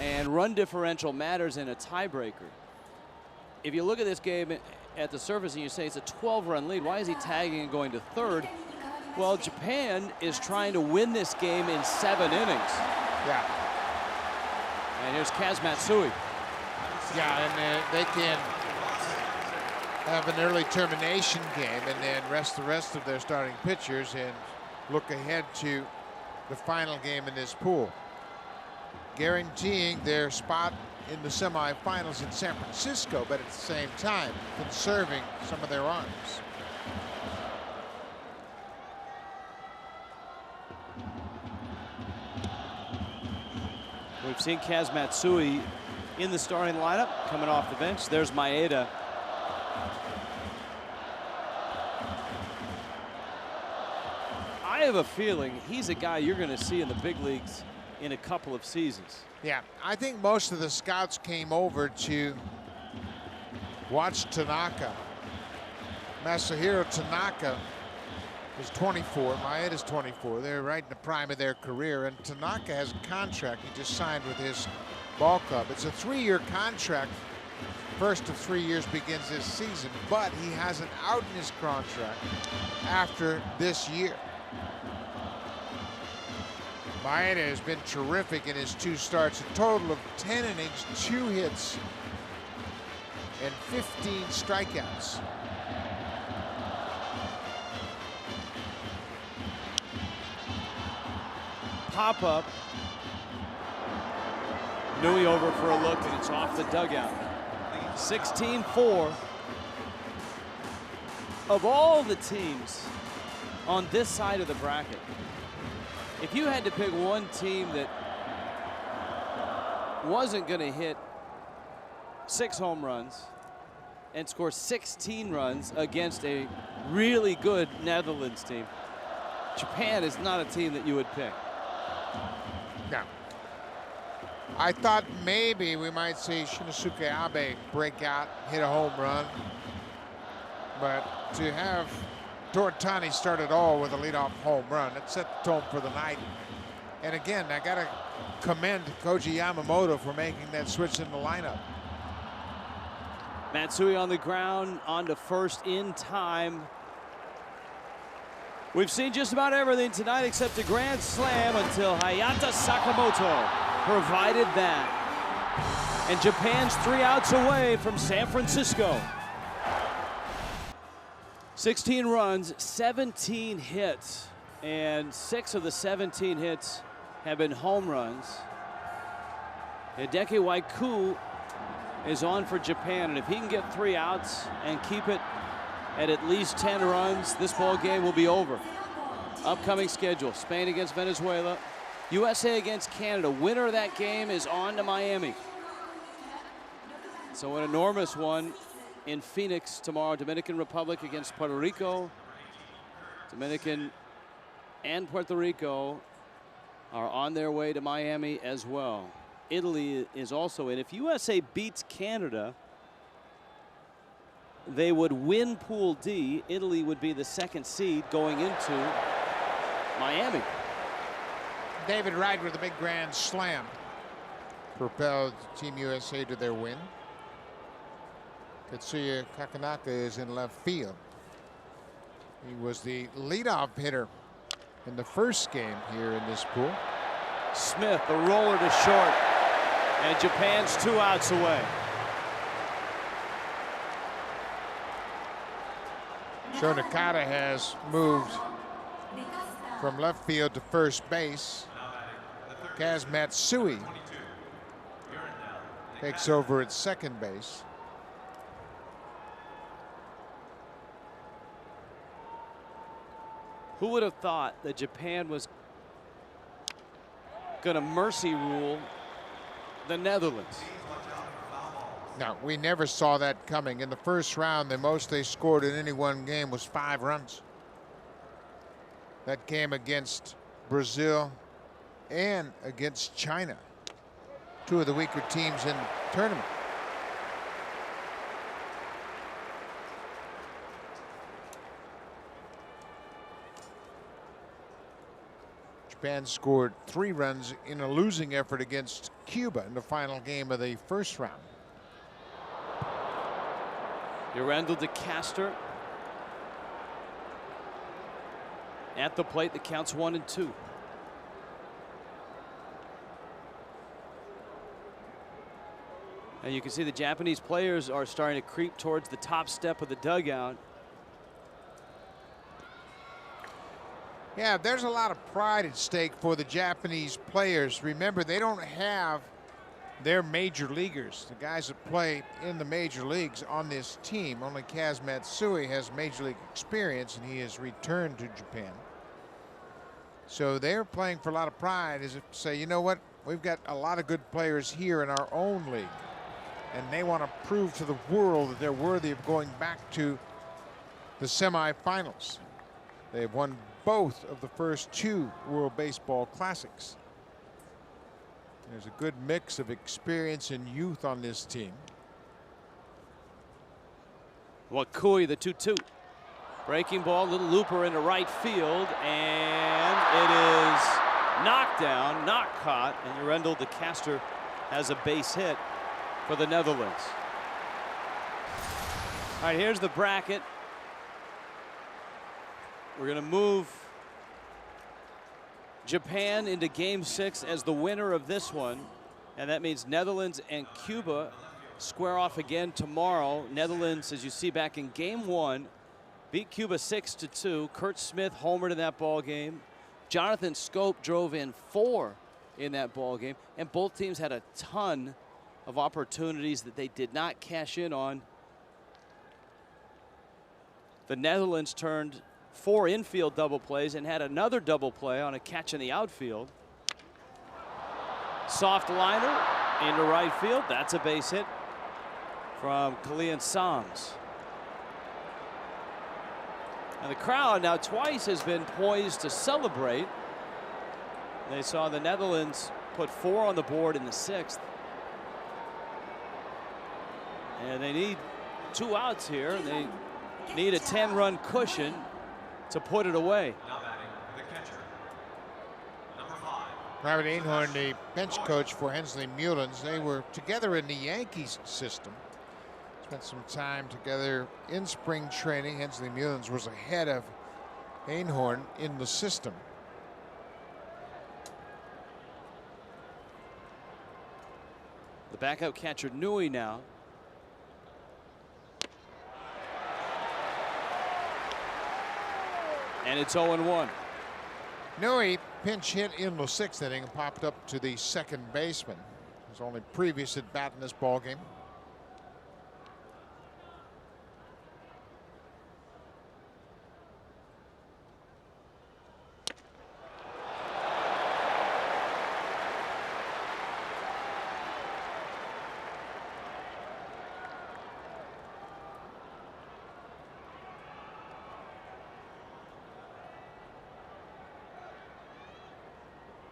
and run differential matters in a tiebreaker. If you look at this game at the surface and you say it's a 12-run lead, why is he tagging and going to third? Well, Japan is trying to win this game in 7 innings. Yeah. And here's Kaz Matsui. Yeah, and they can have an early termination game and then rest the rest of their starting pitchers and look ahead to the final game in this pool, guaranteeing their spot in the semifinals in San Francisco, but at the same time conserving some of their arms. We've seen Kaz Matsui in the starting lineup coming off the bench. There's Maeda. I have a feeling he's a guy you're going to see in the big leagues in a couple of seasons. Yeah, I think most of the scouts came over to watch Tanaka. Masahiro Tanaka is 24, Maeda's 24. They're right in the prime of their career, and Tanaka has a contract he just signed with his ball club. It's a 3-year contract. First of 3 years begins this season, but he has an out in his contract after this year. Maeda has been terrific in his 2 starts, a total of 10 innings, 2 hits, and 15 strikeouts. Pop up. Nui over for a look, and it's off the dugout. 16-4. Of all the teams on this side of the bracket, if you had to pick one team that wasn't going to hit 6 home runs and score 16 runs against a really good Netherlands team, Japan is not a team that you would pick. No. I thought maybe we might see Shinosuke Abe break out, hit a home run, but to have Tortani start it all with a leadoff home run, it set the tone for the night. And again, I got to commend Koji Yamamoto for making that switch in the lineup. Matsui on the ground, on to first in time. We've seen just about everything tonight except a grand slam until Hayata Sakamoto provided that. And Japan's 3 outs away from San Francisco. 16 runs, 17 hits, and 6 of the 17 hits have been home runs. Hideki Waiku is on for Japan, and if he can get 3 outs and keep it at least 10 runs, this ball game will be over. Upcoming schedule: Spain against Venezuela, USA against Canada. Winner of that game is on to Miami. So an enormous one in Phoenix tomorrow. Dominican Republic against Puerto Rico. Dominican and Puerto Rico are on their way to Miami as well. Italy is also in. If USA beats Canada, they would win Pool D. Italy would be the second seed going into Miami. David Wright with a big grand slam propelled Team USA to their win. Katsuya Kakanaka is in left field. He was the leadoff hitter in the first game here in this pool. Smith, the roller to short, and Japan's 2 outs away. So Nakata has moved from left field to first base. Kaz Matsui takes over at second base. Who would have thought that Japan was going to mercy rule the Netherlands? No, we never saw that coming. In the first round, the most they scored in any one game was 5 runs. That game against Brazil and against China, 2 of the weaker teams in the tournament. Japan scored 3 runs in a losing effort against Cuba in the final game of the first round. Urendel to Castor. At the plate, the count's 1-2. And you can see the Japanese players are starting to creep towards the top step of the dugout. Yeah, there's a lot of pride at stake for the Japanese players. Remember, they don't have their major leaguers, the guys that play in the major leagues, on this team. Only Kaz Matsui has major league experience, and he has returned to Japan. So they're playing for a lot of pride, as if to say, you know what, we've got a lot of good players here in our own league, and they want to prove to the world that they're worthy of going back to the semifinals. They've won both of the first 2 World Baseball Classics. There's a good mix of experience and youth on this team. Wakui, the 2-2. Breaking ball, little looper into right field, and it is knocked down, not caught, and Urendel de Castor has a base hit for the Netherlands. All right, here's the bracket. We're going to move Japan into Game 6 as the winner of this one, and that means Netherlands and Cuba square off again tomorrow. Netherlands, as you see back in Game 1, beat Cuba 6-2. Kurt Smith homered in that ball game. Jonathan Scope drove in 4 in that ball game, and both teams had a ton of opportunities that they did not cash in on. The Netherlands turned 4 infield double plays and had another double play on a catch in the outfield. Soft liner into right field. That's a base hit from Kalian Sams. And the crowd now twice has been poised to celebrate. They saw the Netherlands put 4 on the board in the 6th. And they need 2 outs here. They need a 10-run cushion to put it away. Now batting, the catcher, number 5. Robert Einhorn, the bench coach for Hensley Mullins, they were together in the Yankees system. Spent some time together in spring training. Hensley Mullins was ahead of Einhorn in the system. The backup catcher Nui now. And it's 0-1. Nui pinch hit in the 6th inning and popped up to the second baseman. His only previous at bat in this ball game.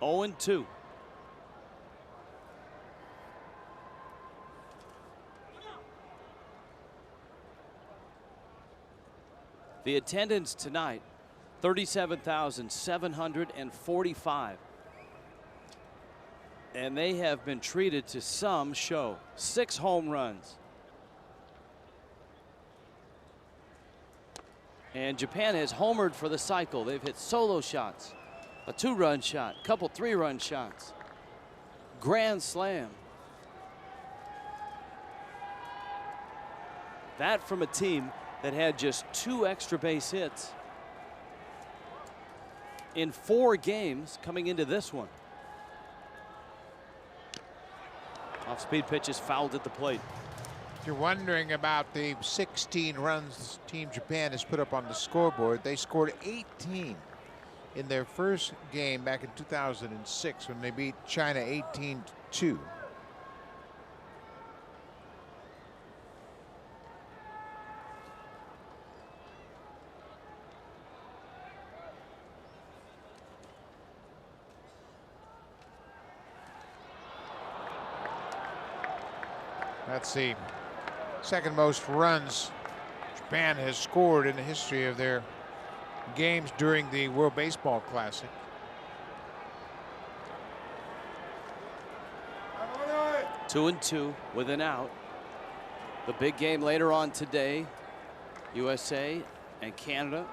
0-2. The attendance tonight, 37,745. And they have been treated to some show. 6 home runs. And Japan has homered for the cycle. They've hit solo shots, a 2-run shot, a couple 3-run shots. Grand slam. That from a team that had just 2 extra base hits in 4 games coming into this one. Off-speed pitch is fouled at the plate. If you're wondering about the 16 runs Team Japan has put up on the scoreboard, they scored 18 in their first game back in 2006 when they beat China 18-2. That's the second most runs Japan has scored in the history of their games during the World Baseball Classic. Two and two with an out. The big game later on today, USA and Canada.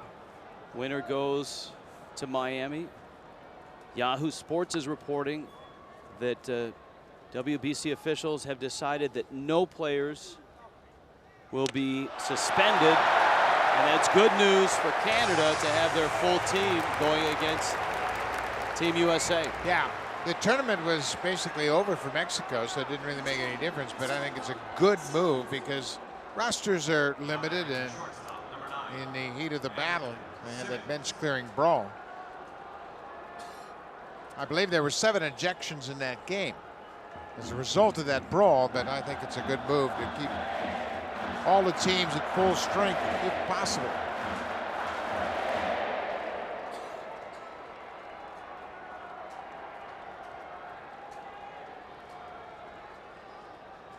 Winner goes to Miami. Yahoo Sports is reporting that WBC officials have decided that no players will be suspended, and that's good news for Canada to have their full team going against Team USA. Yeah, the tournament was basically over for Mexico, so it didn't really make any difference, but I think it's a good move because rosters are limited, and in the heat of the battle, they had that bench clearing brawl. I believe there were 7 ejections in that game as a result of that brawl, but I think it's a good move to keep all the teams at full strength if possible.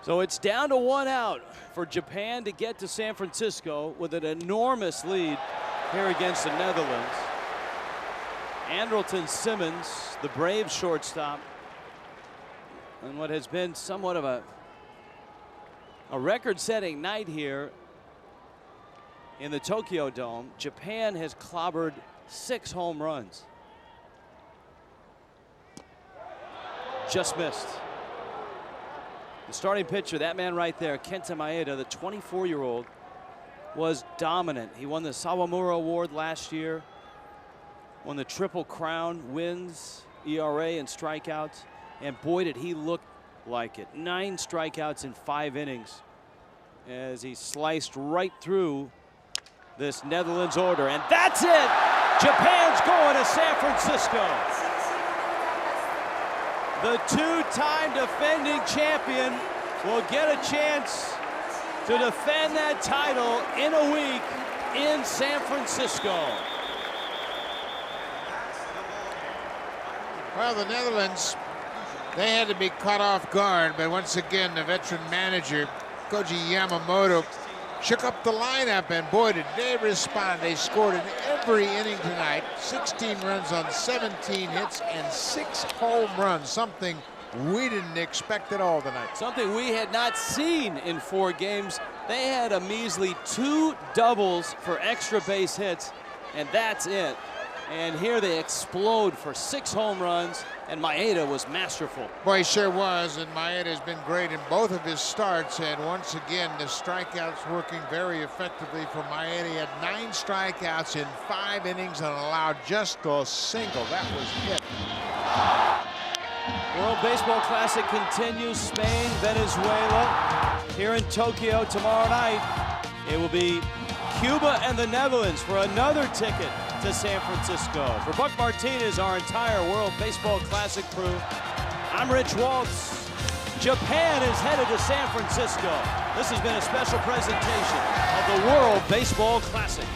So it's down to 1 out for Japan to get to San Francisco with an enormous lead here against the Netherlands. Andrelton Simmons, the Braves shortstop, and what has been somewhat of a record-setting night here in the Tokyo Dome. Japan has clobbered 6 home runs. Just missed. The starting pitcher, that man right there, Kenta Maeda, the 24-year-old, was dominant. He won the Sawamura Award last year, won the Triple Crown, wins, ERA, and strikeouts. And boy, did he look like it. 9 strikeouts in 5 innings as he sliced right through this Netherlands order. And that's it! Japan's going to San Francisco. The 2-time defending champion will get a chance to defend that title in a week in San Francisco. Well, the Netherlands, they had to be caught off guard, but once again, the veteran manager, Koji Yamamoto, shook up the lineup, and boy, did they respond. They scored in every inning tonight, 16 runs on 17 hits and 6 home runs, something we didn't expect at all tonight. Something we had not seen in 4 games. They had a measly 2 doubles for extra base hits, and that's it. And here they explode for 6 home runs, and Maeda was masterful. Boy, he sure was, and Maeda has been great in both of his starts, and once again, the strikeouts working very effectively for Maeda. He had 9 strikeouts in 5 innings and allowed just a single. That was it. World Baseball Classic continues. Spain, Venezuela. Here in Tokyo tomorrow night, it will be Cuba and the Netherlands for another ticket to San Francisco. For Buck Martinez, our entire World Baseball Classic crew, I'm Rich Waltz. Japan is headed to San Francisco. This has been a special presentation of the World Baseball Classic.